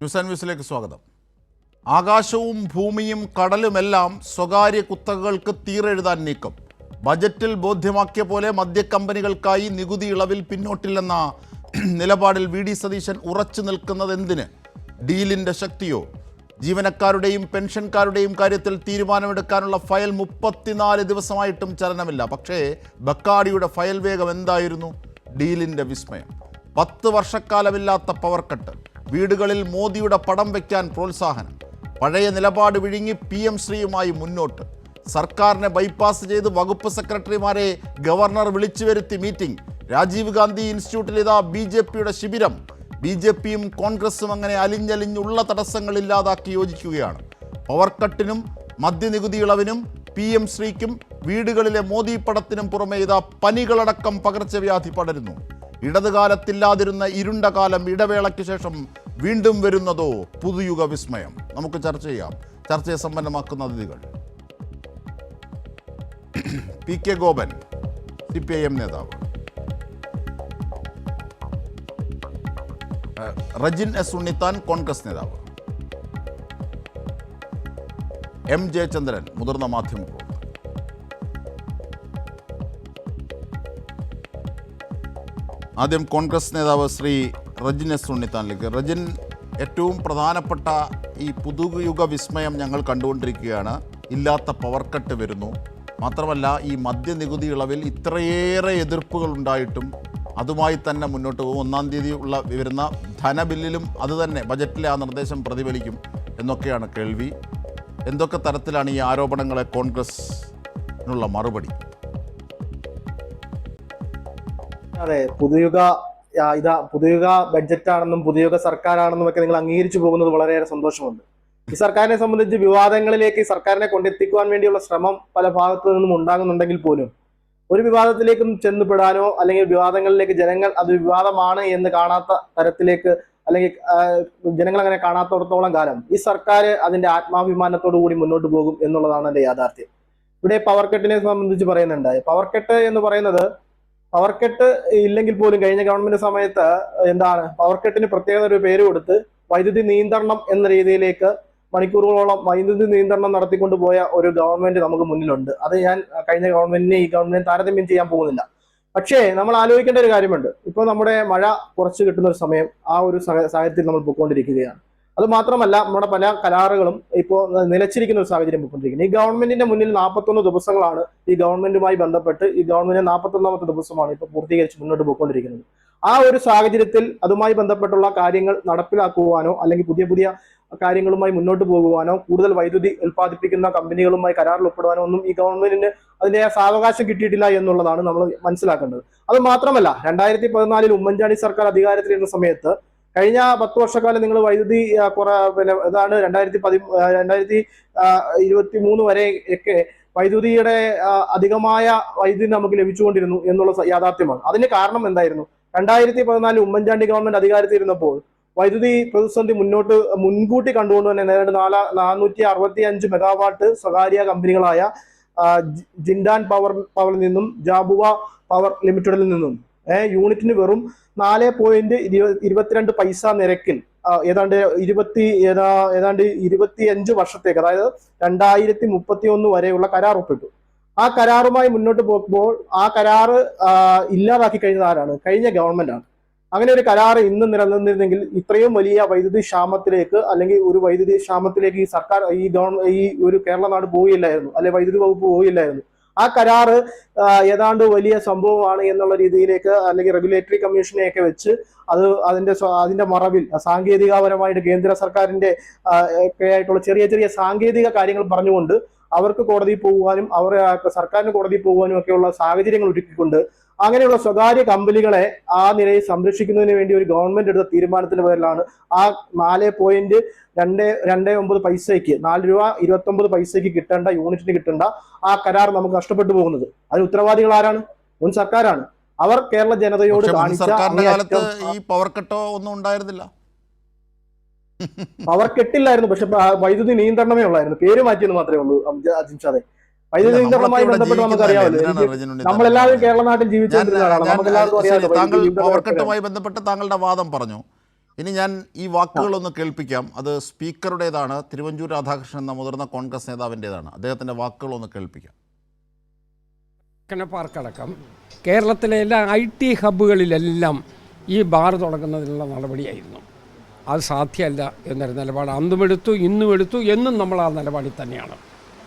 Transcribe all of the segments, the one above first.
News and വ്യൂസിലേക്ക് സ്വാഗതം. ആകാശവും ഭൂമിയും കടലുമെല്ലാം സ്വകാര്യ കുത്തകകൾക്ക് തീരെഴുതാൻ നീക്കം. ബജറ്റിൽ ബോധ്യമാക്കിയ പോലെ മദ്യക്കമ്പനികൾക്കായി നികുതി ഇളവിൽ പിന്നോട്ടില്ലെന്ന നിലപാടിൽ വി.ഡി. സതീശൻ ഉറച്ചു നിൽക്കുന്നത് എന്തിന്? ഡീലിൻ്റെ ശക്തിയോ? ജീവനക്കാരുടെയും പെൻഷൻകാരുടെയും കാര്യത്തിൽ തീരുമാനമെടുക്കാനുള്ള ഫയൽ 34 ദിവസമായിട്ടും ചലനമില്ല. പക്ഷേ ബക്കാഡിയുടെ ഫയൽ വേഗം എന്തായിരുന്നു? ഡീലിൻ്റെ വിസ്മയം. 10 വർഷക്കാലമില്ലാത്ത പവർ കട്ട്. വീടുകളിൽ മോദിയുടെ പടം വയ്ക്കാൻ പ്രോത്സാഹനം. പഴയ നിലപാട് വിഴുങ്ങി PM ശ്രീയുമായി മുന്നോട്ട്. സർക്കാരിനെ ബൈപ്പാസ് ചെയ്ത് വകുപ്പ് സെക്രട്ടറിമാരെ ഗവർണർ വിളിച്ചു വരുത്തി മീറ്റിംഗ്. രാജീവ് ഗാന്ധി ഇൻസ്റ്റിറ്റ്യൂട്ടിൽ ഇതാ BJPയുടെ ശിബിരം. BJPയും കോൺഗ്രസും അങ്ങനെ അലിഞ്ഞലിഞ്ഞുള്ള തടസ്സങ്ങളില്ലാതാക്കി യോജിക്കുകയാണ്. പവർ കട്ടിനും മദ്യനികുതി ഇളവിനും PM ശ്രീക്കും വീടുകളിലെ മോദി പടത്തിനും പുറമെ ഇതാ പനികളടക്കം പകർച്ചവ്യാധി പടരുന്നു. ഇടതുകാലത്തില്ലാതിരുന്ന ഇരുണ്ട കാലം ഇടവേളയ്ക്ക് ശേഷം വീണ്ടും വരുന്നതോ പുതുയുഗ വിസ്മയം? നമുക്ക് ചർച്ച ചെയ്യാം. ചർച്ചയെ സമ്പന്നമാക്കുന്ന അതിഥികൾ: PK ഗോപൻ, CPIM നേതാവ്; റജിൻ S ഉണ്ണിത്താൻ, കോൺഗ്രസ് നേതാവ്; M ജയചന്ദ്രൻ, മുതിർന്ന മാധ്യമപ്രവർത്തകൻ. ആദ്യം കോൺഗ്രസ് നേതാവ് ശ്രീ റജിൻ S ഉണ്ണിത്താനിലേക്ക്. റജിൻ, ഏറ്റവും പ്രധാനപ്പെട്ട ഈ പുതുയുഗ വിസ്മയം ഞങ്ങൾ കണ്ടുകൊണ്ടിരിക്കുകയാണ്. ഇല്ലാത്ത പവർ കട്ട് വരുന്നു. മാത്രമല്ല, ഈ മദ്യനികുതി ഇളവിൽ ഇത്രയേറെ എതിർപ്പുകൾ ഉണ്ടായിട്ടും അതുമായി തന്നെ മുന്നോട്ട് പോകും. 1-ാം തീയതി വരുന്ന ധനബില്ലിലും അതുതന്നെ ബജറ്റിലെ ആ നിർദ്ദേശം പ്രതിഫലിക്കും എന്നൊക്കെയാണ് കേൾവി. എന്തൊക്കെ തരത്തിലാണ് ഈ ആരോപണങ്ങളെ കോൺഗ്രസിനുള്ള മറുപടി? അതെ, പുതുയുഗ ബഡ്ജറ്റാണെന്നും പുതുയുഗ സർക്കാരാണെന്നും ഒക്കെ നിങ്ങൾ അംഗീകരിച്ചു പോകുന്നത് വളരെയേറെ സന്തോഷമുണ്ട്. ഈ സർക്കാരിനെ സംബന്ധിച്ച് വിവാദങ്ങളിലേക്ക് ഈ സർക്കാരിനെ കൊണ്ടെത്തിക്കുവാൻ വേണ്ടിയുള്ള ശ്രമം പല ഭാഗത്തു നിന്നും ഉണ്ടാകുന്നുണ്ടെങ്കിൽ പോലും ഒരു വിവാദത്തിലേക്കും ചെന്നുപെടാനോ അല്ലെങ്കിൽ വിവാദങ്ങളിലേക്ക് ജനങ്ങൾ അത് വിവാദമാണ് എന്ന് കാണാത്ത തരത്തിലേക്ക് അല്ലെങ്കിൽ ജനങ്ങൾ അങ്ങനെ കാണാത്തടത്തോളം കാലം ഈ സർക്കാർ അതിന്റെ ആത്മാഭിമാനത്തോടു കൂടി മുന്നോട്ട് പോകും എന്നുള്ളതാണ് അതിന്റെ യാഥാർത്ഥ്യം. ഇവിടെ പവർ കട്ടിനെ സംബന്ധിച്ച് പറയുന്നുണ്ട്. പവർ കട്ട് എന്ന് പറയുന്നത്, പവർ കട്ട് ഇല്ലെങ്കിൽ പോലും കഴിഞ്ഞ ഗവൺമെന്റ് സമയത്ത് എന്താണ് പവർ കട്ടിന് പ്രത്യേക ഒരു പേര് കൊടുത്ത് വൈദ്യുതി നിയന്ത്രണം എന്ന രീതിയിലേക്ക് മണിക്കൂറുകളോളം വൈദ്യുതി നിയന്ത്രണം നടത്തിക്കൊണ്ട് പോയ ഒരു ഗവൺമെന്റ് നമുക്ക് മുന്നിലുണ്ട്. അത് ഞാൻ കഴിഞ്ഞ ഗവൺമെന്റിനെ ഈ ഗവൺമെന്റ് താരതമ്യം ചെയ്യാൻ പോകുന്നില്ല. പക്ഷേ നമ്മൾ ആലോചിക്കേണ്ട ഒരു കാര്യമുണ്ട്. ഇപ്പോൾ നമ്മുടെ മഴ കുറച്ച് കിട്ടുന്ന ഒരു സമയം, ആ ഒരു സാഹചര്യത്തിൽ നമ്മൾ പോയിക്കൊണ്ടിരിക്കുകയാണ്. അത് മാത്രമല്ല, നമ്മുടെ പല കരാറുകളും ഇപ്പോൾ നിലച്ചിരിക്കുന്ന ഒരു സാഹചര്യം പോയിക്കൊണ്ടിരിക്കുന്നത്. ഈ ഗവൺമെന്റിന്റെ മുന്നിൽ 41 ദിവസങ്ങളാണ് ഈ ഗവൺമെന്റുമായി ബന്ധപ്പെട്ട് ഈ ഗവൺമെന്റ് 41ാമത്തെ ദിവസമാണ് ഇപ്പോൾ പൂർത്തീകരിച്ച് മുന്നോട്ട് പോയിക്കൊണ്ടിരിക്കുന്നത്. ആ ഒരു സാഹചര്യത്തിൽ അതുമായി ബന്ധപ്പെട്ടുള്ള കാര്യങ്ങൾ നടപ്പിലാക്കുവാനോ അല്ലെങ്കിൽ പുതിയ കാര്യങ്ങളുമായി മുന്നോട്ട് പോകുവാനോ കൂടുതൽ വൈദ്യുതി ഉൽപ്പാദിപ്പിക്കുന്ന കമ്പനികളുമായി കരാറിൽ ഒപ്പിടുവാനോ ഒന്നും ഈ ഗവൺമെന്റിന് അതിന്റെ സാവകാശം കിട്ടിയിട്ടില്ല എന്നുള്ളതാണ് നമ്മൾ മനസ്സിലാക്കേണ്ടത്. അത് മാത്രമല്ല, 2014 ഉമ്മൻചാണ്ടി സർക്കാർ അധികാരത്തിലിരുന്ന സമയത്ത് കഴിഞ്ഞ 10 വർഷക്കാലം നിങ്ങൾ വൈദ്യുതി ഇതാണ് 2023 വരെ ഒക്കെ വൈദ്യുതിയുടെ അധികമായ വൈദ്യുതി നമുക്ക് ലഭിച്ചുകൊണ്ടിരുന്നു എന്നുള്ള യാഥാർത്ഥ്യമാണ്. അതിന് കാരണം എന്തായിരുന്നു? 2014 ഉമ്മൻചാണ്ടി ഗവൺമെന്റ് അധികാരത്തിലിരുന്നപ്പോൾ വൈദ്യുതി പ്രതിസന്ധി മുൻകൂട്ടി കണ്ടുകൊണ്ട് തന്നെ 465 മെഗാവാട്ട് സ്വകാര്യ കമ്പനികളായ ജിൻഡാൻ പവറിൽ നിന്നും ജാബുവ പവർ ലിമിറ്റഡിൽ നിന്നും യൂണിറ്റിന് വെറും 4.22 പൈസ നിരക്കിൽ ഏതാണ്ട് 25 വർഷത്തേക്ക്, അതായത് 2031 വരെയുള്ള കരാർ ഒപ്പിട്ടു. ആ കരാറുമായി മുന്നോട്ട് പോകുമ്പോൾ ആ കരാറ് ഇല്ലാതാക്കി കഴിഞ്ഞത് ആരാണ്? കഴിഞ്ഞ ഗവൺമെന്റാണ്. അങ്ങനെ ഒരു കരാർ ഇന്ന് നിലനിന്നിരുന്നെങ്കിൽ ഇത്രയും വലിയ വൈദ്യുതി ക്ഷാമത്തിലേക്ക് അല്ലെങ്കിൽ ഒരു വൈദ്യുതി ക്ഷാമത്തിലേക്ക് ഈ സർക്കാർ ഈ ഒരു കേരള നാട് പോവുകയില്ലായിരുന്നു, അല്ലെ വൈദ്യുതി വകുപ്പ് പോവുകയില്ലായിരുന്നു. ആ കരാറ് ഏതാണ്ട് വലിയ സംഭവമാണ് എന്നുള്ള രീതിയിലേക്ക് അല്ലെങ്കിൽ റെഗുലേറ്ററി കമ്മീഷനെയൊക്കെ വെച്ച് അതിന്റെ മറവിൽ സാങ്കേതികപരമായിട്ട് കേന്ദ്ര സർക്കാരിന്റെ ഒക്കെ ആയിട്ടുള്ള ചെറിയ സാങ്കേതിക കാര്യങ്ങൾ പറഞ്ഞുകൊണ്ട് അവർക്ക് കോടതിയിൽ പോകുവാനും സർക്കാരിന് കോടതിയിൽ പോകുവാനും ഒക്കെയുള്ള സാഹചര്യങ്ങൾ ഒരുക്കിക്കൊണ്ട് അങ്ങനെയുള്ള സ്വകാര്യ കമ്പനികളെ ആ നിലയിൽ സംരക്ഷിക്കുന്നതിന് വേണ്ടി ഒരു ഗവൺമെന്റ് എടുത്ത തീരുമാനത്തിന്റെ പേരിലാണ് ആ 4.29 പൈസയ്ക്ക് 4 രൂപ 29 പൈസയ്ക്ക് കിട്ടേണ്ട യൂണിറ്റിന് കിട്ടേണ്ട ആ കരാർ നമുക്ക് നഷ്ടപ്പെട്ടു പോകുന്നത്. അതിന് ഉത്തരവാദികൾ ആരാണ്? മുൻ സർക്കാരാണ്. അവർ കേരള ജനതയോട് കാണിച്ച ഈ പവർ കട്ടോ ഒന്നും ഉണ്ടായിരുന്നില്ല. പവർ കെട്ടില്ലായിരുന്നു, പക്ഷെ വൈദ്യുതി നിയന്ത്രണമേ ഉള്ളായിരുന്നു, പേര് മാറ്റിയെന്ന് മാത്രമേ ഉള്ളൂ അജിംഷാദെ. വൈദ്യുതി നിയന്ത്രണവുമായി ബന്ധപ്പെട്ട് നമുക്കറിയാമല്ലോ, നമ്മളെല്ലാവരും കേരള നാട്ടിൽ ജീവിച്ചുകൊണ്ടിരുന്നതാണ്, നമുക്കെല്ലാവർക്കും അറിയാമല്ലോ താങ്കൾ വൈദ്യുതി പവർ നിയന്ത്രണം. കട്ടുമായി ബന്ധപ്പെട്ട് താങ്കളുടെ വാദം പറഞ്ഞു. ഇനി ഞാൻ ഈ വാക്കുകളൊന്ന് കേൾപ്പിക്കാം. അത് സ്പീക്കറുടേതാണ്, തിരുവഞ്ചൂർ രാധാകൃഷ്ണൻ എന്ന മുതിർന്ന കോൺഗ്രസ് നേതാവിൻ്റെതാണ്. അദ്ദേഹത്തിൻ്റെ വാക്കുകളൊന്ന് കേൾപ്പിക്കാം. പാർക്കടക്കം കേരളത്തിലെ എല്ലാ IT ഹബ്ബുകളിലെല്ലാം ഈ ബാർ തുടങ്ങുന്നതിനുള്ള നടപടിയായിരുന്നു. അത് സാധ്യമല്ല എന്നൊരു നിലപാട് അന്നും എടുത്തു, ഇന്നും എടുത്തു, എന്നും നമ്മൾ ആ നിലപാടിൽ തന്നെയാണ്.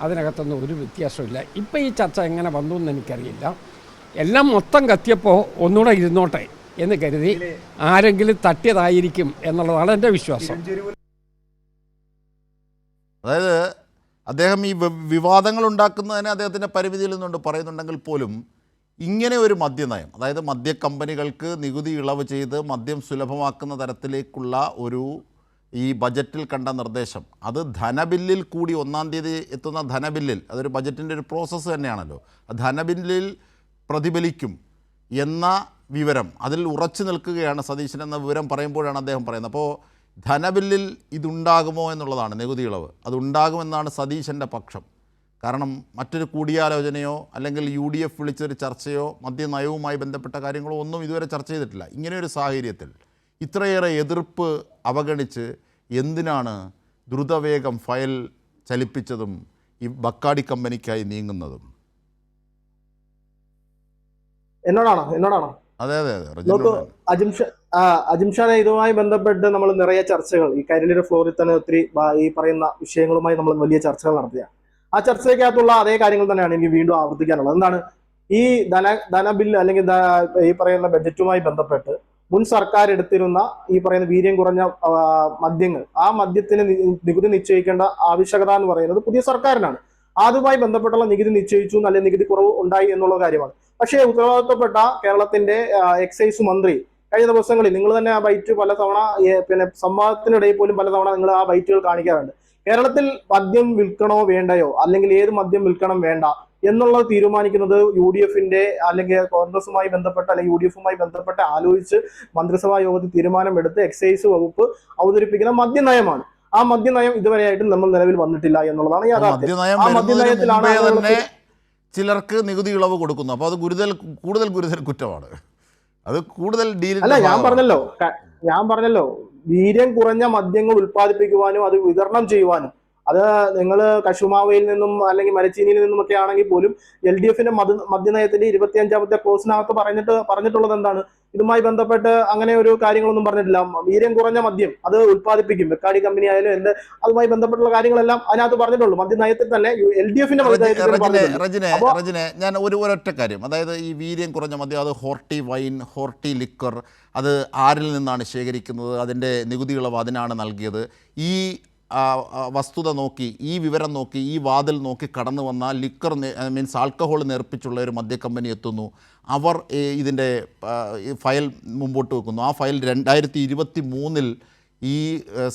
അതിനകത്തൊന്നും ഒരു വ്യത്യാസമില്ല. ഇപ്പം ഈ ചർച്ച എങ്ങനെ വന്നു എന്ന് എനിക്കറിയില്ല. എല്ലാം മൊത്തം കത്തിയപ്പോൾ ഒന്നുകൂടെ ഇരുന്നോട്ടെ എന്ന് കരുതി ആരെങ്കിലും തട്ടിയതായിരിക്കും എന്നുള്ളതാണ് എൻ്റെ വിശ്വാസം. അതായത് അദ്ദേഹം ഈ വിവാദങ്ങൾ ഉണ്ടാക്കുന്നതിന് അദ്ദേഹത്തിൻ്റെ പരിമിതിയിൽ നിന്നുകൊണ്ട് പറയുന്നുണ്ടെങ്കിൽ പോലും ഇങ്ങനെ ഒരു മദ്യനയം, അതായത് മദ്യ കമ്പനികൾക്ക് നികുതി ഇളവ് ചെയ്ത് മദ്യം സുലഭമാക്കുന്ന തരത്തിലേക്കുള്ള ഒരു ഈ ബജറ്റിൽ കണ്ട നിർദ്ദേശം, അത് ധനബില്ലിൽ കൂടി 1-ാം തീയതി എത്തുന്ന ധനബില്ലിൽ, അതൊരു ബജറ്റിൻ്റെ ഒരു പ്രോസസ്സ് തന്നെയാണല്ലോ, ധനബില്ലിൽ പ്രതിഫലിക്കും എന്ന വിവരം അതിൽ ഉറച്ചു നിൽക്കുകയാണ് സതീശൻ എന്ന വിവരം പറയുമ്പോഴാണ് അദ്ദേഹം പറയുന്നത്. അപ്പോൾ ധനബില്ലിൽ ഇതുണ്ടാകുമോ എന്നുള്ളതാണ്, നികുതി ഇളവ് അതുണ്ടാകുമെന്നാണ് സതീശൻ്റെ പക്ഷം. കാരണം മറ്റൊരു കൂടിയാലോചനയോ അല്ലെങ്കിൽ UDF വിളിച്ചൊരു ചർച്ചയോ മദ്യനയവുമായി ബന്ധപ്പെട്ട കാര്യങ്ങളോ ഒന്നും ഇതുവരെ ചർച്ച ചെയ്തിട്ടില്ല. ഇങ്ങനെയൊരു സാഹചര്യത്തിൽ ഇത്രയേറെ എതിർപ്പ് അവഗണിച്ച് എന്തിനാണ് ദ്രുതവേഗം ഫയൽ ചലിപ്പിച്ചതും ഈ ബക്കാടി കമ്പനിക്കായി നീങ്ങുന്നതും? എന്നോടാണോ? അതെ, അജിംഷാദെ, ഇതുമായി ബന്ധപ്പെട്ട് നമ്മൾ നിറയെ ചർച്ചകൾ ഈ കൈരളിയുടെ ഫ്ലോറിൽ തന്നെ ഒത്തിരി ഈ പറയുന്ന വിഷയങ്ങളുമായി നമ്മൾ വലിയ ചർച്ചകൾ നടത്തിയ ആ ചർച്ചയ്ക്കകത്തുള്ള അതേ കാര്യങ്ങൾ തന്നെയാണ് എനിക്ക് വീണ്ടും ആവർത്തിക്കാനുള്ളത്. എന്താണ് ഈ ധനബില്ല് അല്ലെങ്കിൽ ഈ പറയുന്ന ബഡ്ജറ്റുമായി ബന്ധപ്പെട്ട് മുൻ സർക്കാർ എടുത്തിരുന്ന ഈ പറയുന്ന വീര്യം കുറഞ്ഞ മദ്യങ്ങൾ, ആ മദ്യത്തിന് നികുതി നിശ്ചയിക്കേണ്ട ആവശ്യകത എന്ന് പറയുന്നത് പുതിയ സർക്കാരിനാണ്. അതുമായി ബന്ധപ്പെട്ടുള്ള നികുതി നിശ്ചയിച്ചു, നല്ല നികുതി കുറവ് ഉണ്ടായി എന്നുള്ള കാര്യമാണ്. പക്ഷേ ഉത്തരവാദിത്തപ്പെട്ട കേരളത്തിന്റെ എക്സൈസ് മന്ത്രി കഴിഞ്ഞ ദിവസങ്ങളിൽ നിങ്ങൾ തന്നെ ആ ബൈറ്റ് പലതവണ പിന്നെ സംവാദത്തിനിടയിൽ പോലും പലതവണ നിങ്ങൾ ആ ബൈറ്റുകൾ കാണിക്കാറുണ്ട്. കേരളത്തിൽ മദ്യം വിൽക്കണോ വേണ്ടയോ, അല്ലെങ്കിൽ ഏത് മദ്യം വിൽക്കണം വേണ്ട എന്നുള്ളത് തീരുമാനിക്കുന്നത് UDFന്റെ അല്ലെങ്കിൽ കോൺഗ്രസുമായി ബന്ധപ്പെട്ട് അല്ലെങ്കിൽ UDFുമായി ബന്ധപ്പെട്ട് ആലോചിച്ച് മന്ത്രിസഭാ യോഗത്തിൽ തീരുമാനമെടുത്ത് എക്സൈസ് വകുപ്പ് അവതരിപ്പിക്കുന്ന മദ്യനയമാണ്. ആ മദ്യനയം ഇതുവരെയായിട്ടും നമ്മൾ നിലവിൽ വന്നിട്ടില്ല എന്നുള്ളതാണ് യാഥാർത്ഥ്യം. ആ മദ്യനയത്തിലാണ് ചിലർക്ക് നികുതി ഇളവ് കൊടുക്കുന്നു. അപ്പോൾ അത് കൂടുതൽ ഗുരുതര കുറ്റമാണ്. അത് കൂടുതൽ അല്ല, ഞാൻ പറഞ്ഞല്ലോ വീര്യം കുറഞ്ഞ മദ്യങ്ങൾ ഉൽപ്പാദിപ്പിക്കുവാനും അത് വിതരണം ചെയ്യുവാനും, അത് നിങ്ങൾ കശുമാവയിൽ നിന്നും അല്ലെങ്കിൽ മരച്ചീനിയിൽ നിന്നും ഒക്കെ ആണെങ്കിൽ പോലും LDFന്റെ മദ്യനയത്തിന്റെ 25ാമത്തെ ക്ലോസിനകത്ത് പറഞ്ഞിട്ടുള്ളത് എന്താണ്? ഇതുമായി ബന്ധപ്പെട്ട് അങ്ങനെ ഒരു കാര്യങ്ങളൊന്നും പറഞ്ഞിട്ടില്ല. വീര്യം കുറഞ്ഞ മദ്യം അത് ഉൽപ്പാദിപ്പിക്കും, ബക്കാടി കമ്പനി ആയാലും അതുമായി ബന്ധപ്പെട്ടുള്ള കാര്യങ്ങളെല്ലാം അതിനകത്ത് പറഞ്ഞിട്ടുള്ളൂ. മദ്യനയത്തിൽ തന്നെ LDFന്റെ റജിനെ, ഞാൻ ഒരൊറ്റ കാര്യം, അതായത് ഈ വീര്യം കുറഞ്ഞ മദ്യം, അത് ഹോർട്ടി വൈൻ, ഹോർട്ടി ലിക്കർ, അത് ആരിൽ നിന്നാണ് ശേഖരിക്കുന്നത്, അതിൻ്റെ നികുതി ഇളവ് അതിനാണ് നൽകിയത്. ഈ വസ്തുത നോക്കി, ഈ വിവരം നോക്കി, ഈ വാതിൽ നോക്കി കടന്നു വന്ന ലിക്കർ മീൻസ് ആൽക്കഹോൾ നേർപ്പിച്ചുള്ള ഒരു മദ്യ കമ്പനി എത്തുന്നു. അവർ ഇതിൻ്റെ ഫയൽ മുമ്പോട്ട് വെക്കുന്നു. ആ ഫയൽ 2023 ഈ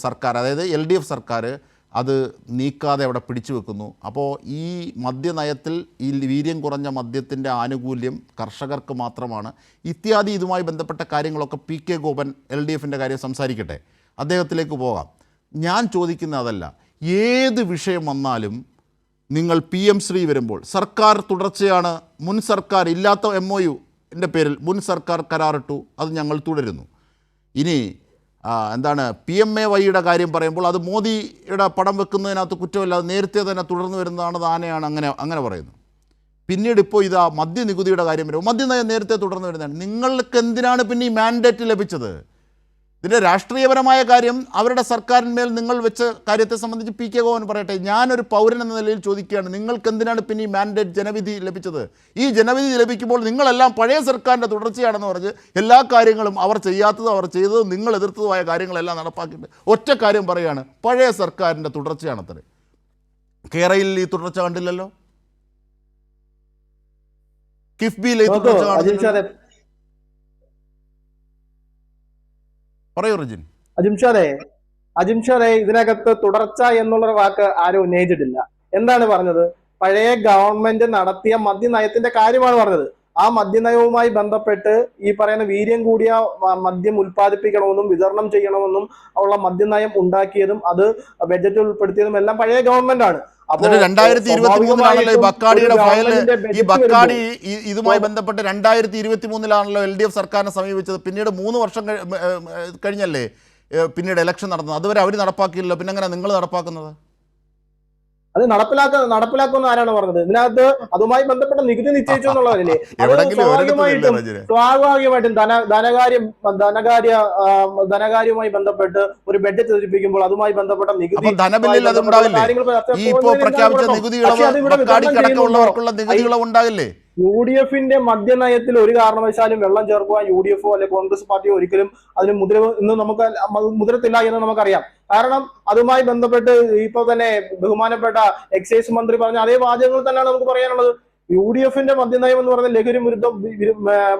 സർക്കാർ, അതായത് LDF സർക്കാർ അത് നീക്കാതെ അവിടെ പിടിച്ചു വെക്കുന്നു. അപ്പോൾ ഈ മദ്യനയത്തിൽ ഈ വീര്യം കുറഞ്ഞ മദ്യത്തിൻ്റെ ആനുകൂല്യം കർഷകർക്ക് മാത്രമാണ് ഇത്യാദി. ഇതുമായി ബന്ധപ്പെട്ട കാര്യങ്ങളൊക്കെ PK ഗോപൻ LDFൻ്റെ കാര്യം സംസാരിക്കട്ടെ, അദ്ദേഹത്തിലേക്ക് പോകാം. ഞാൻ ചോദിക്കുന്ന അതല്ല, ഏത് വിഷയം വന്നാലും നിങ്ങൾ PM ശ്രീ വരുമ്പോൾ സർക്കാർ തുടർച്ചയാണ്, മുൻ സർക്കാർ ഇല്ലാത്ത MOUൻ്റെ പേരിൽ മുൻ സർക്കാർ കരാറിട്ടു, അത് ഞങ്ങൾ തുടരുന്നു. ഇനി എന്താണ് PMAYയുടെ കാര്യം പറയുമ്പോൾ അത് മോദിയുടെ പടം വെക്കുന്നതിനകത്ത് കുറ്റമില്ല, അത് നേരത്തെ തന്നെ തുടർന്ന് വരുന്നതാണ്, അത് ആനയാണ്, അങ്ങനെ പറയുന്നു. പിന്നീട് ഇപ്പോൾ ഇതാ മദ്യനികുതിയുടെ കാര്യം വരുമ്പോൾ മദ്യനയം നേരത്തെ തുടർന്ന് വരുന്നതാണ്. നിങ്ങൾക്ക് എന്തിനാണ് പിന്നെ ഈ മാൻഡേറ്റ് ലഭിച്ചത്? ഇതിൻ്റെ രാഷ്ട്രീയപരമായ കാര്യം അവരുടെ സർക്കാരിന്മേൽ നിങ്ങൾ വെച്ച കാര്യത്തെ സംബന്ധിച്ച് PK ഗോപൻ പറയട്ടെ. ഞാനൊരു പൗരൻ എന്ന നിലയിൽ ചോദിക്കുകയാണ്, നിങ്ങൾക്ക് എന്തിനാണ് പിന്നെ ഈ മാൻഡേറ്റ് ജനവിധി ലഭിച്ചത്? ഈ ജനവിധി ലഭിക്കുമ്പോൾ നിങ്ങളെല്ലാം പഴയ സർക്കാരിൻ്റെ തുടർച്ചയാണെന്ന് പറഞ്ഞ് എല്ലാ കാര്യങ്ങളും അവർ ചെയ്യാത്തതും അവർ ചെയ്തതും നിങ്ങൾ എതിർത്തതുമായ കാര്യങ്ങളെല്ലാം നടപ്പാക്കിയിട്ട് ഒറ്റ കാര്യം പറയുകയാണ്, പഴയ സർക്കാരിൻ്റെ തുടർച്ചയാണത്രേ. കേരളയിൽ ഈ തുടർച്ച കണ്ടില്ലല്ലോ, കിഫ്ബിയിൽ ഈ തുടർച്ച കാണില്ല. പറയൂ റജിൻ. അജിംഷാദെ, ഇതിനകത്ത് തുടർച്ച എന്നുള്ള വാക്ക് ആരും ഉന്നയിച്ചിട്ടില്ല. എന്താണ് പറഞ്ഞത്? പഴയ ഗവൺമെന്റ് നടത്തിയ മദ്യനയത്തിന്റെ കാര്യമാണ് പറഞ്ഞത്. ആ മദ്യനയവുമായി ബന്ധപ്പെട്ട് ഈ പറയുന്ന വീര്യം കൂടിയ മദ്യം ഉൽപ്പാദിപ്പിക്കണമെന്നും വിതരണം ചെയ്യണമെന്നും ഉള്ള മദ്യനയം ഉണ്ടാക്കിയതും അത് ബഡ്ജറ്റിൽ ഉൾപ്പെടുത്തിയതും എല്ലാം പഴയ ഗവൺമെന്റ് ആണ്. അപ്പോൾ 2023-ലാണല്ലോ ഈ ബക്കാഡിയുടെ ഫയല്. ഈ ബക്കാഡി ഇതുമായി സ്വാഭാവികമായിട്ടും ബന്ധപ്പെട്ട് 2023-ലാണല്ലോ LDF സർക്കാരിനെ സമീപിച്ചത്. പിന്നീട് 3 വർഷം കഴിഞ്ഞല്ലേ പിന്നീട് ഇലക്ഷൻ നടന്നത്. അതുവരെ അവർ നടപ്പാക്കിയില്ലല്ലോ. പിന്നെ എങ്ങനെ നിങ്ങൾ നടപ്പാക്കുന്നത്? അത് നടപ്പിലാക്കുമെന്ന് ആരാണ് പറഞ്ഞത്? ഇതിനകത്ത് അതുമായി ബന്ധപ്പെട്ട നികുതി നിശ്ചയിച്ചു എന്നുള്ളതല്ലേ? അത് എവിടെങ്കിലും ഒരിടത്തുമില്ല സ്വാഭാവികമായിട്ടും ധനകാര്യവുമായി ബന്ധപ്പെട്ട് ഒരു ബഡ്ജറ്റ് അവതരിപ്പിക്കുമ്പോൾ അതുമായി ബന്ധപ്പെട്ട നികുതി ധനബില്ലിൽ അത് ഉണ്ടാവില്ലേ? ഈ ഇപ്പോൾ പ്രഖ്യാപിച്ച നികുതി ഇളവ് ബക്കാഡിക്കടക്കമുള്ളവർക്കുള്ള നികുതി ഇളവ് ഉണ്ടാകില്ലേ? UDFന്റെ മദ്യനയത്തിൽ ഒരു കാരണവശാലും വെള്ളം ചേർക്കുവാൻ UDFോ അല്ലെ കോൺഗ്രസ് പാർട്ടിയോ ഒരിക്കലും അതിന് മുതിരത്തില്ല എന്ന് നമുക്കറിയാം. കാരണം അതുമായി ബന്ധപ്പെട്ട് ഇപ്പൊ തന്നെ ബഹുമാനപ്പെട്ട എക്സൈസ് മന്ത്രി പറഞ്ഞ അതേ വാചകങ്ങൾ തന്നെയാണ് നമുക്ക് പറയാനുള്ളത്. UDFന്റെ മദ്യനയം എന്ന് പറയുന്ന ലഹരി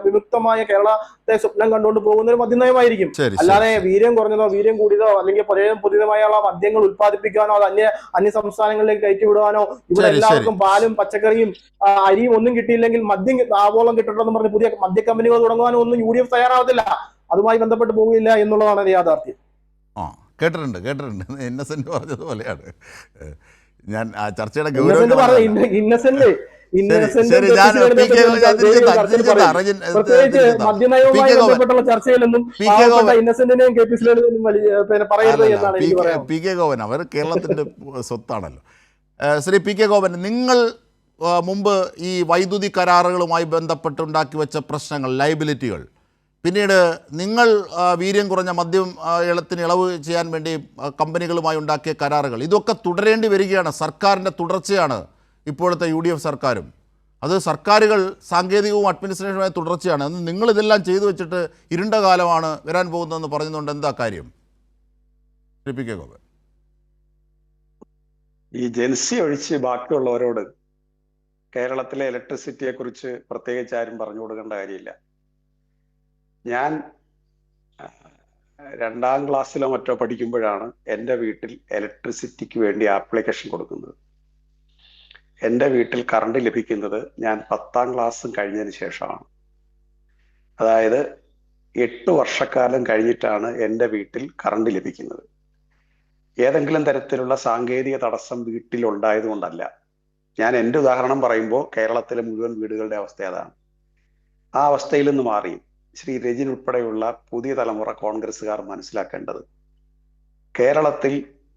വിമുക്തമായ കേരളത്തെ സ്വപ്നം കണ്ടുകൊണ്ട് പോകുന്ന ഒരു മദ്യനയമായിരിക്കും. അല്ലാതെ വീര്യം കുറഞ്ഞതോ വീര്യം കൂടിയതോ അല്ലെങ്കിൽ പുതിയതായുള്ള മദ്യങ്ങൾ ഉൽപ്പാദിപ്പിക്കാനോ അത് അന്യ സംസ്ഥാനങ്ങളിലേക്ക് കയറ്റിവിടുവാനോ ഇവിടെ എല്ലാവർക്കും പാലും പച്ചക്കറിയും അരിയും ഒന്നും കിട്ടിയില്ലെങ്കിൽ മദ്യം ആവോളം കിട്ടണമെന്ന് പറഞ്ഞ് പുതിയ മദ്യ കമ്പനികൾ തുടങ്ങുവാനോ ഒന്നും UDF തയ്യാറാവത്തില്ല. അതുമായി ബന്ധപ്പെട്ട് പോകില്ല എന്നുള്ളതാണ് യാഥാർത്ഥ്യം. കേട്ടിട്ടുണ്ട് ഇന്നസെന്റ് പറഞ്ഞതുപോലെയാണ്. ഞാൻ ആ ചർച്ചയുടെ മദ്യനയവുമായി ബന്ധപ്പെട്ടുള്ള ചർച്ചയിലൊന്നും ഇന്നസെന്റിനെയും പറയരുത് എന്നാണ് എനിക്ക് പറയാം. പി കെ ഗോപൻ അവർ കേരളത്തിന്റെ സ്വത്താണല്ലോ. ശ്രീ പി കെ ഗോപൻ, നിങ്ങൾ മുമ്പ് ഈ വൈദ്യുതി കരാറുകളുമായി ബന്ധപ്പെട്ടുണ്ടാക്കി വെച്ച പ്രശ്നങ്ങൾ, ലയബിലിറ്റികൾ, പിന്നീട് നിങ്ങൾ വീര്യം കുറഞ്ഞ മദ്യം ഇളത്തിന് ഇളവ് ചെയ്യാൻ വേണ്ടി കമ്പനികളുമായി ഉണ്ടാക്കിയ കരാറുകൾ, ഇതൊക്കെ തുടരേണ്ടി വരികയാണ്. സർക്കാരിൻ്റെ തുടർച്ചയാണ് ഇപ്പോഴത്തെ UDF സർക്കാരും. അത് സർക്കാരുകൾ സാങ്കേതികവും അഡ്മിനിസ്ട്രേഷനുമായ തുടർച്ചയാണ്. അന്ന് നിങ്ങളിതെല്ലാം ചെയ്തു വെച്ചിട്ട് ഇരുണ്ട കാലമാണ് വരാൻ പോകുന്നതെന്ന് പറയുന്നുണ്ട്. എന്താ കാര്യം? P K Gopan. ഈ ജൻസി ഒഴിച്ച് ബാക്കിയുള്ളവരോട് കേരളത്തിലെ ഇലക്ട്രിസിറ്റിയെ കുറിച്ച് പ്രത്യേകിച്ച് ആരും പറഞ്ഞു കൊടുക്കേണ്ട കാര്യമില്ല. ഞാൻ 2ാം ക്ലാസ്സിലോ മറ്റോ പഠിക്കുമ്പോഴാണ് എൻ്റെ വീട്ടിൽ ഇലക്ട്രിസിറ്റിക്ക് വേണ്ടി ആപ്ലിക്കേഷൻ കൊടുക്കുന്നത്. എൻ്റെ വീട്ടിൽ കറണ്ട് ലഭിക്കുന്നത് ഞാൻ 10ാം ക്ലാസ്സും കഴിഞ്ഞതിന് ശേഷമാണ്. അതായത് 8 വർഷക്കാലം കഴിഞ്ഞിട്ടാണ് എൻ്റെ വീട്ടിൽ കറണ്ട് ലഭിക്കുന്നത്. ഏതെങ്കിലും തരത്തിലുള്ള സാങ്കേതിക തടസ്സം വീട്ടിൽ ഉണ്ടായത് കൊണ്ടല്ല. ഞാൻ എൻ്റെ ഉദാഹരണം പറയുമ്പോൾ കേരളത്തിലെ മുഴുവൻ വീടുകളുടെ അവസ്ഥ അതാണ്. ആ അവസ്ഥയിൽ നിന്ന് മാറി ശ്രീ രജിൻ ഉൾപ്പെടെയുള്ള പുതിയ തലമുറ കോൺഗ്രസ്സുകാർ മനസ്സിലാക്കേണ്ടത്, കേരളത്തിൽ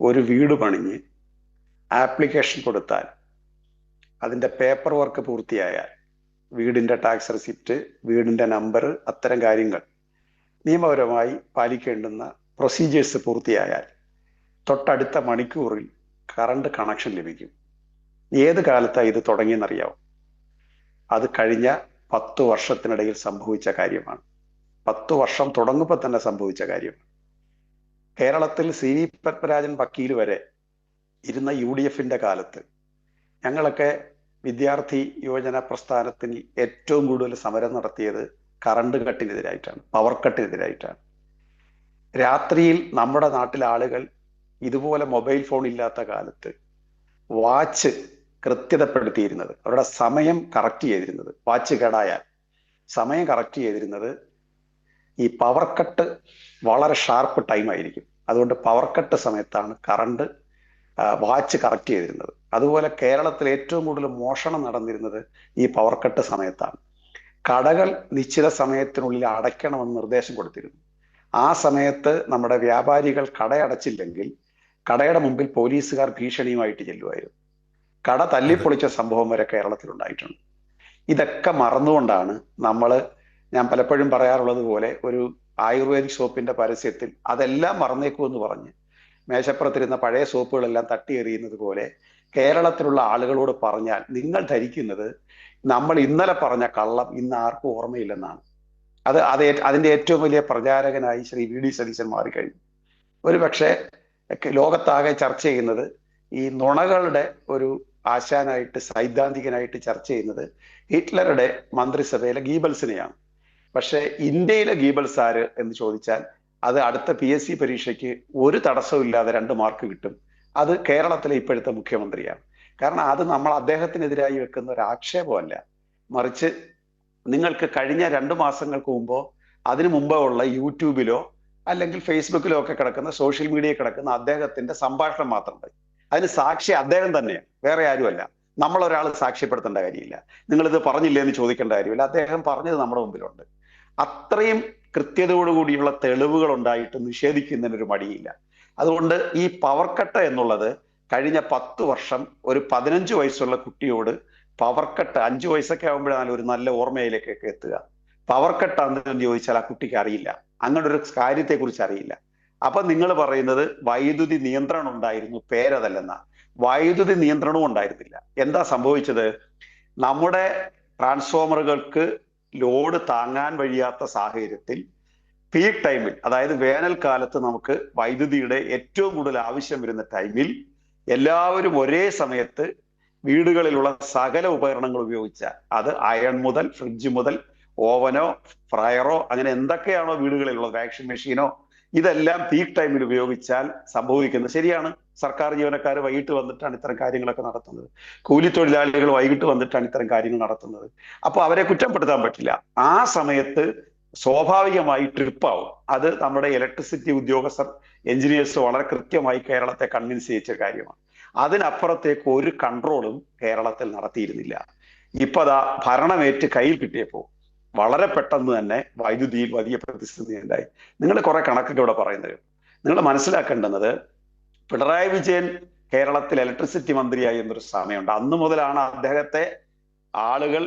ഒരു വീട് പണിഞ്ഞ് ആപ്ലിക്കേഷൻ കൊടുത്താൽ അതിൻ്റെ പേപ്പർ വർക്ക് പൂർത്തിയായാൽ, വീടിൻ്റെ ടാക്സ് റെസിപ്റ്റ്, വീടിൻ്റെ നമ്പർ, അത്തരം കാര്യങ്ങൾ നിയമപരമായി പാലിക്കേണ്ടുന്ന പ്രൊസീജിയേഴ്സ് പൂർത്തിയായാൽ തൊട്ടടുത്ത മണിക്കൂറിൽ കറണ്ട് കണക്ഷൻ ലഭിക്കും. ഏത് കാലത്താണ് ഇത് തുടങ്ങിയെന്നറിയാവും? അത് കഴിഞ്ഞ 10 വർഷത്തിനിടയിൽ സംഭവിച്ച കാര്യമാണ്. 10 വർഷം തുടങ്ങുമ്പോൾ തന്നെ സംഭവിച്ച കാര്യമാണ്. കേരളത്തിൽ CV പത്മരാജൻ വക്കീൽ വരെ ഇരുന്ന UDFന്റെ കാലത്ത് ഞങ്ങളൊക്കെ വിദ്യാർത്ഥി യുവജന പ്രസ്ഥാനത്തിൽ ഏറ്റവും കൂടുതൽ സമരം നടത്തിയത് കറണ്ട് കട്ടിനെതിരായിട്ടാണ്, പവർ കട്ടിനെതിരായിട്ടാണ്. രാത്രിയിൽ നമ്മുടെ നാട്ടിലെ ആളുകൾ ഇതുപോലെ മൊബൈൽ ഫോൺ ഇല്ലാത്ത കാലത്ത് വാച്ച് കൃത്യതപ്പെടുത്തിയിരുന്നത്, അവരുടെ സമയം കറക്റ്റ് ചെയ്തിരുന്നത്, വാച്ച് കേടായാൽ സമയം കറക്റ്റ് ചെയ്തിരുന്നത് ഈ പവർ കട്ട് വളരെ ഷാർപ്പ് ടൈം ആയിരിക്കും. അതുകൊണ്ട് പവർ കട്ട് സമയത്താണ് കറണ്ട് വാച്ച് കറക്റ്റ് ചെയ്തിരുന്നത്. അതുപോലെ കേരളത്തിൽ ഏറ്റവും കൂടുതൽ മോഷണം നടന്നിരുന്നത് ഈ പവർ കട്ട് സമയത്താണ്. കടകൾ നിശ്ചിത സമയത്തിനുള്ളിൽ അടയ്ക്കണമെന്ന് നിർദ്ദേശം കൊടുത്തിരുന്നു. ആ സമയത്ത് നമ്മുടെ വ്യാപാരികൾ കടയടച്ചില്ലെങ്കിൽ കടയുടെ മുമ്പിൽ പോലീസുകാർ ഭീഷണിയുമായിട്ട് ചെല്ലുമായിരുന്നു. കട തല്ലിപ്പൊളിച്ച സംഭവം വരെ കേരളത്തിൽ ഉണ്ടായിട്ടുണ്ട്. ഇതൊക്കെ മറന്നുകൊണ്ടാണ് ഞാൻ പലപ്പോഴും പറയാറുള്ളത് പോലെ ഒരു ആയുർവേദിക് സോപ്പിന്റെ പരസ്യത്തിൽ അതെല്ലാം മറന്നേക്കുമെന്ന് പറഞ്ഞ് മേശപ്പുറത്തിരുന്ന പഴയ സോപ്പുകളെല്ലാം തട്ടിയെറിയുന്നത് പോലെ കേരളത്തിലുള്ള ആളുകളോട് പറഞ്ഞാൽ നിങ്ങൾ ധരിക്കുന്നത് നമ്മൾ ഇന്നലെ പറഞ്ഞ കള്ളം ഇന്ന് ആർക്കും ഓർമ്മയില്ലെന്നാണ്. അതിന്റെ ഏറ്റവും വലിയ പ്രചാരകനായി ശ്രീ VD സതീശൻ മാറിക്കഴിഞ്ഞു. ഒരു പക്ഷേ ലോകത്താകെ ചർച്ച ചെയ്യുന്നത് ഈ നുണകളുടെ ഒരു ആശാനായിട്ട്, സൈദ്ധാന്തികനായിട്ട് ചർച്ച ചെയ്യുന്നത് ഹിറ്റ്ലറുടെ മന്ത്രിസഭയിലെ ഗീബൽസിനെയാണ്. പക്ഷെ ഇന്ത്യയിലെ ഗീബൽസ് ആര് എന്ന് ചോദിച്ചാൽ അത് അടുത്ത PSC പരീക്ഷയ്ക്ക് ഒരു തടസ്സവും ഇല്ലാതെ 2 മാർക്ക് കിട്ടും. അത് കേരളത്തിലെ ഇപ്പോഴത്തെ മുഖ്യമന്ത്രിയാണ്. കാരണം അത് നമ്മൾ അദ്ദേഹത്തിനെതിരായി വെക്കുന്ന ഒരു ആക്ഷേപമല്ല, മറിച്ച് നിങ്ങൾക്ക് കഴിഞ്ഞ 2 മാസങ്ങൾക്ക് മുമ്പോ അതിനു മുമ്പോ ഉള്ള യൂട്യൂബിലോ അല്ലെങ്കിൽ ഫേസ്ബുക്കിലോ ഒക്കെ കിടക്കുന്ന സോഷ്യൽ മീഡിയയിൽ കിടക്കുന്ന അദ്ദേഹത്തിന്റെ സംഭാഷണം മാത്രമുണ്ട്. അതിന് സാക്ഷി അദ്ദേഹം തന്നെയാണ്, വേറെ ആരുമല്ല. നമ്മളൊരാൾ സാക്ഷ്യപ്പെടുത്തേണ്ട കാര്യമില്ല. നിങ്ങളിത് പറഞ്ഞില്ലേ എന്ന് ചോദിക്കേണ്ട കാര്യമില്ല. അദ്ദേഹം പറഞ്ഞത് നമ്മുടെ മുമ്പിലുണ്ട്. അത്രയും കൃത്യതയോടുകൂടിയുള്ള തെളിവുകൾ ഉണ്ടായിട്ട് നിഷേധിക്കുന്നതിനൊരു മടിയില്ല. അതുകൊണ്ട് ഈ പവർ കട്ട് എന്നുള്ളത് കഴിഞ്ഞ 10 വർഷം ഒരു 15 വയസ്സുള്ള കുട്ടിയോട് പവർ കട്ട് 5 വയസ്സൊക്കെ ആകുമ്പോഴാണ് ഒരു നല്ല ഓർമ്മയിലേക്കൊക്കെ എത്തുക. പവർ കട്ട് ആണെന്ന് ചോദിച്ചാൽ ആ കുട്ടിക്ക് അറിയില്ല, അങ്ങനെ ഒരു കാര്യത്തെക്കുറിച്ച് അറിയില്ല. അപ്പൊ നിങ്ങൾ പറയുന്നത് വൈദ്യുതി നിയന്ത്രണം ഉണ്ടായിരുന്നു, പേരതല്ലെന്ന. വൈദ്യുതി നിയന്ത്രണവും ഉണ്ടായിരുന്നില്ല. എന്താ സംഭവിച്ചത്? നമ്മുടെ ട്രാൻസ്ഫോമറുകൾക്ക് ലോഡ് താങ്ങാൻ കഴിയാത്ത സാഹചര്യത്തിൽ പീക്ക് ടൈമിൽ, അതായത് വേനൽക്കാലത്ത് നമുക്ക് വൈദ്യുതിയുടെ ഏറ്റവും കൂടുതൽ ആവശ്യം വരുന്ന ടൈമിൽ എല്ലാവരും ഒരേ സമയത്ത് വീടുകളിലുള്ള സകല ഉപകരണങ്ങൾ ഉപയോഗിച്ച, അത് അയൺ മുതൽ ഫ്രിഡ്ജ് മുതൽ ഓവനോ ഫ്രയറോ അങ്ങനെ എന്തൊക്കെയാണോ വീടുകളിലുള്ളത്, വാക്സിൻ മെഷീനോ, ഇതെല്ലാം പീക്ക് ടൈമിൽ ഉപയോഗിച്ചാൽ സംഭവിക്കുന്നത് ശരിയാണ്. സർക്കാർ ജീവനക്കാർ വൈകിട്ട് വന്നിട്ടാണ് ഇത്തരം കാര്യങ്ങളൊക്കെ നടത്തുന്നത്. കൂലിത്തൊഴിലാളികൾ വൈകിട്ട് വന്നിട്ടാണ് ഇത്തരം കാര്യങ്ങൾ നടത്തുന്നത്. അപ്പൊ അവരെ കുറ്റപ്പെടുത്താൻ പറ്റില്ല. ആ സമയത്ത് സ്വാഭാവികമായി ട്രിപ്പാവും. അത് നമ്മുടെ ഇലക്ട്രിസിറ്റി ഉദ്യോഗസ്ഥർ, എഞ്ചിനീയേഴ്സ് വളരെ കൃത്യമായി കേരളത്തെ കൺവിൻസ് ചെയ്യിച്ച കാര്യമാണ്. അതിനപ്പുറത്തേക്ക് ഒരു കൺട്രോളും കേരളത്തിൽ നടത്തിയിരുന്നില്ല. ഇപ്പൊ അതാ ഭരണമേറ്റ് കയ്യിൽ കിട്ടിയപ്പോ വളരെ പെട്ടെന്ന് തന്നെ വൈദ്യുതിയിൽ വലിയ പ്രതിസന്ധി ഉണ്ടായി. നിങ്ങൾ കുറെ കണക്കൊക്കെ ഇവിടെ പറയുന്നത്. നിങ്ങൾ മനസ്സിലാക്കേണ്ടുന്നത്, പിണറായി വിജയൻ കേരളത്തിൽ ഇലക്ട്രിസിറ്റി മന്ത്രിയായി എന്നൊരു സമയമുണ്ട്. അന്ന് മുതലാണ് അദ്ദേഹത്തെ ആളുകൾ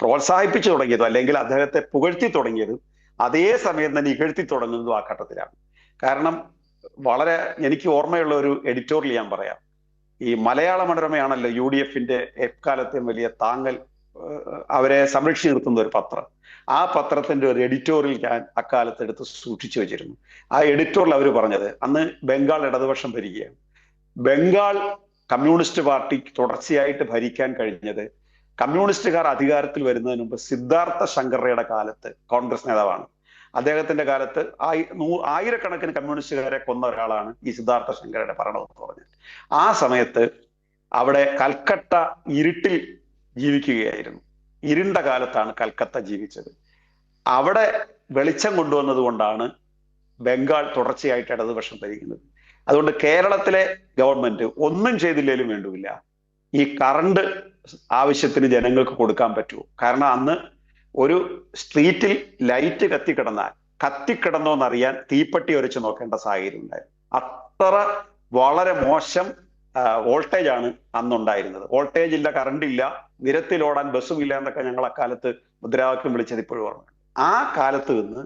പ്രോത്സാഹിപ്പിച്ചു തുടങ്ങിയതും അല്ലെങ്കിൽ അദ്ദേഹത്തെ പുകഴ്ത്തി തുടങ്ങിയതും അതേ സമയം തന്നെ ഇകഴ്ത്തി തുടങ്ങുന്നതും ആ ഘട്ടത്തിലാണ്. കാരണം വളരെ എനിക്ക് ഓർമ്മയുള്ള ഒരു എഡിറ്റോറിയൽ ഞാൻ പറയാം. ഈ മലയാള മനോരമയാണല്ലോ UDFന്റെ എക്കാലത്തെയും വലിയ താങ്ങൽ, അവരെ സംരക്ഷിച്ചു നിർത്തുന്ന ഒരു പത്രം. ആ പത്രത്തിന്റെ ഒരു എഡിറ്റോറിയൽ ഞാൻ അക്കാലത്ത് എടുത്ത് സൂക്ഷിച്ചു വെച്ചിരുന്നു. ആ എഡിറ്റോറിയൽ അവർ പറഞ്ഞത്, അന്ന് ബംഗാൾ ഇടതുപക്ഷം ഭരിക്കുകയാണ്. ബംഗാൾ കമ്മ്യൂണിസ്റ്റ് പാർട്ടി തുടർച്ചയായിട്ട് ഭരിക്കാൻ കഴിഞ്ഞത് കമ്മ്യൂണിസ്റ്റുകാർ അധികാരത്തിൽ വരുന്നതിന് മുമ്പ് സിദ്ധാർത്ഥ ശങ്കറയുടെ കാലത്ത്, കോൺഗ്രസ് നേതാവാണ്. അദ്ദേഹത്തിന്റെ കാലത്ത് ആയിരക്കണക്കിന് കമ്മ്യൂണിസ്റ്റുകാരെ കൊന്ന ഒരാളാണ് ഈ സിദ്ധാർത്ഥ ശങ്കരയുടെ ഭരണം എന്ന് പറഞ്ഞത്. ആ സമയത്ത് അവിടെ കൽക്കട്ട ഇരുട്ടിൽ ജീവിക്കുകയായിരുന്നു. ഇരുണ്ട കാലത്താണ് കൽക്കത്ത ജീവിച്ചത്. അവിടെ വെളിച്ചം കൊണ്ടുവന്നത് കൊണ്ടാണ് ബംഗാൾ തുടർച്ചയായിട്ട് ഇടതുപക്ഷം ഭരിക്കുന്നത്. അതുകൊണ്ട് കേരളത്തിലെ ഗവൺമെന്റ് ഒന്നും ചെയ്തില്ലേലും വേണ്ടുമില്ല, ഈ കറണ്ട് ആവശ്യത്തിന് ജനങ്ങൾക്ക് കൊടുക്കാൻ പറ്റുമോ? കാരണം അന്ന് ഒരു സ്ട്രീറ്റിൽ ലൈറ്റ് കത്തിക്കിടന്നോ എന്നറിയാൻ തീപ്പെട്ടി ഉരച്ച് നോക്കേണ്ട സാഹചര്യം ഉണ്ടായിരുന്നു. അത്ര വളരെ മോശം വോൾട്ടേജ് ആണ് അന്നുണ്ടായിരുന്നത്. വോൾട്ടേജ് ഇല്ല, കറണ്ട് ഇല്ല, നിരത്തിലോടാൻ ബസ്സും ഇല്ല എന്നൊക്കെ ഞങ്ങൾ അക്കാലത്ത് മുദ്രാവാക്യം വിളിച്ചത് ഇപ്പോഴും ഓർമ്മ. ആ കാലത്ത് നിന്ന്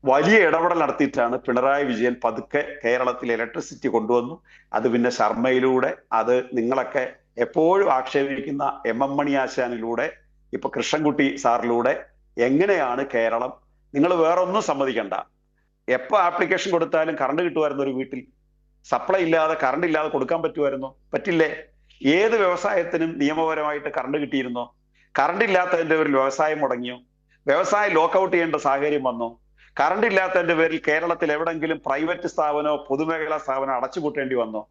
വലിയ ഇടപെടൽ നടത്തിയിട്ടാണ് പിണറായി വിജയൻ പതുക്കെ കേരളത്തിൽ ഇലക്ട്രിസിറ്റി കൊണ്ടുവന്നു. അത് പിന്നെ ശർമ്മയിലൂടെ, അത് നിങ്ങളൊക്കെ എപ്പോഴും ആക്ഷേപിക്കുന്ന MM മണി ആശാനിലൂടെ, ഇപ്പൊ കൃഷ്ണൻകുട്ടി സാറിലൂടെ എങ്ങനെയാണ് കേരളം, നിങ്ങൾ വേറൊന്നും സമ്മതിക്കണ്ട, എപ്പോ ആപ്ലിക്കേഷൻ കൊടുത്താലും കറണ്ട് കിട്ടുമായിരുന്നു ഒരു വീട്ടിൽ? സപ്ലൈ ഇല്ലാതെ, കറണ്ട് ഇല്ലാതെ കൊടുക്കാൻ പറ്റുമായിരുന്നോ? പറ്റില്ലേ. ഏത് വ്യവസായത്തിനും നിയമപരമായിട്ട് കറണ്ട് കിട്ടിയിരുന്നോ? കറണ്ട് ഇല്ലാത്തതിന്റെ പേരിൽ വ്യവസായം മുടങ്ങിയോ? വ്യവസായം ലോക്കൗട്ട് ചെയ്യേണ്ട സാഹചര്യം വന്നോ? കറണ്ട് ഇല്ലാത്തതിന്റെ പേരിൽ കേരളത്തിൽ എവിടെങ്കിലും പ്രൈവറ്റ് സ്ഥാപനമോ പൊതുമേഖലാ സ്ഥാപനമോ അടച്ചുപൂട്ടേണ്ടി വന്നോ?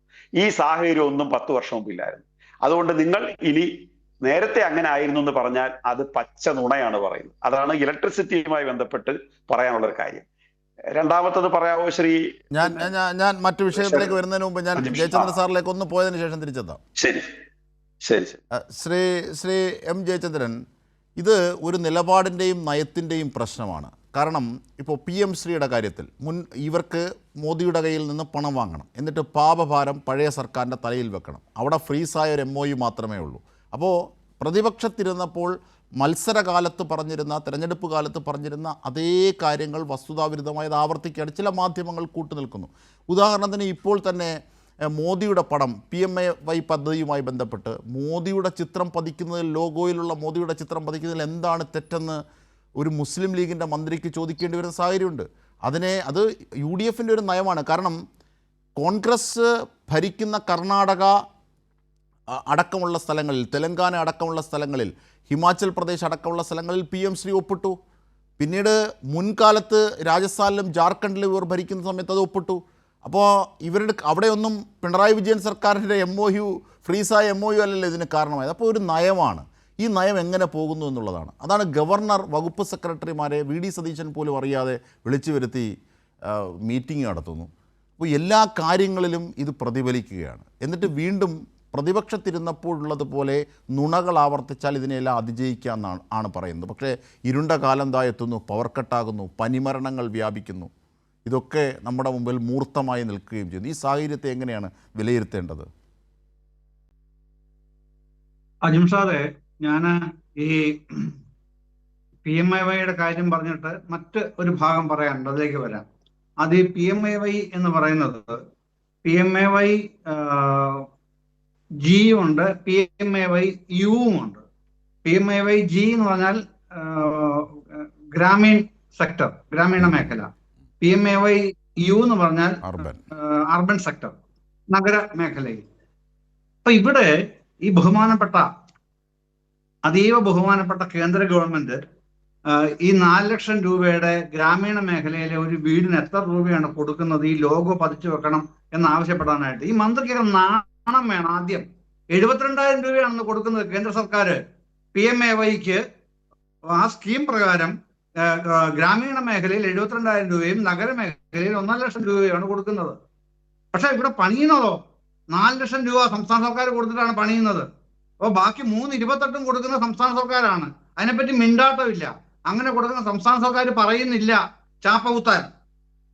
ഈ സാഹചര്യം ഒന്നും 10 വർഷം മുമ്പില്ലായിരുന്നു. അതുകൊണ്ട് നിങ്ങൾ ഇനി നേരത്തെ അങ്ങനെ ആയിരുന്നു എന്ന് പറഞ്ഞാൽ അത് പച്ച നുണയാണ് പറയുന്നത്. അതാണ് ഇലക്ട്രിസിറ്റിയുമായി ബന്ധപ്പെട്ട് പറയാനുള്ളൊരു കാര്യം. രണ്ടാമത്തത് പറയാവോ ശ്രീ? ഞാൻ മറ്റു വിഷയത്തിലേക്ക് വരുന്നതിന് മുമ്പ് ഞാൻ ജയചന്ദ്രൻ സാറിലേക്ക് ഒന്ന് പോയതിനു ശേഷം തിരിച്ചെത്താം. ശരി ശരി ശരി. ശ്രീ M ജയചന്ദ്രൻ, ഇത് ഒരു നിലപാടിൻ്റെയും നയത്തിൻ്റെയും പ്രശ്നമാണ്. കാരണം ഇപ്പോൾ PM ശ്രീയുടെ കാര്യത്തിൽ ഇവർക്ക് മോദിയുടെ കയ്യിൽ നിന്ന് പണം വാങ്ങണം, എന്നിട്ട് പാപഭാരം പഴയ സർക്കാരിൻ്റെ തലയിൽ വെക്കണം. അവിടെ ഫ്രീസായ ഒരു MOU മാത്രമേ ഉള്ളൂ. അപ്പോൾ പ്രതിപക്ഷത്തിരുന്നപ്പോൾ മത്സരകാലത്ത് പറഞ്ഞിരുന്ന, തെരഞ്ഞെടുപ്പ് കാലത്ത് പറഞ്ഞിരുന്ന അതേ കാര്യങ്ങൾ വസ്തുതാവിരുദ്ധമായത് ആവർത്തിക്കുകയാണ്. ചില മാധ്യമങ്ങൾ കൂട്ടുനിൽക്കുന്നു. ഉദാഹരണത്തിന് ഇപ്പോൾ തന്നെ മോദിയുടെ പടം PMAY പദ്ധതിയുമായി ബന്ധപ്പെട്ട് മോദിയുടെ ചിത്രം പതിക്കുന്നതിൽ, ലോഗോയിലുള്ള മോദിയുടെ ചിത്രം പതിക്കുന്നതിൽ എന്താണ് തെറ്റെന്ന് ഒരു മുസ്ലിം ലീഗിൻ്റെ മന്ത്രിക്ക് ചോദിക്കേണ്ടി വരുന്ന സാഹചര്യമുണ്ട്. അത് UDFൻ്റെ ഒരു നയമാണ്. കാരണം കോൺഗ്രസ് ഭരിക്കുന്ന കർണാടക അടക്കമുള്ള സ്ഥലങ്ങളിൽ, തെലങ്കാന അടക്കമുള്ള സ്ഥലങ്ങളിൽ, ഹിമാചൽ പ്രദേശ് അടക്കമുള്ള സ്ഥലങ്ങളിൽ PM ശ്രീ ഒപ്പിട്ടു. പിന്നീട് മുൻകാലത്ത് രാജസ്ഥാനിലും ജാർഖണ്ഡിലും ഇവർ ഭരിക്കുന്ന സമയത്ത് അത് ഒപ്പിട്ടു. അപ്പോൾ ഇവരുടെ അവിടെയൊന്നും പിണറായി വിജയൻ സർക്കാരിൻ്റെ MOU, ഫ്രീസായ MOU അല്ലല്ലോ ഇതിന് കാരണമായത്. അപ്പോൾ ഒരു നയമാണ്. ഈ നയം എങ്ങനെ പോകുന്നു എന്നുള്ളതാണ്. അതാണ് ഗവർണർ വകുപ്പ് സെക്രട്ടറിമാരെ VD സതീശൻ പോലും അറിയാതെ വിളിച്ചു വരുത്തി മീറ്റിംഗ് നടത്തുന്നു. അപ്പോൾ എല്ലാ കാര്യങ്ങളിലും ഇത് പ്രതിഫലിക്കുകയാണ്. എന്നിട്ട് വീണ്ടും പ്രതിപക്ഷത്തിരുന്നപ്പോഴുള്ളതുപോലെ നുണകൾ ആവർത്തിച്ചാൽ ഇതിനെല്ലാം അതിജയിക്കാമെന്നാണ് ആണ് പറയുന്നത്. പക്ഷേ ഇരുണ്ട കാലം ദാ എത്തുന്നു, പവർ കട്ടാകുന്നു, പനിമരണങ്ങൾ വ്യാപിക്കുന്നു. ഇതൊക്കെ നമ്മുടെ മുമ്പിൽ മൂർത്തമായി നിൽക്കുകയും ചെയ്യുന്നു. ഈ സാഹചര്യത്തെ എങ്ങനെയാണ് വിലയിരുത്തേണ്ടത്? അജിംഷാദെ, ഞാൻ ഈ PMAYയുടെ കാര്യം പറഞ്ഞിട്ട് മറ്റ് ഒരു ഭാഗം പറയാനുണ്ട്, അതിലേക്ക് വരാം. അത് ഈ PMAY എന്ന് പറയുന്നത് PMAY G ഉണ്ട്, PMAY U ഉണ്ട്. PMAY G എന്ന് പറഞ്ഞാൽ ഗ്രാമീണ മേഖല. PMAY U എന്ന് പറഞ്ഞാൽ അർബൻ സെക്ടർ, നഗര മേഖലയിൽ. അപ്പൊ ഇവിടെ ഈ അതീവ ബഹുമാനപ്പെട്ട കേന്ദ്ര ഗവൺമെന്റ് ഈ 4 ലക്ഷം രൂപയുടെ ഗ്രാമീണ മേഖലയിലെ ഒരു വീടിന് എത്ര രൂപയാണ് കൊടുക്കുന്നത്, ഈ ലോഗോ പതിച്ചു വെക്കണം എന്നാവശ്യപ്പെടാനായിട്ട് ഈ മന്ത്രിക്ക് നാണം വേണം. ആദ്യം 72,000 രൂപയാണെന്ന് കൊടുക്കുന്നത് കേന്ദ്ര സർക്കാർ PMAYക്ക്. ആ സ്കീം പ്രകാരം ഗ്രാമീണ മേഖലയിൽ 72,000 രൂപയും നഗരമേഖലയിൽ 1.5 ലക്ഷം രൂപയാണ് കൊടുക്കുന്നത്. പക്ഷെ ഇവിടെ പണിയുന്നതോ 4 ലക്ഷം രൂപ സംസ്ഥാന സർക്കാർ കൊടുത്തിട്ടാണ് പണിയുന്നത്. അപ്പോൾ ബാക്കി 328 കൊടുക്കുന്ന സംസ്ഥാന സർക്കാരാണ്. അതിനെപ്പറ്റി മിണ്ടാട്ടമില്ല. അങ്ങനെ കൊടുക്കുന്ന സംസ്ഥാന സർക്കാർ പറയുന്നില്ല ചാപ്പ കുത്താൻ.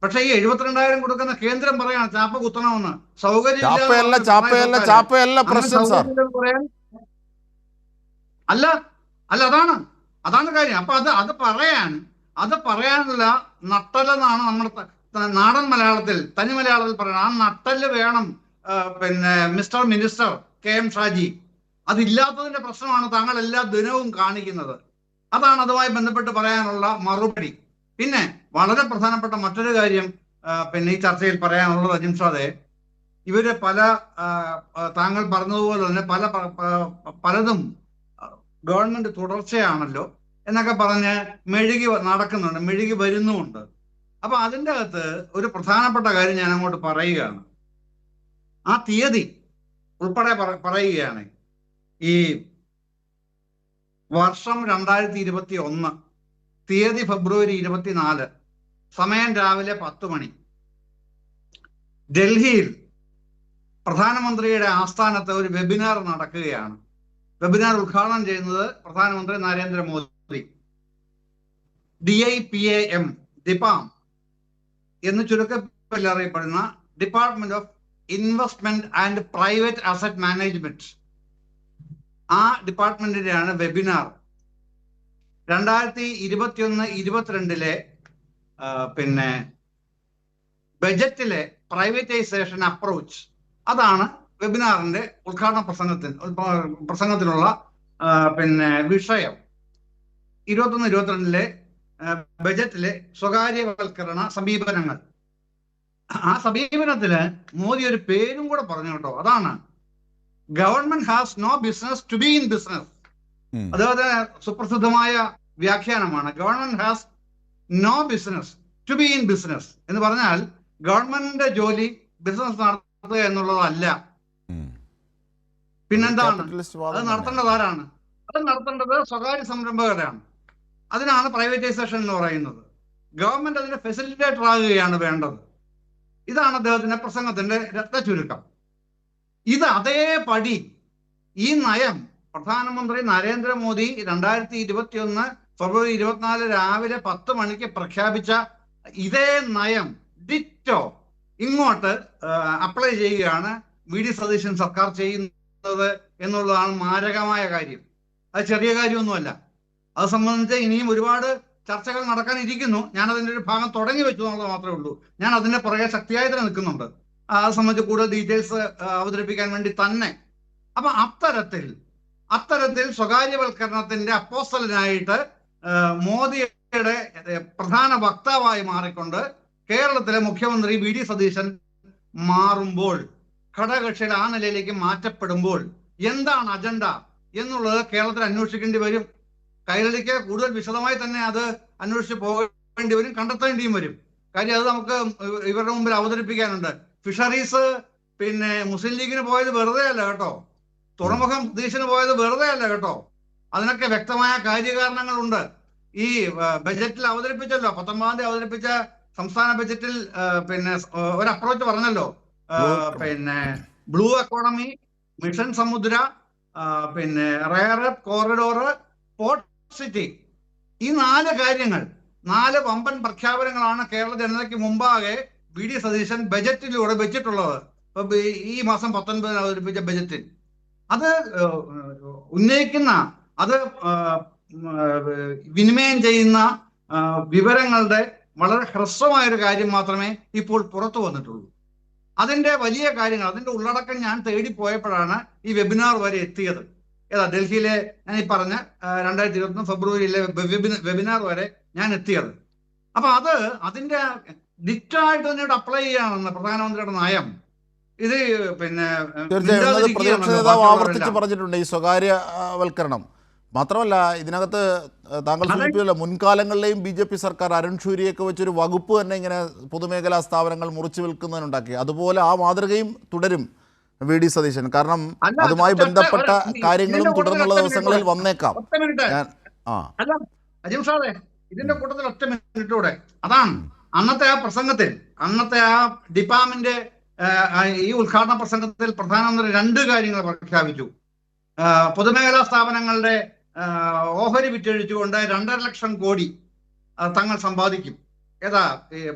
പക്ഷെ ഈ 72,000 കൊടുക്കുന്ന കേന്ദ്രം പറയാണ് ചാപ്പ കുത്തണമെന്ന്. സൗകര്യം അതാണ് കാര്യം. അപ്പൊ അത് പറയാനുള്ള നട്ടലെന്നാണ് നമ്മുടെ നാടൻ മലയാളത്തിൽ, തനി മലയാളത്തിൽ പറയുന്നത്. ആ നട്ടല് വേണം മിസ്റ്റർ മിനിസ്റ്റർ KM ഷാജി. അതില്ലാത്തതിന്റെ പ്രശ്നമാണ് താങ്കൾ എല്ലാ ദിനവും കാണിക്കുന്നത്. അതാണ് അതുമായി ബന്ധപ്പെട്ട് പറയാനുള്ള മറുപടി. പിന്നെ വളരെ പ്രധാനപ്പെട്ട മറ്റൊരു കാര്യം ഈ ചർച്ചയിൽ പറയാനുള്ളത് അജിംഷാദെ, ഇവര് താങ്കൾ പറഞ്ഞതുപോലെ തന്നെ പലതും ഗവൺമെന്റ് തുടർച്ചയാണല്ലോ എന്നൊക്കെ പറഞ്ഞ് മെഴുകി നടക്കുന്നുണ്ട്, മെഴുകി വരുന്നുമുണ്ട്. അപ്പൊ അതിൻ്റെ അകത്ത് ഒരു പ്രധാനപ്പെട്ട കാര്യം ഞാൻ അങ്ങോട്ട് പറയുകയാണ്. ആ തീയതി ഉൾപ്പെടെ പറയുകയാണ്. ഈ വർഷം 2021, തീയതി ഫെബ്രുവരി 24, സമയം രാവിലെ 10 മണി, ഡൽഹിയിൽ പ്രധാനമന്ത്രിയുടെ ആസ്ഥാനത്ത് ഒരു വെബിനാർ നടക്കുകയാണ്. വെബിനാർ ഉദ്ഘാടനം ചെയ്യുന്നത് പ്രധാനമന്ത്രി നരേന്ദ്രമോദി. DIPAM എന്ന് ചുരുക്കത്തിൽ അറിയപ്പെടുന്ന department of investment and private asset management, ആ ഡിപ്പാർട്ട്മെന്റിന്റെയാണ് വെബിനാർ. 2021-22 ബജറ്റിലെ പ്രൈവറ്റൈസേഷൻ അപ്രോച്ച്, അതാണ് വെബിനാറിന്റെ ഉദ്ഘാടന പ്രസംഗത്തിനുള്ള വിഷയം. 21-22 ബജറ്റിലെ സ്വകാര്യവൽക്കരണ സമീപനങ്ങൾ. ആ സമീപനത്തില് മോദി ഒരു പേരും കൂടെ പറഞ്ഞു കേട്ടോ. അതാണ് government has no business to be in business. അതുപോലെ സുപ്രസിദ്ധമായ വ്യാഖ്യാനമാണ്. Government has no business to be in business എന്ന് പറഞ്ഞാൽ ഗവൺമെന്റിന്റെ ജോലി ബിസിനസ് നടത്തുക എന്നുള്ളതല്ല. പിന്നെന്താണ്? അത് നടത്തേണ്ടത് ആരാണ്? അത് നടത്തേണ്ടത് സ്വകാര്യ സംരംഭകരാണ്. അതിനാണ് പ്രൈവറ്റൈസേഷൻ എന്ന് പറയുന്നത്. ഗവൺമെന്റ് അതിന്റെ ഫെസിലിറ്റേറ്റർ ആകുകയാണ് വേണ്ടത്. ഇതാണ് അദ്ദേഹത്തിന്റെ പ്രസംഗത്തിന്റെ രത്നചുരുക്കം. ഇത് അതേപടി ഈ നയം പ്രധാനമന്ത്രി നരേന്ദ്രമോദി 2021 ഫെബ്രുവരി 24 രാവിലെ 10 മണിക്ക് പ്രഖ്യാപിച്ച ഇതേ നയം ഡിറ്റോ ഇങ്ങോട്ട് അപ്ലൈ ചെയ്യുകയാണ് VD സതീശൻ സർക്കാർ ചെയ്യുന്നത് എന്നുള്ളതാണ് മാരകമായ കാര്യം. അത് ചെറിയ കാര്യമൊന്നുമല്ല. അത് സംബന്ധിച്ച് ഇനിയും ഒരുപാട് ചർച്ചകൾ നടക്കാനിരിക്കുന്നു. ഞാൻ അതിൻ്റെ ഒരു ഭാഗം തുടങ്ങി വെച്ചു എന്നുള്ളത് മാത്രമേ ഉള്ളൂ. ഞാൻ അതിന്റെ പുറകെ ശക്തിയായി തന്നെ നിൽക്കുന്നുണ്ട്. അത് സംബന്ധിച്ച് കൂടുതൽ ഡീറ്റെയിൽസ് അവതരിപ്പിക്കാൻ വേണ്ടി തന്നെ. അപ്പൊ അത്തരത്തിൽ സ്വകാര്യവൽക്കരണത്തിന്റെ അപ്പോസ്തലനായിട്ട് മോദിയുടെ പ്രധാന വക്താവായി മാറിക്കൊണ്ട് കേരളത്തിലെ മുഖ്യമന്ത്രി VD സതീശൻ മാറുമ്പോൾ, ഘടകകക്ഷികൾ ആ നിലയിലേക്ക് മാറ്റപ്പെടുമ്പോൾ എന്താണ് അജണ്ട എന്നുള്ളത് കേരളത്തിൽ അന്വേഷിക്കേണ്ടി വരും. കൈരളിക്ക് കൂടുതൽ വിശദമായി തന്നെ അത് അന്വേഷിച്ച് പോകേണ്ടി വരും, കണ്ടെത്തേണ്ടിയും വരും. കാര്യം അത് നമുക്ക് ഇവരുടെ മുമ്പിൽ അവതരിപ്പിക്കാനുണ്ട്. ഫിഷറീസ് മുസ്ലിം ലീഗിന് പോയത് വെറുതെ അല്ല കേട്ടോ. തുറമുഖം സതീശന് പോയത് വെറുതെ അല്ല കേട്ടോ. അതിനൊക്കെ വ്യക്തമായ കാര്യകാരണങ്ങളുണ്ട്. ഈ ബജറ്റിൽ അവതരിപ്പിച്ചല്ലോ, 19 തീയതി അവതരിപ്പിച്ച സംസ്ഥാന ബജറ്റിൽ പിന്നെ ഒരു അപ്രോച്ച് പറഞ്ഞല്ലോ, പിന്നെ ബ്ലൂ എക്കോണമി, മിഷൻ സമുദ്ര, പിന്നെ rare earth corridor, port city, ഈ 4 കാര്യങ്ങൾ, 4 വമ്പൻ പ്രഖ്യാപനങ്ങളാണ് കേരള ജനതയ്ക്ക് മുമ്പാകെ വി ഡി സതീശൻ ബജറ്റിലൂടെ വെച്ചിട്ടുള്ളത്. ഈ മാസം 19 അവതരിപ്പിച്ച ബജറ്റിൽ അത് ഉന്നയിക്കുന്ന, അത് വിനിമയം ചെയ്യുന്ന വിവരങ്ങളുടെ വളരെ ഹ്രസ്വമായൊരു കാര്യം മാത്രമേ ഇപ്പോൾ പുറത്തു വന്നിട്ടുള്ളൂ. അതിന്റെ വലിയ കാര്യങ്ങൾ, അതിന്റെ ഉള്ളടക്കം ഞാൻ തേടിപ്പോയപ്പോഴാണ് ഈ വെബിനാർ വരെ എത്തിയത്. ഡൽഹിയിലെ ഞാൻ ഈ പറഞ്ഞ 2021 ഫെബ്രുവരിയിലെ വെബിനാർ വരെ ഞാൻ എത്തിയത്. അപ്പൊ അതിന്റെ ഡിക്റ്റായിട്ട് തന്നെ അപ്ലൈ ചെയ്യാണെന്ന് പ്രധാനമന്ത്രിയുടെ നയം. ഇത് പിന്നെ പ്രതിപക്ഷ നേതാവ് ആവർത്തിച്ച് പറഞ്ഞിട്ടുണ്ട്, ഈ സ്വകാര്യവൽക്കരണം. മാത്രമല്ല, ഇതിനകത്ത് താങ്കൾ സൂചിപ്പിച്ചല്ലോ, മുൻകാലങ്ങളിലെയും BJP സർക്കാർ അരുൺ ഷൂരിയൊക്കെ വെച്ചൊരു വകുപ്പ് തന്നെ ഇങ്ങനെ പൊതുമേഖലാ സ്ഥാപനങ്ങൾ മുറിച്ചു വിൽക്കുന്നതിനുണ്ടാക്കി. അതുപോലെ ആ മാതൃകയും തുടരും വി ഡി സതീശൻ. കാരണം അതുമായി ബന്ധപ്പെട്ട കാര്യങ്ങളും തുടർന്നുള്ള ദിവസങ്ങളിൽ വന്നേക്കാം. അല്ല അജിം സാറേ, ഇതിന്റെ കൂട്ടത്തിൽ 1 മിനിറ്റൂടെ, അതാണ് അന്നത്തെ ആ പ്രസംഗത്തിൽ, അന്നത്തെ ആ ഡിപ്പാമിന്റെ ഈ ഉദ്ഘാടന പ്രസംഗത്തിൽ പ്രധാനമന്ത്രി 2 കാര്യങ്ങൾ പ്രഖ്യാപിച്ചു. പൊതുമേഖലാ സ്ഥാപനങ്ങളുടെ ഓഹരി വിറ്റഴിച്ചുകൊണ്ട് 2.5 ലക്ഷം കോടി തങ്ങൾ സമ്പാദിക്കും.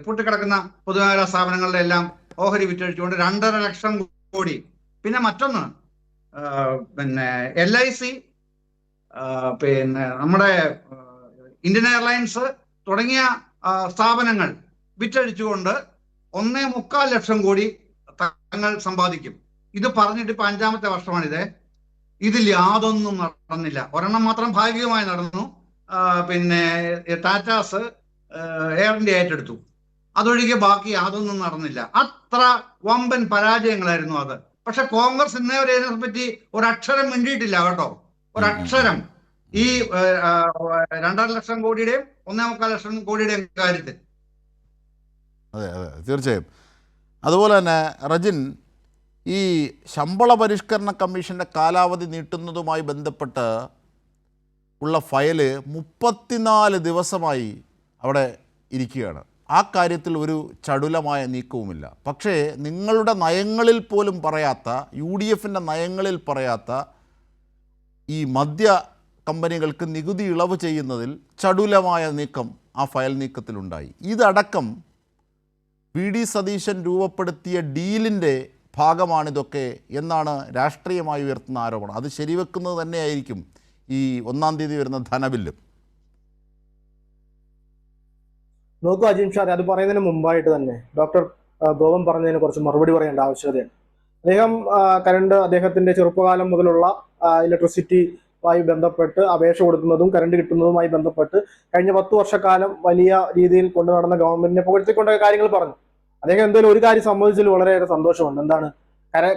പൂട്ടിക്കിടക്കുന്ന പൊതുമേഖലാ സ്ഥാപനങ്ങളുടെ എല്ലാം ഓഹരി വിറ്റഴിച്ചുകൊണ്ട് 2.5 ലക്ഷം കോടി. പിന്നെ മറ്റൊന്ന്, പിന്നെ LIC, പിന്നെ നമ്മുടെ ഇന്ത്യൻ എയർലൈൻസ് തുടങ്ങിയ സ്ഥാപനങ്ങൾ വിറ്റഴിച്ചുകൊണ്ട് 1.25 ലക്ഷം കോടി തങ്ങൾ സമ്പാദിക്കും. ഇത് പറഞ്ഞിട്ട് ഇപ്പൊ 5ാമത്തെ വർഷമാണിത്. ഇതിൽ യാതൊന്നും നടന്നില്ല. ഒരെണ്ണം മാത്രം ഭാഗികമായി നടന്നു. പിന്നെ ടാറ്റാസ് എയർ ഇന്ത്യ ഏറ്റെടുത്തു. അതൊഴികെ ബാക്കി യാതൊന്നും നടന്നില്ല. അത്ര വമ്പൻ പരാജയങ്ങളായിരുന്നു അത്. പക്ഷെ കോൺഗ്രസ് ഇന്നേ വരെ ഇതിനെപ്പറ്റി ഒരക്ഷരം മിണ്ടിയിട്ടില്ല കേട്ടോ, ഒരക്ഷരം. ഈ 2.5 ലക്ഷം കോടിയുടെയും 1.25 ലക്ഷം കോടിയുടെയും കാര്യത്തിൽ. അതെ അതെ, തീർച്ചയായും. അതുപോലെ തന്നെ റജിൻ, ഈ ശമ്പള പരിഷ്കരണ കമ്മീഷൻ്റെ കാലാവധി നീട്ടുന്നതുമായി ബന്ധപ്പെട്ട് ഉള്ള ഫയല് 34 ദിവസമായി അവിടെ ഇരിക്കുകയാണ്. ആ കാര്യത്തിൽ ഒരു ചടുലമായ നീക്കവുമില്ല. പക്ഷേ നിങ്ങളുടെ നയങ്ങളിൽ പോലും പറയാത്ത, UDFൻ്റെ നയങ്ങളിൽ പറയാത്ത ഈ മദ്യ കമ്പനികൾക്ക് നികുതി ഇളവ് ചെയ്യുന്നതിൽ ചടുലമായ നീക്കം ആ ഫയൽ നീക്കത്തിലുണ്ടായി. ഇതടക്കം വി ഡി സതീശൻ രൂപപ്പെടുത്തിയ ഡീലിൻ്റെ ഭാഗമാണിതൊക്കെ എന്നാണ് രാഷ്ട്രീയമായി ഉയർത്തുന്ന ആരോപണം. അത് ശരിവെക്കുന്നത് തന്നെയായിരിക്കും ഈ 1-ാം തീയതി വരുന്ന ധനബില്ലും. നോക്കൂ അജിം ഷാദ്, അത് പറയുന്നതിന് മുമ്പായിട്ട് തന്നെ ഡോക്ടർ ഗോവൻ പറഞ്ഞതിന് കുറച്ച് മറുപടി പറയേണ്ട ആവശ്യകതയാണ്. കരണ്ട് അദ്ദേഹത്തിന്റെ ചെറുപ്പകാലം മുതലുള്ള ഇലക്ട്രിസിറ്റിയുമായി ബന്ധപ്പെട്ട് അപേക്ഷ കൊടുക്കുന്നതും കരണ്ട് കിട്ടുന്നതുമായി ബന്ധപ്പെട്ട് കഴിഞ്ഞ 10 വർഷക്കാലം വലിയ രീതിയിൽ കൊണ്ടു നടന്ന ഗവൺമെന്റിനെ പുകഴ്ത്തിക്കൊണ്ട കാര്യങ്ങൾ പറഞ്ഞു. അദ്ദേഹം എന്തായാലും ഒരു കാര്യം സംബന്ധിച്ചതിൽ വളരെയേറെ സന്തോഷമുണ്ട്. എന്താണ്,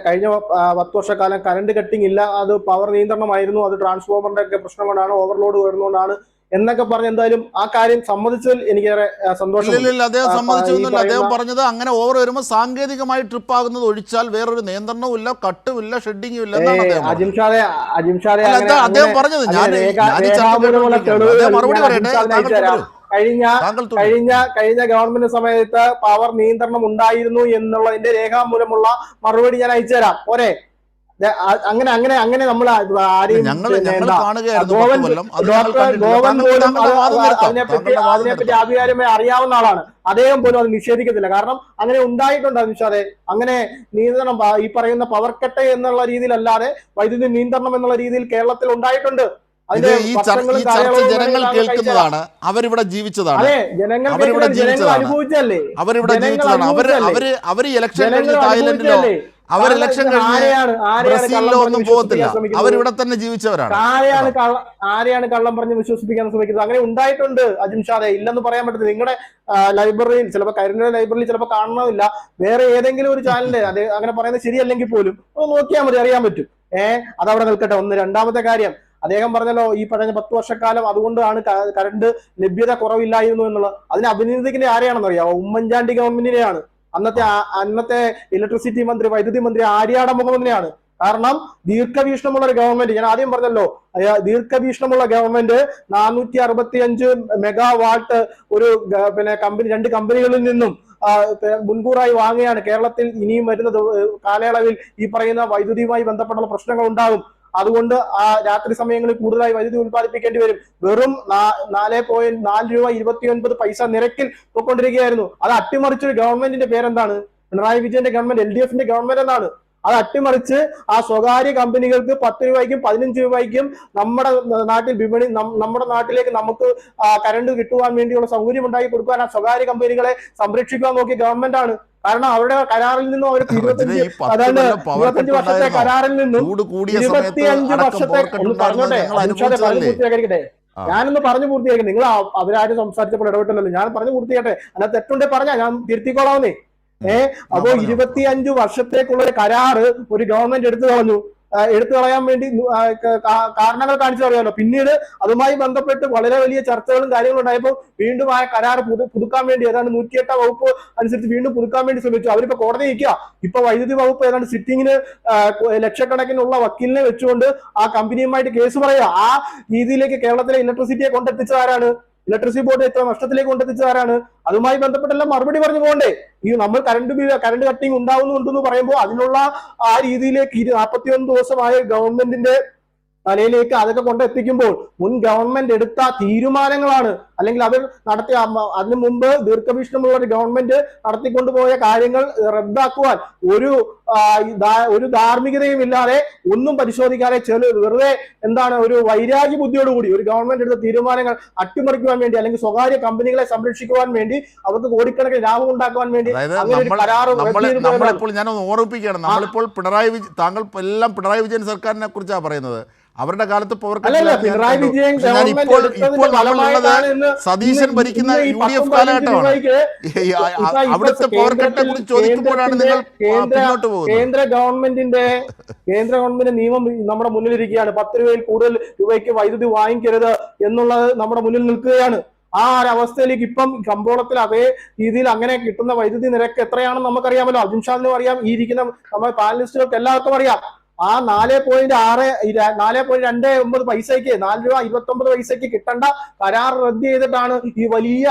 കഴിഞ്ഞ 10 വർഷക്കാലം കറണ്ട് കട്ടിങ് ഇല്ല, അത് പവർ നിയന്ത്രണമായിരുന്നു, അത് ട്രാൻസ്ഫോമറിന്റെ ഒക്കെ പ്രശ്നം കൊണ്ടാണ്, ഓവർലോഡ് വരുന്നതുകൊണ്ടാണ് എന്നൊക്കെ പറഞ്ഞ് എന്തായാലും ആ കാര്യം സമ്മതിച്ചതിൽ എനിക്കേറെ സന്തോഷമില്ല. അദ്ദേഹം സമ്മതിച്ചൊന്നുമില്ല. അദ്ദേഹം പറഞ്ഞത് അങ്ങനെ ഓവർ വരുമ്പോൾ സാങ്കേതികമായി ട്രിപ്പ് ആകുന്നത് ഒഴിച്ചാൽ വേറൊരു നിയന്ത്രണവും ഇല്ല, കട്ടും ഇല്ല, ഷെഡിങ്ങും ഇല്ല. അജിം ഷാദെ അദ്ദേഹം പറഞ്ഞത് മറുപടി പറയട്ടെ. കഴിഞ്ഞ ഗവൺമെന്റ് സമയത്ത് പവർ നിയന്ത്രണം ഉണ്ടായിരുന്നു എന്നുള്ളതിന്റെ രേഖാമൂലമുള്ള മറുപടി ഞാൻ അയച്ചുതരാം. പോരെ? അങ്ങനെ അങ്ങനെ അങ്ങനെ നമ്മൾ ആരെയും അതിനെപ്പറ്റി ആധികാരികമായി അറിയാവുന്ന ആളാണ്. അദ്ദേഹം പോലും അത് നിഷേധിക്കത്തില്ല. കാരണം അങ്ങനെ ഉണ്ടായിട്ടുണ്ട് നിഷാദെ. അങ്ങനെ നിയന്ത്രണം, ഈ പറയുന്ന പവർ കട്ട് എന്നുള്ള രീതിയിലല്ലാതെ വൈദ്യുതി നിയന്ത്രണം എന്നുള്ള രീതിയിൽ കേരളത്തിൽ ഉണ്ടായിട്ടുണ്ട്. ജനങ്ങൾ കേൾക്കുന്നതാണ്, അവരിവിടെ ജീവിച്ചതാണ്, അവരിവിടെ ജീവിച്ചതാണ്, അവരിവിടെ ജീവിച്ചതാണ്. അവര് ഇലക്ഷൻ കഴിഞ്ഞ് തായ്ലൻഡിലോ അവർ ഇലക്ഷൻ കഴിഞ്ഞ് ബ്രസീലിലോ ഒന്നും പോകത്തില്ല, അവരിവിടെ തന്നെ ജീവിച്ചവരാണ്. ആരെയാണ് കള്ളം പറഞ്ഞ് വിശ്വസിപ്പിക്കാൻ ശ്രമിക്കുന്നത്? അങ്ങനെ ഉണ്ടായിട്ടുണ്ട് അജിം ഷാദെ, ഇല്ലെന്ന് പറയാൻ പറ്റത്തില്ല. നിങ്ങളുടെ ലൈബ്രറിയിൽ ചിലപ്പോൾ കരിന്റെ ലൈബ്രറിയിൽ ചിലപ്പോൾ കാണണമെന്നില്ല, വേറെ ഏതെങ്കിലും ഒരു ചാനലിന്റെ അത് അങ്ങനെ പറയുന്നത് ശരിയല്ലെങ്കിൽ പോലും നോക്കിയാൽ മതി, അറിയാൻ പറ്റും. അതവിടെ നിൽക്കട്ടെ. രണ്ടാമത്തെ കാര്യം, അദ്ദേഹം പറഞ്ഞല്ലോ ഈ പറഞ്ഞ 10 വർഷക്കാലം അതുകൊണ്ടാണ് കറണ്ട് ലഭ്യത കുറവില്ലായിരുന്നു എന്നുള്ളത്. അതിനെ അഭിനന്ദിക്കുന്ന ആരെയാണെന്ന് അറിയാമോ? ഉമ്മൻചാണ്ടി ഗവൺമെന്റിനെയാണ്. അന്നത്തെ ഇലക്ട്രിസിറ്റി മന്ത്രി, വൈദ്യുതി മന്ത്രി ആര്യാട മുഹമ്മദിനെയാണ്. കാരണം ദീർഘവീക്ഷണമുള്ള ഒരു ഗവൺമെന്റ്, ഞാൻ ആദ്യം പറഞ്ഞല്ലോ, ദീർഘവീക്ഷണമുള്ള ഗവൺമെന്റ് 465 മെഗാവാട്ട് ഒരു കമ്പനി 2 കമ്പനികളിൽ നിന്നും മുൻകൂറായി വാങ്ങുകയാണ്. കേരളത്തിൽ ഇനിയും വരുന്ന കാലയളവിൽ ഈ പറയുന്ന വൈദ്യുതിയുമായി ബന്ധപ്പെട്ടുള്ള പ്രശ്നങ്ങൾ ഉണ്ടാകും. അതുകൊണ്ട് ആ രാത്രി സമയങ്ങളിൽ കൂടുതലായി വൈദ്യുതി ഉൽപ്പാദിപ്പിക്കേണ്ടി വരും. വെറും 4.4 രൂപ നിരക്കിൽ പോയിക്കൊണ്ടിരിക്കുകയായിരുന്നു. അത് അട്ടിമറിച്ചൊരു ഗവൺമെന്റിന്റെ പേരെന്താണ്? പിണറായി വിജയന്റെ ഗവൺമെന്റ്, LDF ഗവൺമെന്റ് എന്നാണ്. അത് അട്ടിമറിച്ച് ആ സ്വകാര്യ കമ്പനികൾക്ക് 10 രൂപയ്ക്കും 15 രൂപയ്ക്കും നമ്മുടെ നാട്ടിൽ നമ്മുടെ നാട്ടിലേക്ക് നമുക്ക് കറണ്ട് കിട്ടുവാൻ വേണ്ടിയുള്ള സൗകര്യം ഉണ്ടാക്കി കൊടുക്കാൻ ആ സ്വകാര്യ കമ്പനികളെ സംരക്ഷിക്കാൻ നോക്കിയ ഗവൺമെന്റ് ആണ്. കാരണം അവരുടെ കരാറിൽ നിന്നും അവർക്ക് 25 വർഷത്തെ കരാറിൽ നിന്നും 25 വർഷത്തെ പറഞ്ഞോട്ടെ, പൂർത്തിയാക്കിയിരിക്കട്ടെ, ഞാനൊന്ന് പറഞ്ഞു പൂർത്തിയാക്കി. നിങ്ങൾ അവരാരും സംസാരിച്ചപ്പോൾ ഇടപെട്ടില്ലല്ലോ, ഞാൻ പറഞ്ഞു പൂർത്തിയാട്ടെ. അല്ല തെറ്റുണ്ടെ പറഞ്ഞാ ഞാൻ തിരുത്തിക്കോളാവുന്നേ. അപ്പോ 25 വർഷത്തേക്കുള്ള ഒരു കരാറ് ഒരു ഗവൺമെന്റ് എടുത്തു കളയാൻ വേണ്ടി കാരണങ്ങൾ കാണിച്ചു അറിയാമല്ലോ. പിന്നീട് അതുമായി ബന്ധപ്പെട്ട് വളരെ വലിയ ചർച്ചകളും കാര്യങ്ങളും ഉണ്ടായപ്പോൾ വീണ്ടും ആ കരാർ പുതുക്കാൻ വേണ്ടി ഏതാണ്ട് 108 വകുപ്പ് അനുസരിച്ച് വീണ്ടും പുതുക്കാൻ വേണ്ടി ശ്രമിച്ചു. അവരിപ്പോ കോടതി നിൽക്കുക. ഇപ്പൊ വൈദ്യുതി വകുപ്പ് ഏതാണ്ട് സിറ്റിങ്ങിന് ലക്ഷക്കണക്കിനുള്ള വക്കീലിനെ വെച്ചുകൊണ്ട് ആ കമ്പനിയുമായിട്ട് കേസ് പറയുക. ആ രീതിയിലേക്ക് കേരളത്തിലെ ഇലക്ട്രിസിറ്റിയെ കൊണ്ടെത്തിച്ചതാരാണ്? ഇലക്ട്രിസിറ്റി ബോർഡ് എത്ര നഷ്ടത്തിലേക്ക് കൊണ്ടെത്തിച്ചതാരാണ്? അതുമായി ബന്ധപ്പെട്ടെല്ലാം മറുപടി പറഞ്ഞു പോകണ്ടേ? ഈ നമ്മൾ കറണ്ട് കട്ടിങ് ഉണ്ടാവുന്നുണ്ടെന്ന് പറയുമ്പോൾ അതിനുള്ള ആ രീതിയിലേക്ക് 41 ദിവസമായ ഗവൺമെന്റിന്റെ തലയിലേക്ക് അതൊക്കെ കൊണ്ടെത്തിക്കുമ്പോൾ മുൻ ഗവൺമെന്റ് എടുത്ത തീരുമാനങ്ങളാണ്, അല്ലെങ്കിൽ അവർ നടത്തിയ അതിനു മുമ്പ് ദീർഘവീക്ഷണമുള്ള ഒരു ഗവൺമെന്റ് നടത്തിക്കൊണ്ടുപോയ കാര്യങ്ങൾ റദ്ദാക്കുവാൻ ഒരു ധാർമ്മികതയും ഇല്ലാതെ, ഒന്നും പരിശോധിക്കാതെ വെറുതെ ഒരു വൈരാഗ്യ ബുദ്ധിയോടുകൂടി ഒരു ഗവൺമെന്റ് എടുത്ത തീരുമാനങ്ങൾ അട്ടിമറിക്കുവാൻ വേണ്ടി, അല്ലെങ്കിൽ സ്വകാര്യ കമ്പനികളെ സംരക്ഷിക്കുവാൻ വേണ്ടി, അവർക്ക് കോടിക്കണക്കിന് ലാഭം ഉണ്ടാക്കുവാൻ വേണ്ടി അങ്ങനെ ഒരു കരാർ. ഞാനൊന്ന് ഓർമ്മിപ്പിക്കുകയാണ്, നമ്മളിപ്പോൾ താങ്കൾ എല്ലാം പിണറായി വിജയൻ സർക്കാരിനെ കുറിച്ചാണ് പറയുന്നത്. അവരുടെ കാലത്ത് സതീശൻ ഭരിക്കുന്ന UDF കാലഘട്ടമാണ്. അവിടുത്തെ പവർ കട്ടിനെ കുറിച്ച് ചോദിക്കുമ്പോഴാണ് നിങ്ങൾ മുന്നോട്ട് പോകുന്നത്. കേന്ദ്ര ഗവൺമെന്റ് നിയമം നമ്മുടെ മുന്നിലിരിക്കുകയാണ്. 10 രൂപയിൽ കൂടുതൽ രൂപയ്ക്ക് വൈദ്യുതി വാങ്ങിക്കരുത് എന്നുള്ളത് നമ്മുടെ മുന്നിൽ നിൽക്കുകയാണ്. ആ ഒരു അവസ്ഥയിലേക്ക് ഇപ്പം കമ്പോളത്തിൽ അതേ രീതിയിൽ അങ്ങനെ കിട്ടുന്ന വൈദ്യുതി നിരക്ക് എത്രയാണെന്ന് നമുക്കറിയാമല്ലോ. അർജുൻ ഷാദിനും അറിയാം, ഈ ഇരിക്കുന്ന നമ്മുടെ പാനലിസ്റ്റുകൾക്ക് എല്ലാവർക്കും അറിയാം. ആ 4.29 പൈസയ്ക്ക് 4.29 കിട്ടേണ്ട കരാർ റദ്ദ് ചെയ്തിട്ടാണ് ഈ വലിയ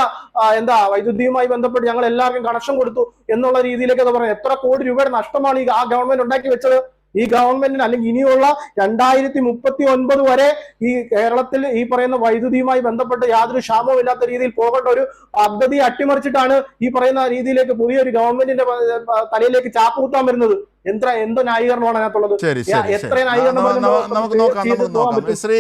വൈദ്യുതിയുമായി ബന്ധപ്പെട്ട് ഞങ്ങൾ എല്ലാവർക്കും കണക്ഷൻ കൊടുത്തു എന്നുള്ള രീതിയിലേക്ക് പറയുന്നത്. എത്ര കോടി രൂപയുടെ നഷ്ടമാണ് ആ ഗവൺമെന്റ് ഉണ്ടാക്കി വെച്ചത്? ഈ ഗവൺമെന്റിന് അല്ലെങ്കിൽ ഇനിയുള്ള 2039 വരെ ഈ കേരളത്തിൽ ഈ പറയുന്ന വൈദ്യുതിയുമായി ബന്ധപ്പെട്ട് യാതൊരു ക്ഷാമവും ഇല്ലാത്ത രീതിയിൽ പോകേണ്ട ഒരു പദ്ധതി അട്ടിമറിച്ചിട്ടാണ് ഈ പറയുന്ന രീതിയിലേക്ക് പുതിയൊരു ഗവൺമെന്റിന്റെ തലയിലേക്ക് ചാപ്പ് കുത്താൻ വരുന്നത്. എന്തോ ന്യായീകരണമാണ് അതിനകത്തുള്ളത്? എത്ര നമുക്ക് നോക്കാം. ശ്രീ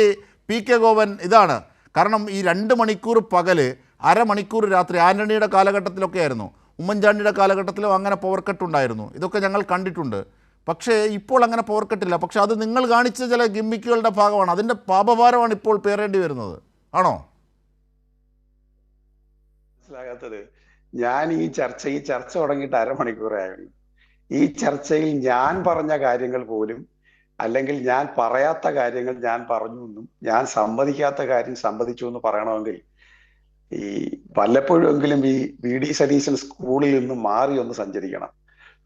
PK ഗോപൻ, ഇതാണ് കാരണം. ഈ 2 മണിക്കൂർ പകല്, അരമണിക്കൂർ രാത്രി ആന്റണിയുടെ കാലഘട്ടത്തിലൊക്കെ ആയിരുന്നു, ഉമ്മൻചാണ്ടിയുടെ കാലഘട്ടത്തിലും അങ്ങനെ പവർ കട്ട് ഉണ്ടായിരുന്നു. ഇതൊക്കെ ഞങ്ങൾ കണ്ടിട്ടുണ്ട്. പക്ഷേ ഇപ്പോൾ അങ്ങനെ പവർ കട്ടില്ല. പക്ഷെ അത് നിങ്ങൾ കാണിച്ച ചില ഗിമ്മിക്കുകളുടെ ഭാഗമാണ്, അതിൻ്റെ പാപഭാരമാണ് ഇപ്പോൾ പേറേണ്ടി വരുന്നത്, ആണോ? മനസ്സിലാകാത്തത്, ഞാൻ ഈ ചർച്ച തുടങ്ങിയിട്ട് അരമണിക്കൂറായിരുന്നു. ഈ ചർച്ചയിൽ ഞാൻ പറഞ്ഞ കാര്യങ്ങൾ പോലും, അല്ലെങ്കിൽ ഞാൻ പറയാത്ത കാര്യങ്ങൾ ഞാൻ പറഞ്ഞു എന്നും ഞാൻ സമ്മതിക്കാത്ത കാര്യം സമ്മതിച്ചു എന്ന് പറയണമെങ്കിൽ ഈ വല്ലപ്പോഴെങ്കിലും ഈ VD സതീശൻ സ്കൂളിൽ നിന്ന് മാറി ഒന്ന് സഞ്ചരിക്കണം.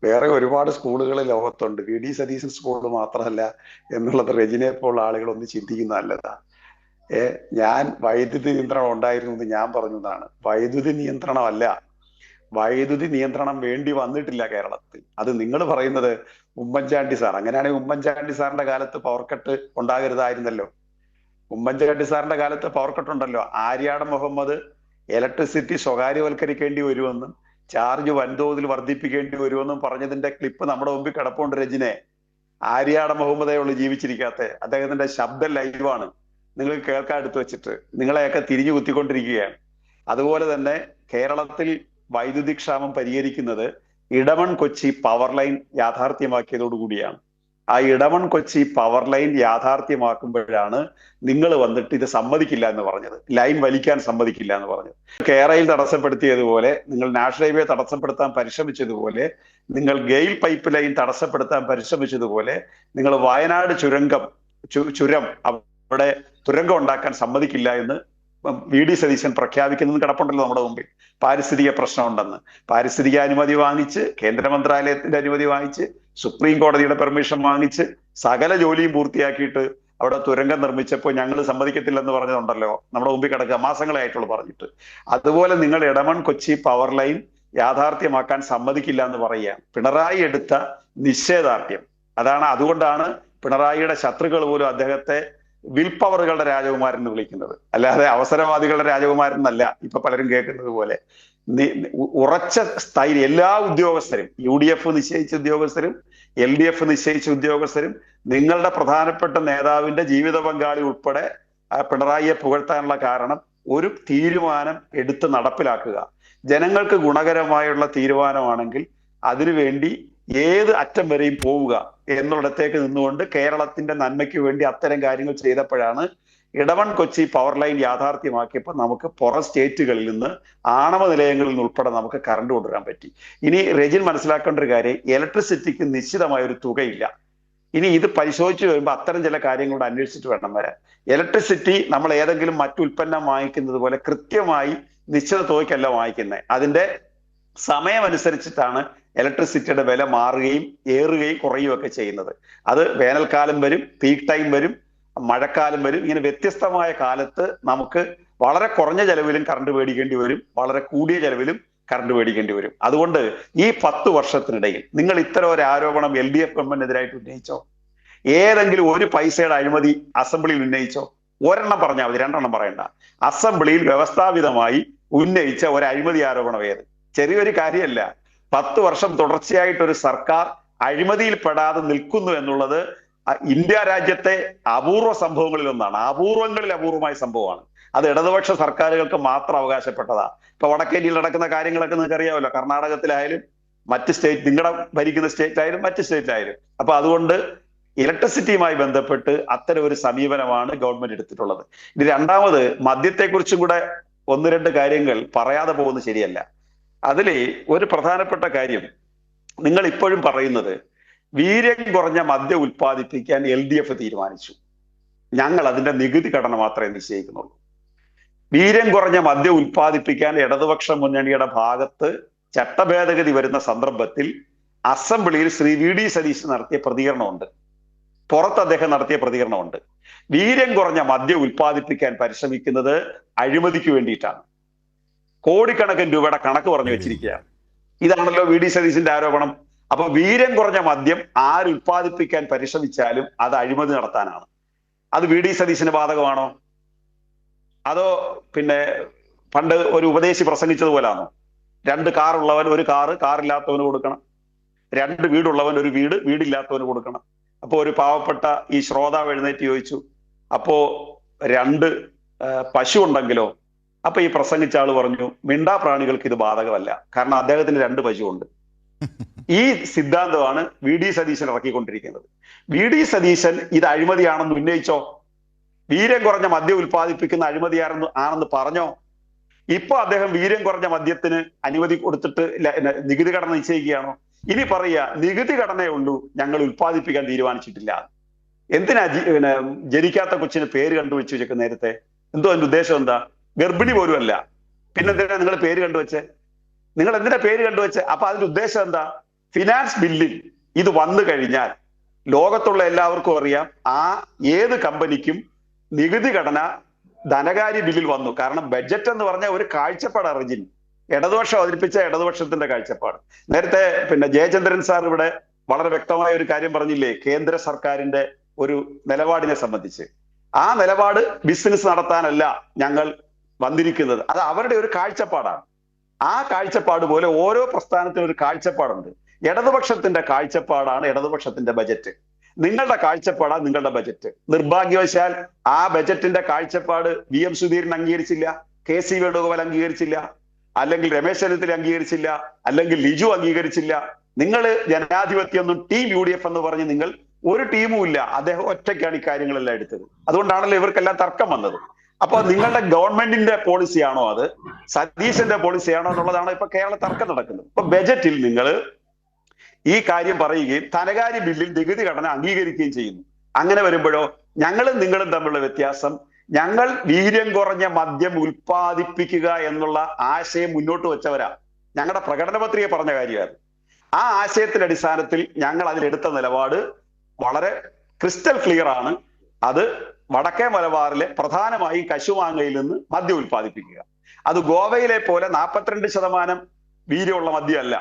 വേറെ ഒരുപാട് സ്കൂളുകൾ ലോകത്തുണ്ട്, VD സതീശൻ സ്കൂൾ മാത്രമല്ല എന്നുള്ളത് റെജിനെ പോലുള്ള ആളുകൾ ഒന്ന് ചിന്തിക്കുന്ന നല്ലതാ. ഞാൻ വൈദ്യുതി നിയന്ത്രണം ഉണ്ടായിരുന്നു എന്ന് ഞാൻ പറഞ്ഞു എന്നാണ്. വൈദ്യുതി നിയന്ത്രണമല്ല, വൈദ്യുതി നിയന്ത്രണം വേണ്ടി വന്നിട്ടില്ല കേരളത്തിൽ. അത് നിങ്ങൾ പറയുന്നത് ഉമ്മൻചാണ്ടി സാർ. അങ്ങനെയാണെങ്കിൽ ഉമ്മൻചാണ്ടി സാറിന്റെ കാലത്ത് പവർ കട്ട് ഉണ്ടാകരുതായിരുന്നല്ലോ. ഉമ്മൻചാണ്ടി സാറിന്റെ കാലത്ത് പവർ കട്ട് ഉണ്ടല്ലോ. ആര്യാട മുഹമ്മദ് ഇലക്ട്രിസിറ്റി സ്വകാര്യവൽക്കരിക്കേണ്ടി വരുമെന്നും ചാർജ് വൻതോതിൽ വർദ്ധിപ്പിക്കേണ്ടി വരുമെന്നും പറഞ്ഞതിന്റെ ക്ലിപ്പ് നമ്മുടെ മുമ്പിൽ കിടപ്പുണ്ട് രജിനെ. ആര്യാട മുഹമ്മദേ ഉള്ളു ജീവിച്ചിരിക്കാത്ത. അദ്ദേഹത്തിന്റെ ശബ്ദം ലൈവാണ്, നിങ്ങൾ കേൾക്കാൻ എടുത്തു വെച്ചിട്ട് നിങ്ങളെയൊക്കെ തിരിഞ്ഞു കുത്തിക്കൊണ്ടിരിക്കുകയാണ്. അതുപോലെ തന്നെ കേരളത്തിൽ വൈദ്യുതി ക്ഷാമം പരിഹരിക്കുന്നത് ഇടമൺ കൊച്ചി പവർ ലൈൻ യാഥാർത്ഥ്യമാക്കിയതോടുകൂടിയാണ്. ആ ഇടമൺ കൊച്ചി പവർ ലൈൻ യാഥാർത്ഥ്യമാക്കുമ്പോഴാണ് നിങ്ങൾ വന്നിട്ട് ഇത് സമ്മതിക്കില്ല എന്ന് പറഞ്ഞത്, ലൈൻ വലിക്കാൻ സമ്മതിക്കില്ല എന്ന് പറഞ്ഞത്. കേരളയിൽ തടസ്സപ്പെടുത്തിയതുപോലെ, നിങ്ങൾ നാഷണൽ ഹൈവേ തടസ്സപ്പെടുത്താൻ പരിശ്രമിച്ചതുപോലെ, നിങ്ങൾ ഗെയിൽ പൈപ്പ് ലൈൻ തടസ്സപ്പെടുത്താൻ പരിശ്രമിച്ചതുപോലെ, നിങ്ങൾ വയനാട് ചുരം അവിടെ തുരങ്കം ഉണ്ടാക്കാൻ സമ്മതിക്കില്ല എന്ന് VD സതീശൻ പ്രഖ്യാപിക്കുന്നത് കിടപ്പുണ്ടല്ലോ നമ്മുടെ മുമ്പിൽ. പാരിസ്ഥിതിക പ്രശ്നമുണ്ടെന്ന് പാരിസ്ഥിതിക അനുമതി വാങ്ങിച്ച്, കേന്ദ്ര മന്ത്രാലയത്തിന്റെ അനുമതി വാങ്ങിച്ച് സുപ്രീം കോടതിയുടെ പെർമിഷൻ വാങ്ങിച്ച് സകല ജോലിയും പൂർത്തിയാക്കിയിട്ട് അവിടെ തുരങ്കം നിർമ്മിച്ചപ്പോൾ ഞങ്ങൾ സമ്മതിക്കത്തില്ലെന്ന് പറഞ്ഞതുണ്ടല്ലോ, നമ്മുടെ മുമ്പിൽ കിടക്കുക മാസങ്ങളായിട്ടുള്ള പറഞ്ഞിട്ട്. അതുപോലെ നിങ്ങൾ ഇടമൺ കൊച്ചി പവർ ലൈൻ യാഥാർത്ഥ്യമാക്കാൻ സമ്മതിക്കില്ല എന്ന് പറയുക പിണറായി എടുത്ത നിശ്ചയദാർഢ്യം അതാണ്. അതുകൊണ്ടാണ് പിണറായിയുടെ ശത്രുക്കൾ പോലും അദ്ദേഹത്തെ വിൽ പവറുകളുടെ രാജകുമാരൻ എന്ന് വിളിക്കുന്നത്, അല്ലാതെ അവസരവാദികളുടെ രാജകുമാരൻ എന്നല്ല ഇപ്പൊ പലരും കേൾക്കുന്നത് പോലെ. ഉറച്ച സ്ഥൈര്യം എല്ലാ ഉദ്യോഗസ്ഥരും, UDF നിശ്ചയിച്ച ഉദ്യോഗസ്ഥരും LDF നിശ്ചയിച്ച ഉദ്യോഗസ്ഥരും നിങ്ങളുടെ പ്രധാനപ്പെട്ട നേതാവിന്റെ ജീവിത പങ്കാളി ഉൾപ്പെടെ പിണറായിയെ പുകഴ്ത്താനുള്ള കാരണം ഒരു തീരുമാനം എടുത്ത് നടപ്പിലാക്കുക. ജനങ്ങൾക്ക് ഗുണകരമായുള്ള തീരുമാനമാണെങ്കിൽ അതിനുവേണ്ടി ഏത് അറ്റം വരെയും പോവുക എന്നുള്ളടത്തേക്ക് നിന്നുകൊണ്ട് കേരളത്തിന്റെ നന്മയ്ക്ക് വേണ്ടി അത്തരം കാര്യങ്ങൾ ചെയ്തപ്പോഴാണ് ഇടമൺ കൊച്ചി പവർ ലൈൻ യാഥാർത്ഥ്യമാക്കിയപ്പോൾ നമുക്ക് പുറം സ്റ്റേറ്റുകളിൽ നിന്ന് ആണവ നിലയങ്ങളിൽ നിന്ന് ഉൾപ്പെടെ നമുക്ക് കറണ്ട് കൊണ്ടുവരാൻ പറ്റി. ഇനി റെജിൻ മനസ്സിലാക്കേണ്ട ഒരു കാര്യം, ഇലക്ട്രിസിറ്റിക്ക് നിശ്ചിതമായ ഒരു തുകയില്ല. ഇനി ഇത് പരിശോധിച്ച് വരുമ്പോൾ അത്തരം ചില കാര്യങ്ങളോട് അന്വേഷിച്ചിട്ട് വേണം വരാൻ. ഇലക്ട്രിസിറ്റി നമ്മൾ ഏതെങ്കിലും മറ്റു ഉൽപ്പന്നം വാങ്ങിക്കുന്നത് പോലെ കൃത്യമായി നിശ്ചിത തുകയ്ക്കല്ല വാങ്ങിക്കുന്നത്. അതിന്റെ സമയമനുസരിച്ചിട്ടാണ് ഇലക്ട്രിസിറ്റിയുടെ വില മാറുകയും ഏറുകയും കുറയുകയും ഒക്കെ ചെയ്യുന്നത്. അത് വേനൽക്കാലം വരും, പീക്ക് ടൈം വരും, മഴക്കാലം വരും. ഇങ്ങനെ വ്യത്യസ്തമായ കാലത്ത് നമുക്ക് വളരെ കുറഞ്ഞ ചെലവിലും കറണ്ട് മേടിക്കേണ്ടി വരും, വളരെ കൂടിയ ചെലവിലും കറണ്ട് മേടിക്കേണ്ടി വരും. അതുകൊണ്ട് ഈ 10 വർഷത്തിനിടയിൽ നിങ്ങൾ ഇത്തരം ഒരു ആരോപണം LDF ഗവൺമെന്റിനെതിരായിട്ട് ഉന്നയിച്ചോ? ഏതെങ്കിലും ഒരു പൈസയുടെ അഴിമതി അസംബ്ലിയിൽ ഉന്നയിച്ചോ? ഒരെണ്ണം പറഞ്ഞാൽ മതി, 2 എണ്ണം പറയണ്ട. അസംബ്ലിയിൽ വ്യവസ്ഥാപിതമായി ഉന്നയിച്ച ഒരു അഴിമതി ആരോപണം ഏത്? ചെറിയൊരു കാര്യമല്ല. 10 വർഷം തുടർച്ചയായിട്ട് ഒരു സർക്കാർ അഴിമതിയിൽ പെടാതെ നിൽക്കുന്നു എന്നുള്ളത് ഇന്ത്യ രാജ്യത്തെ അപൂർവ സംഭവങ്ങളിൽ ഒന്നാണ്, അപൂർവങ്ങളിൽ അപൂർവമായ സംഭവമാണ്. അത് ഇടതുപക്ഷ സർക്കാരുകൾക്ക് മാത്രം അവകാശപ്പെട്ടതാ. ഇപ്പൊ വടക്കേന്ത്യയിൽ നടക്കുന്ന കാര്യങ്ങളൊക്കെ നിങ്ങൾക്ക് അറിയാമല്ലോ, കർണാടകത്തിലായാലും മറ്റ് സ്റ്റേറ്റ്, നിങ്ങളുടെ ഭരിക്കുന്ന സ്റ്റേറ്റ് ആയാലും മറ്റ് സ്റ്റേറ്റ് ആയാലും. അപ്പൊ അതുകൊണ്ട് ഇലക്ട്രിസിറ്റിയുമായി ബന്ധപ്പെട്ട് അത്തരം ഒരു സമീപനമാണ് ഗവൺമെന്റ് എടുത്തിട്ടുള്ളത്. ഇനി രണ്ടാമത്, മദ്യത്തെക്കുറിച്ചും കൂടെ 1-2 കാര്യങ്ങൾ പറയാതെ പോകുന്നത് ശരിയല്ല. അതിൽ ഒരു പ്രധാനപ്പെട്ട കാര്യം, നിങ്ങൾ ഇപ്പോഴും പറയുന്നത് വീര്യം കുറഞ്ഞ മദ്യം ഉൽപ്പാദിപ്പിക്കാൻ LDF തീരുമാനിച്ചു, ഞങ്ങൾ അതിന്റെ നികുതി ഘടന മാത്രമേ നിശ്ചയിക്കുന്നുള്ളൂ. വീര്യം കുറഞ്ഞ മദ്യം ഉൽപ്പാദിപ്പിക്കാൻ ഇടതുപക്ഷ മുന്നണിയുടെ ഭാഗത്ത് ചട്ടഭേദഗതി വരുന്ന സന്ദർഭത്തിൽ അസംബ്ലിയിൽ ശ്രീ VD സതീശൻ നടത്തിയ പ്രതികരണമുണ്ട്, പുറത്ത് അദ്ദേഹം നടത്തിയ പ്രതികരണമുണ്ട്. വീര്യം കുറഞ്ഞ മദ്യം ഉൽപ്പാദിപ്പിക്കാൻ പരിശ്രമിക്കുന്നത് അഴിമതിക്ക് വേണ്ടിയിട്ടാണ്. കോടിക്കണക്കിന് രൂപയുടെ കണക്ക് പറഞ്ഞു വെച്ചിരിക്കുകയാണ്. ഇതാണല്ലോ VD സതീശന്റെ ആരോപണം. അപ്പൊ വീര്യം കുറഞ്ഞ മദ്യം ആര് ഉൽപ്പാദിപ്പിക്കാൻ പരിശ്രമിച്ചാലും അത് അഴിമതി നടത്താനാണ്. അത് VD സതീശന് ബാധകമാണോ? അതോ പിന്നെ പണ്ട് ഒരു ഉപദേശി പ്രസംഗിച്ചതുപോലാണോ? 2 കാറുള്ളവൻ 1 കാറ്, കാറില്ലാത്തവന് കൊടുക്കണം. 2 വീടുള്ളവൻ 1 വീട്, വീടില്ലാത്തവന് കൊടുക്കണം. അപ്പൊ ഒരു പാവപ്പെട്ട ഈ ശ്രോതാവ് എഴുന്നേറ്റ് ചോദിച്ചു, അപ്പോ 2 പശു ഉണ്ടെങ്കിലോ? അപ്പൊ ഈ പ്രസംഗിച്ച ആള് പറഞ്ഞു, മിണ്ടാ പ്രാണികൾക്ക് ഇത് ബാധകമല്ല, കാരണം അദ്ദേഹത്തിന് 2 പശുവുണ്ട്. ഈ സിദ്ധാന്തമാണ് VD സതീശൻ ഇറക്കിക്കൊണ്ടിരിക്കുന്നത്. VD സതീശൻ ഇത് അഴിമതിയാണെന്ന് ഉന്നയിച്ചോ? വീര്യം കുറഞ്ഞ മദ്യം ഉൽപ്പാദിപ്പിക്കുന്ന അഴിമതിയാണെന്ന് പറഞ്ഞോ? ഇപ്പൊ അദ്ദേഹം വീര്യം കുറഞ്ഞ മദ്യത്തിന് അനുമതി കൊടുത്തിട്ട് നികുതി ഘടന നിശ്ചയിക്കുകയാണോ? ഇനി പറയുക നികുതി ഘടനയേ ഉള്ളൂ, ഞങ്ങൾ ഉൽപ്പാദിപ്പിക്കാൻ തീരുമാനിച്ചിട്ടില്ല. എന്തിനാ ജനിക്കാത്ത കൊച്ചിന് പേര് കണ്ടുവെച്ച് വെച്ചേക്ക് നേരത്തെ? എന്തോ അതിന്റെ ഉദ്ദേശം എന്താ? ഗർഭിണി പോലും അല്ല, പിന്നെന്തിനാ നിങ്ങൾ പേര് കണ്ടുവെച്ചേ? നിങ്ങൾ എന്തിനാ പേര് കണ്ടുവെച്ചേ? അപ്പൊ അതിന്റെ ഉദ്ദേശം എന്താ? ഫിനാൻസ് ബില്ലിൽ ഇത് വന്നു കഴിഞ്ഞാൽ ലോകത്തുള്ള എല്ലാവർക്കും അറിയാം, ഏത് കമ്പനിക്കും നികുതി ഘടന ധനകാര്യ ബില്ലിൽ വന്നു. കാരണം ബഡ്ജറ്റ് എന്ന് പറഞ്ഞാൽ ഒരു കാഴ്ചപ്പാട് അർജിൻ ഇടതുപക്ഷം അവതരിപ്പിച്ച ഇടതുപക്ഷത്തിന്റെ കാഴ്ചപ്പാട്. നേരത്തെ ജയചന്ദ്രൻ സാർ ഇവിടെ വളരെ വ്യക്തമായ ഒരു കാര്യം പറഞ്ഞില്ലേ, കേന്ദ്ര സർക്കാരിന്റെ ഒരു നിലപാടിനെ സംബന്ധിച്ച്. ആ നിലപാട് ബിസിനസ് നടത്താനല്ല ഞങ്ങൾ വന്നിരിക്കുന്നത്, അത് അവരുടെ ഒരു കാഴ്ചപ്പാടാണ്. ആ കാഴ്ചപ്പാട് പോലെ ഓരോ പ്രസ്ഥാനത്തിനും ഒരു കാഴ്ചപ്പാടുണ്ട്. ഇടതുപക്ഷത്തിന്റെ കാഴ്ചപ്പാടാണ് ഇടതുപക്ഷത്തിന്റെ ബജറ്റ്, നിങ്ങളുടെ കാഴ്ചപ്പാടാണ് നിങ്ങളുടെ ബജറ്റ്. നിർഭാഗ്യവശാൽ ആ ബജറ്റിന്റെ കാഴ്ചപ്പാട് VM സുധീരൻ അംഗീകരിച്ചില്ല, KC വേണുഗോപാൽ അംഗീകരിച്ചില്ല, അല്ലെങ്കിൽ രമേശ് ചെന്നിത്തല അംഗീകരിച്ചില്ല, അല്ലെങ്കിൽ ലിജു അംഗീകരിച്ചില്ല. നിങ്ങൾ ജനാധിപത്യമൊന്നും ടീം UDF എന്ന് പറഞ്ഞ് നിങ്ങൾ ഒരു ടീമും ഇല്ല, അദ്ദേഹം ഒറ്റയ്ക്കാണ് ഈ കാര്യങ്ങളെല്ലാം എടുത്തത്. അതുകൊണ്ടാണല്ലോ ഇവർക്കെല്ലാം തർക്കം വന്നത്. അപ്പൊ നിങ്ങളുടെ ഗവൺമെന്റിന്റെ പോളിസിയാണോ അത്, സതീശന്റെ പോളിസിയാണോ എന്നുള്ളതാണ് ഇപ്പൊ കേരള തർക്കം നടക്കുന്നത്. ഇപ്പൊ ബജറ്റിൽ നിങ്ങൾ ഈ കാര്യം പറയുകയും ധനകാര്യ ബില്ലിൽ നികുതി ഘടന അംഗീകരിക്കുകയും ചെയ്യുന്നു. അങ്ങനെ വരുമ്പോഴോ ഞങ്ങളും നിങ്ങളും തമ്മിലുള്ള വ്യത്യാസം, ഞങ്ങൾ വീര്യം കുറഞ്ഞ മദ്യം ഉൽപ്പാദിപ്പിക്കുക എന്നുള്ള ആശയം മുന്നോട്ട് വെച്ചവരാ, ഞങ്ങളുടെ പ്രകടന പത്രിക പറഞ്ഞ കാര്യമാണ്. ആ ആശയത്തിന്റെ അടിസ്ഥാനത്തിൽ ഞങ്ങൾ അതിലെടുത്ത നിലപാട് വളരെ ക്രിസ്റ്റൽ ക്ലിയർ ആണ്. അത് വടക്കേ മലബാറിലെ പ്രധാനമായും കശുമാങ്ങയിൽ നിന്ന് മദ്യം ഉൽപ്പാദിപ്പിക്കുക. അത് ഗോവയിലെ പോലെ 42% വീര്യമുള്ള മദ്യമല്ല,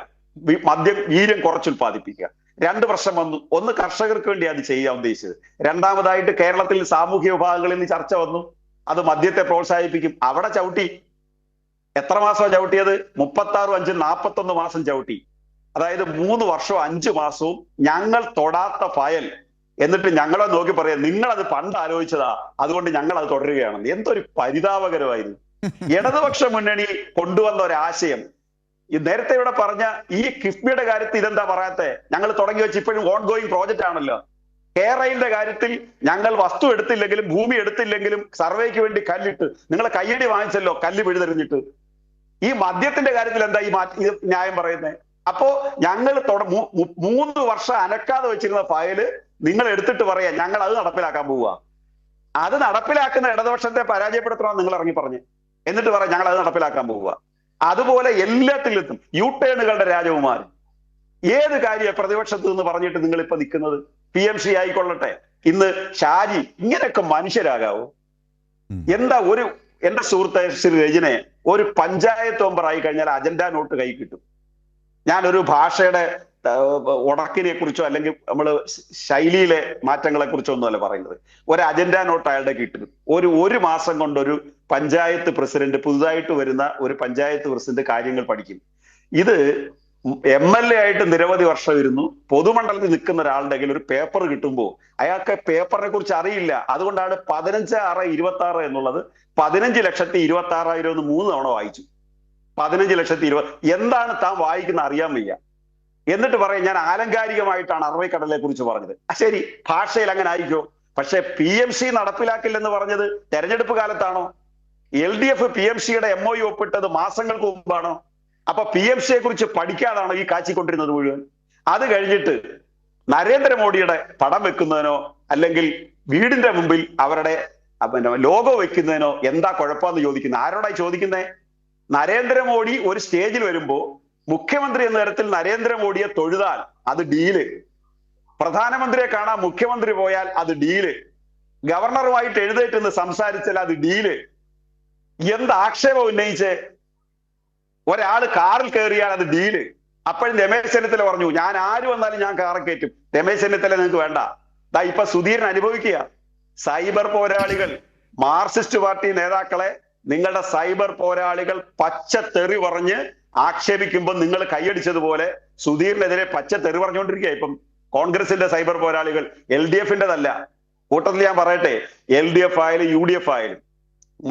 മദ്യം വീര്യം കുറച്ച് ഉൽപ്പാദിപ്പിക്കുക. 2 പ്രശ്നം വന്നു. ഒന്ന്, കർഷകർക്ക് വേണ്ടി അത് ചെയ്യാൻ ഉദ്ദേശിച്ചത്. രണ്ടാമതായിട്ട് കേരളത്തിൽ സാമൂഹ്യ വിഭാഗങ്ങളിൽ നിന്ന് ചർച്ച വന്നു, അത് മദ്യത്തെ പ്രോത്സാഹിപ്പിക്കും. അവിടെ ചവിട്ടി. എത്ര മാസമാണ് ചവിട്ടിയത്? 36, 5, 41 മാസം ചവിട്ടി. അതായത് 3 വർഷവും 5 മാസവും ഞങ്ങൾ തൊടാത്ത ഫയൽ. എന്നിട്ട് ഞങ്ങളെ നോക്കി പറയാം, നിങ്ങളത് പണ്ട് ആലോചിച്ചതാ, അതുകൊണ്ട് ഞങ്ങൾ അത് തുടരുകയാണെന്ന്. എന്തൊരു പരിതാപകരമായിരുന്നു. ഇടതുപക്ഷ മുന്നണി കൊണ്ടുവന്ന ഒരാശയം. ഈ നേരത്തെ ഇവിടെ പറഞ്ഞ ഈ കിഫ്ബിയുടെ കാര്യത്തിൽ ഇതെന്താ പറയാത്തെ? ഞങ്ങൾ തുടങ്ങി വെച്ച് ഇപ്പോഴും ഓൺ ഗോയിങ് പ്രോജക്റ്റ് ആണല്ലോ. കേരളയുടെ കാര്യത്തിൽ ഞങ്ങൾ വസ്തു എടുത്തില്ലെങ്കിലും ഭൂമി എടുത്തില്ലെങ്കിലും സർവേക്ക് വേണ്ടി കല്ലിട്ട് നിങ്ങൾ കയ്യടി വാങ്ങിച്ചല്ലോ, കല്ല് പിഴുതെറിഞ്ഞിട്ട്. ഈ മദ്യത്തിന്റെ കാര്യത്തിൽ എന്താ ഈ ന്യായം പറയുന്നത്? അപ്പോ ഞങ്ങൾ 3 വർഷം അനക്കാതെ വെച്ചിരുന്ന ഫയല് നിങ്ങൾ എടുത്തിട്ട് പറയാ ഞങ്ങൾ അത് നടപ്പിലാക്കാൻ പോവുക. അത് നടപ്പിലാക്കുന്ന ഇടതുപക്ഷത്തെ പരാജയപ്പെടുത്തണമെന്ന് നിങ്ങൾ ഇറങ്ങി പറഞ്ഞ്, എന്നിട്ട് പറയാം ഞങ്ങൾ അത് നടപ്പിലാക്കാൻ പോവുക. അതുപോലെ എല്ലാത്തിലും യൂട്ടേണുകളുടെ രാജകുമാരൻ. ഏത് കാര്യം പ്രതിപക്ഷത്ത് നിന്ന് പറഞ്ഞിട്ട് നിങ്ങൾ ഇപ്പൊ നിൽക്കുന്നത്? PMC ആയിക്കൊള്ളട്ടെ, ഇന്ന് ഷാജി, ഇങ്ങനെയൊക്കെ മനുഷ്യരാകാവോ? എന്താ എന്റെ സുഹൃത്തെ ശ്രീ രജനെ, ഒരു പഞ്ചായത്ത് മെമ്പർ ആയി കഴിഞ്ഞാൽ അജണ്ട നോട്ട് കൈ കിട്ടും. ഞാനൊരു ഭാഷയുടെ ഉടക്കിനെ കുറിച്ചോ അല്ലെങ്കിൽ നമ്മൾ ശൈലിയിലെ മാറ്റങ്ങളെ കുറിച്ചോ ഒന്നുമല്ല പറയുന്നത്. ഒരു അജണ്ട നോട്ട് അയാളുടെ കിട്ടും. ഒരു മാസം കൊണ്ടൊരു പഞ്ചായത്ത് പ്രസിഡന്റ്, പുതുതായിട്ട് വരുന്ന ഒരു പഞ്ചായത്ത് പ്രസിഡന്റ് കാര്യങ്ങൾ പഠിക്കും. ഇത് MLA ആയിട്ട് നിരവധി വർഷം ഇരുന്നു പൊതുമണ്ഡലത്തിൽ നിൽക്കുന്ന ഒരാളുടെ കയ്യിൽ ഒരു പേപ്പർ കിട്ടുമ്പോൾ അയാൾക്ക് പേപ്പറിനെ കുറിച്ച് അറിയില്ല. അതുകൊണ്ടാണ് 15/6/26 എന്നുള്ളത് 15,26,000 എന്ന് 3 തവണ വായിച്ചു. 15,20,000 എന്താണ് താൻ വായിക്കുന്ന അറിയാൻ വയ്യ. എന്നിട്ട് പറയും ഞാൻ ആലങ്കാരികമായിട്ടാണ് അറബിക്കടലിനെ കുറിച്ച് പറഞ്ഞത്. ശരി, ഭാഷയിൽ അങ്ങനെ ആയിരിക്കോ. പക്ഷെ PMC നടപ്പിലാക്കില്ലെന്ന് പറഞ്ഞത് തെരഞ്ഞെടുപ്പ് കാലത്താണോ? LDF PMCയുടെ MOU ഒപ്പിട്ടത് മാസങ്ങൾക്ക് മുമ്പാണോ? അപ്പൊ PMCയെ കുറിച്ച് പഠിക്കാതാണോ ഈ കാച്ചിക്കൊണ്ടിരുന്നത് മുഴുവൻ? അത് കഴിഞ്ഞിട്ട് നരേന്ദ്രമോദിയുടെ പടം വെക്കുന്നതിനോ അല്ലെങ്കിൽ വീടിന്റെ മുമ്പിൽ അവരുടെ ലോഗോ വെക്കുന്നതിനോ എന്താ കുഴപ്പമെന്ന് ചോദിക്കുന്നത് ആരോടായി ചോദിക്കുന്നേ? നരേന്ദ്രമോദി ഒരു സ്റ്റേജിൽ വരുമ്പോ മുഖ്യമന്ത്രി എന്ന തരത്തിൽ നരേന്ദ്രമോദിയെ തൊഴുതാൽ അത് ഡീല്, പ്രധാനമന്ത്രിയെ കാണാൻ മുഖ്യമന്ത്രി പോയാൽ അത് ഡീല്, ഗവർണറുമായിട്ട് എഴുന്നേറ്റ് സംസാരിച്ചാൽ അത് ഡീല്. എന്ത് ആക്ഷേപം ഉന്നയിച്ച് ഒരാള് കാറിൽ കയറിയാൽ അത് ഡീല്. അപ്പോഴും രമേശ് ചെന്നിത്തല പറഞ്ഞു ഞാൻ ആര് വന്നാലും ഞാൻ കാറിൽ കയറ്റും. രമേശ് ചെന്നിത്തല നിങ്ങൾക്ക് വേണ്ട. ഇപ്പൊ സുധീരൻ അനുഭവിക്കുക. സൈബർ പോരാളികൾ, മാർക്സിസ്റ്റ് പാർട്ടി നേതാക്കളെ നിങ്ങളുടെ സൈബർ പോരാളികൾ പച്ച തെറി പറഞ്ഞ് ആക്ഷേപിക്കുമ്പോൾ നിങ്ങൾ കൈയടിച്ചതുപോലെ സുധീറിനെതിരെ പച്ച തെറി പറഞ്ഞുകൊണ്ടിരിക്കുക ഇപ്പം കോൺഗ്രസിന്റെ സൈബർ പോരാളികൾ. LDFന്റെതല്ല. കൂട്ടത്തിൽ ഞാൻ പറയട്ടെ, LDF ആയാലും UDF ആയാലും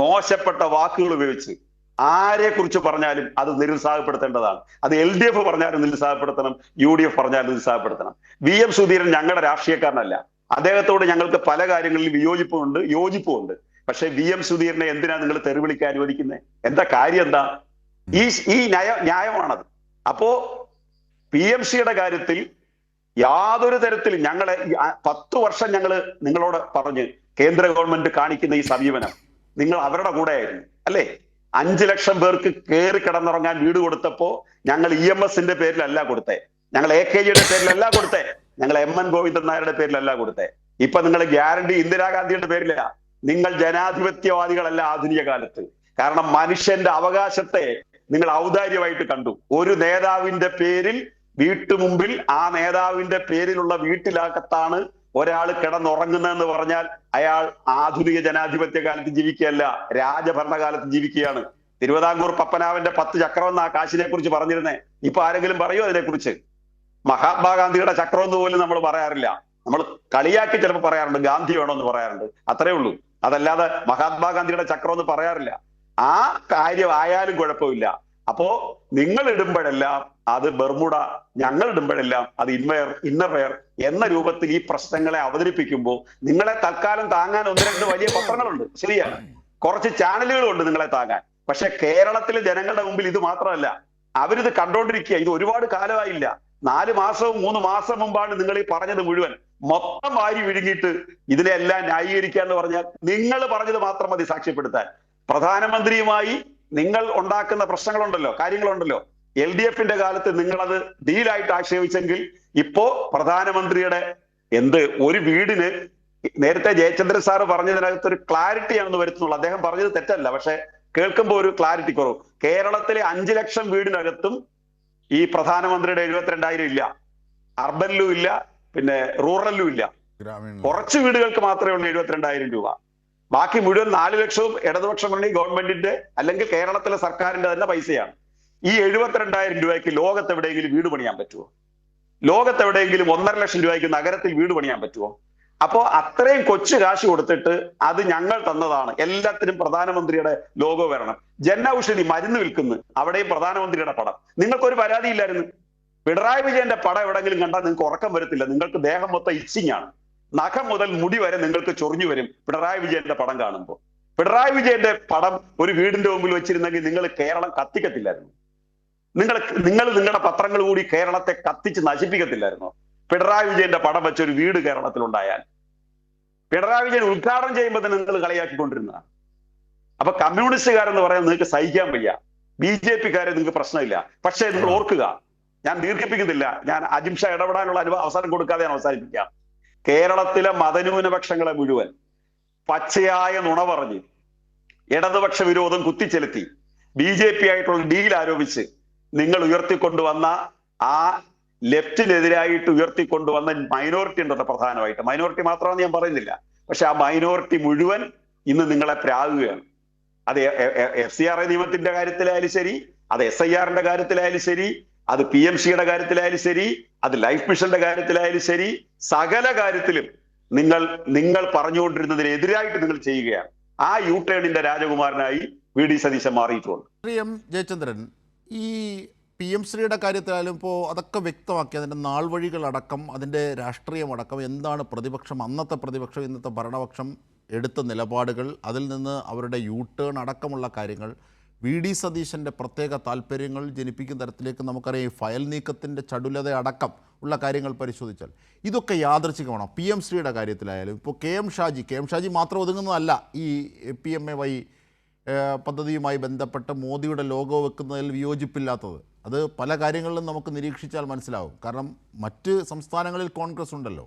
മോശപ്പെട്ട വാക്കുകൾ ഉപയോഗിച്ച് ആരെ കുറിച്ച് പറഞ്ഞാലും അത് നിരുത്സാഹപ്പെടുത്തേണ്ടതാണ്. അത് LDF പറഞ്ഞാലും നിരുത്സാഹപ്പെടുത്തണം, UDF പറഞ്ഞാലും നിരുത്സാഹപ്പെടുത്തണം. VM സുധീരൻ ഞങ്ങളുടെ രാഷ്ട്രീയക്കാരനല്ല. അദ്ദേഹത്തോട് ഞങ്ങൾക്ക് പല കാര്യങ്ങളിൽ വിയോജിപ്പുമുണ്ട്, യോജിപ്പുമുണ്ട്. പക്ഷെ VM സുധീരനെ എന്തിനാ നിങ്ങൾ തെറി വിളിക്കാൻ അനുവദിക്കുന്നത്? എന്താ കാര്യം? എന്താ ഈ ന്യായമാണത്. അപ്പോ PMCയുടെ കാര്യത്തിൽ യാതൊരു തരത്തിലും ഞങ്ങളെ 10 വർഷം ഞങ്ങള് നിങ്ങളോട് പറഞ്ഞ് കേന്ദ്ര ഗവൺമെന്റ് കാണിക്കുന്ന ഈ സമീപനം നിങ്ങൾ അവരുടെ കൂടെ ആയിരുന്നു അല്ലേ? 5 ലക്ഷം പേർക്ക് കയറി കിടന്നുറങ്ങാൻ വീട് കൊടുത്തപ്പോ ഞങ്ങൾ EMSന്റെ പേരിലല്ല കൊടുത്തേ, ഞങ്ങൾ AKGയുടെ പേരിലല്ല കൊടുത്തേ, ഞങ്ങൾ MN ഗോവിന്ദൻ നായരുടെ പേരിലല്ല കൊടുത്തേ. ഇപ്പൊ നിങ്ങൾ ഗ്യാരണ്ടി ഇന്ദിരാഗാന്ധിയുടെ പേരില. നിങ്ങൾ ജനാധിപത്യവാദികളല്ല ആധുനിക കാലത്ത്. കാരണം മനുഷ്യന്റെ അവകാശത്തെ നിങ്ങൾ ഔദാര്യമായിട്ട് കണ്ടു. ഒരു നേതാവിന്റെ പേരിൽ വീട്ടുമുമ്പിൽ ആ നേതാവിന്റെ പേരിലുള്ള വീട്ടിലകത്താണ് ഒരാൾ കിടന്നുറങ്ങുന്നതെന്ന് പറഞ്ഞാൽ അയാൾ ആധുനിക ജനാധിപത്യ കാലത്ത് ജീവിക്കുകയല്ല, രാജഭരണകാലത്ത് ജീവിക്കുകയാണ്. തിരുവിതാംകൂർ പപ്പനാവന്റെ 10 ചക്രം എന്ന ആ കാശിനെ കുറിച്ച് പറഞ്ഞിരുന്നേ. ഇപ്പൊ ആരെങ്കിലും പറയോ അതിനെക്കുറിച്ച്? മഹാത്മാഗാന്ധിയുടെ ചക്രം എന്ന് പോലും നമ്മൾ പറയാറില്ല. നമ്മൾ കളിയാക്കി ചിലപ്പോൾ പറയാറുണ്ട്, ഗാന്ധി വേണമെന്ന് പറയാറുണ്ട്, അത്രേ ഉള്ളൂ. അതല്ലാതെ മഹാത്മാഗാന്ധിയുടെ ചക്രം എന്ന് പറയാറില്ല. ആ കാര്യം ആയാലും കുഴപ്പമില്ല. അപ്പോ നിങ്ങൾ ഇടുമ്പോഴെല്ലാം അത് ബർമുഡ, ഞങ്ങൾ ഇടുമ്പോഴെല്ലാം അത് ഇന്നർ വെയർ എന്ന രൂപത്തിൽ ഈ പ്രശ്നങ്ങളെ അവതരിപ്പിക്കുമ്പോൾ നിങ്ങളെ തൽക്കാലം താങ്ങാൻ 1-2 വലിയ പത്രങ്ങളുണ്ട്, ശരിയാണ്, കുറച്ച് ചാനലുകളുണ്ട് നിങ്ങളെ താങ്ങാൻ. പക്ഷെ കേരളത്തിലെ ജനങ്ങളുടെ മുമ്പിൽ ഇത് മാത്രമല്ല, അവരിത് കണ്ടോണ്ടിരിക്കുക. ഇത് ഒരുപാട് കാലമായില്ല, 4 മാസവും 3 മാസം മുമ്പാണ് നിങ്ങൾ ഈ പറഞ്ഞത് മുഴുവൻ മൊത്തം വാരി വിഴുങ്ങിയിട്ട് ഇതിനെല്ലാം ന്യായീകരിക്കുക എന്ന് പറഞ്ഞാൽ നിങ്ങൾ പറഞ്ഞത് മാത്രം മതി സാക്ഷ്യപ്പെടുത്താൻ. പ്രധാനമന്ത്രിയുമായി നിങ്ങൾ ഉണ്ടാക്കുന്ന പ്രശ്നങ്ങളുണ്ടല്ലോ, കാര്യങ്ങളുണ്ടല്ലോ, LDF-ന്റെ കാലത്ത് നിങ്ങളത് ഡീലായിട്ട് ആക്ഷേപിച്ചെങ്കിൽ ഇപ്പോ പ്രധാനമന്ത്രിയുടെ ഒരു വീടിന് നേരത്തെ ജയചന്ദ്രൻ സാറ് പറഞ്ഞതിനകത്ത് ഒരു ക്ലാരിറ്റിയാണെന്ന് വരുത്തുന്നുള്ളൂ. അദ്ദേഹം പറഞ്ഞത് തെറ്റല്ല, പക്ഷെ കേൾക്കുമ്പോൾ ഒരു ക്ലാരിറ്റി കുറവ്. കേരളത്തിലെ 5 ലക്ഷം വീടിനകത്തും ഈ പ്രധാനമന്ത്രിയുടെ 72,000 ഇല്ല. അർബനിലും ഇല്ല, പിന്നെ റൂറലിലും ഇല്ല. കുറച്ച് വീടുകൾക്ക് മാത്രമേ ഉള്ളൂ 72,000 രൂപ. ബാക്കി മുഴുവൻ 4 ലക്ഷവും ഇടതുപക്ഷ മുന്നണി ഗവൺമെന്റിന്റെ അല്ലെങ്കിൽ കേരളത്തിലെ സർക്കാരിന്റെ തന്നെ പൈസയാണ്. ഈ 72,000 രൂപയ്ക്ക് ലോകത്തെവിടെയെങ്കിലും വീട് പണിയാൻ പറ്റുമോ? ലോകത്തെവിടെയെങ്കിലും 1.5 ലക്ഷം രൂപയ്ക്ക് നഗരത്തിൽ വീട് പണിയാൻ പറ്റുമോ? അപ്പോ അത്രയും കൊച്ചു കാശ് കൊടുത്തിട്ട് അത് ഞങ്ങൾ തന്നതാണ്, എല്ലാത്തിനും പ്രധാനമന്ത്രിയുടെ ലോഗോ വരണം. ജൻ ഔഷധി മരുന്ന് വിൽക്കുന്നു, അവിടെയും പ്രധാനമന്ത്രിയുടെ പടം. നിങ്ങൾക്കൊരു പരാതിയില്ലായിരുന്നു. പിണറായി വിജയന്റെ പടം എവിടെങ്കിലും കണ്ടാൽ നിങ്ങൾക്ക് ഉറക്കം വരത്തില്ല. നിങ്ങൾക്ക് ദേഹം മൊത്തം ഇച്ചിങ് ആണ്. നഖം മുതൽ മുടി വരെ നിങ്ങൾക്ക് ചൊറിഞ്ഞു വരും പിണറായി വിജയന്റെ പടം കാണുമ്പോൾ. പിണറായി വിജയന്റെ പടം ഒരു വീടിന്റെ മുമ്പിൽ വെച്ചിരുന്നെങ്കിൽ നിങ്ങൾ കേരളം കത്തിക്കത്തില്ലായിരുന്നു. നിങ്ങൾ നിങ്ങളുടെ പത്രങ്ങൾ കൂടി കേരളത്തെ കത്തിച്ച് നശിപ്പിക്കത്തില്ലായിരുന്നോ? പിണറായി വിജയന്റെ പടം വെച്ച ഒരു വീട് കേരളത്തിൽ ഉണ്ടായാൽ പിണറായി വിജയൻ ഉദ്ഘാടനം ചെയ്യുമ്പോൾ തന്നെ നിങ്ങൾ കളിയാക്കിക്കൊണ്ടിരുന്നതാണ്. അപ്പൊ കമ്മ്യൂണിസ്റ്റുകാരെന്ന് പറയാൻ നിങ്ങൾക്ക് സഹിക്കാൻ വയ്യ, BJP-ക്കാരെ നിങ്ങൾക്ക് പ്രശ്നമില്ല. പക്ഷേ നിങ്ങൾ ഓർക്കുക, ഞാൻ ദീർഘിപ്പിക്കുന്നില്ല, ഞാൻ അജിംഷ ഇടപെടാനുള്ള അവസരം കൊടുക്കാതെ ഞാൻ അവസാനിപ്പിക്കാം. കേരളത്തിലെ മതന്യൂനപക്ഷങ്ങളെ മുഴുവൻ പച്ചയായ നുണ പറഞ്ഞ് ഇടതുപക്ഷ വിരോധം കുത്തിച്ചെലുത്തി BJP ആയിട്ടുള്ള ഡീൽ ആരോപിച്ച് നിങ്ങൾ ഉയർത്തിക്കൊണ്ടുവന്ന ആ ലെഫ്റ്റിനെതിരായിട്ട് ഉയർത്തിക്കൊണ്ടുവന്ന മൈനോറിറ്റി ഉണ്ടല്ലോ, പ്രധാനമായിട്ട് മൈനോറിറ്റി മാത്രമാണെന്ന് ഞാൻ പറയുന്നില്ല, പക്ഷെ ആ മൈനോറിറ്റി മുഴുവൻ ഇന്ന് നിങ്ങളെ പ്രാകുകയാണ്. അത് FCRA നിയമത്തിന്റെ കാര്യത്തിലായാലും ശരി, അത് SIR-ന്റെ കാര്യത്തിലായാലും ശരി, അത് PMC-യുടെ കാര്യത്തിലായാലും ശരി, അത് ലൈഫ് മിഷന്റെ കാര്യത്തിലായാലും ശരി, സകല കാര്യത്തിലും നിങ്ങൾ പറഞ്ഞുകൊണ്ടിരുന്നതിനെതിരായിട്ട് നിങ്ങൾ ചെയ്യുകയാണ്. ആ യൂടേണിന്റെ രാജകുമാരനായി VD സതീശൻ മാറിയിട്ടുണ്ട്. M ജയചന്ദ്രൻ, ഈ PMC-യുടെ കാര്യത്തിലായാലും ഇപ്പോൾ അതൊക്കെ വ്യക്തമാക്കി, അതിൻ്റെ നാൾ വഴികളടക്കം അതിൻ്റെ രാഷ്ട്രീയമടക്കം എന്താണ് പ്രതിപക്ഷം, അന്നത്തെ പ്രതിപക്ഷം ഇന്നത്തെ ഭരണപക്ഷം എടുത്ത നിലപാടുകൾ, അതിൽ നിന്ന് അവരുടെ യൂടേൺ അടക്കമുള്ള കാര്യങ്ങൾ, VD സതീശൻ്റെ പ്രത്യേക താല്പര്യങ്ങൾ ജനിപ്പിക്കുന്ന തരത്തിലേക്ക് നമുക്കറിയാം. ഈ ഫയൽ നീക്കത്തിൻ്റെ ചടുലത അടക്കം ഉള്ള കാര്യങ്ങൾ പരിശോധിച്ചാൽ ഇതൊക്കെ യാദൃച്ഛികമാണോ? PMC-യുടെ കാര്യത്തിലായാലും ഇപ്പോൾ KM ഷാജി മാത്രം ഒതുങ്ങുന്നതല്ല ഈ PMAY പദ്ധതിയുമായി ബന്ധപ്പെട്ട് മോദിയുടെ ലോഗോ വെക്കുന്നതിൽ വിയോജിപ്പില്ലാത്തത്. അത് പല കാര്യങ്ങളിലും നമുക്ക് നിരീക്ഷിച്ചാൽ മനസ്സിലാവും. കാരണം മറ്റ് സംസ്ഥാനങ്ങളിൽ കോൺഗ്രസ് ഉണ്ടല്ലോ,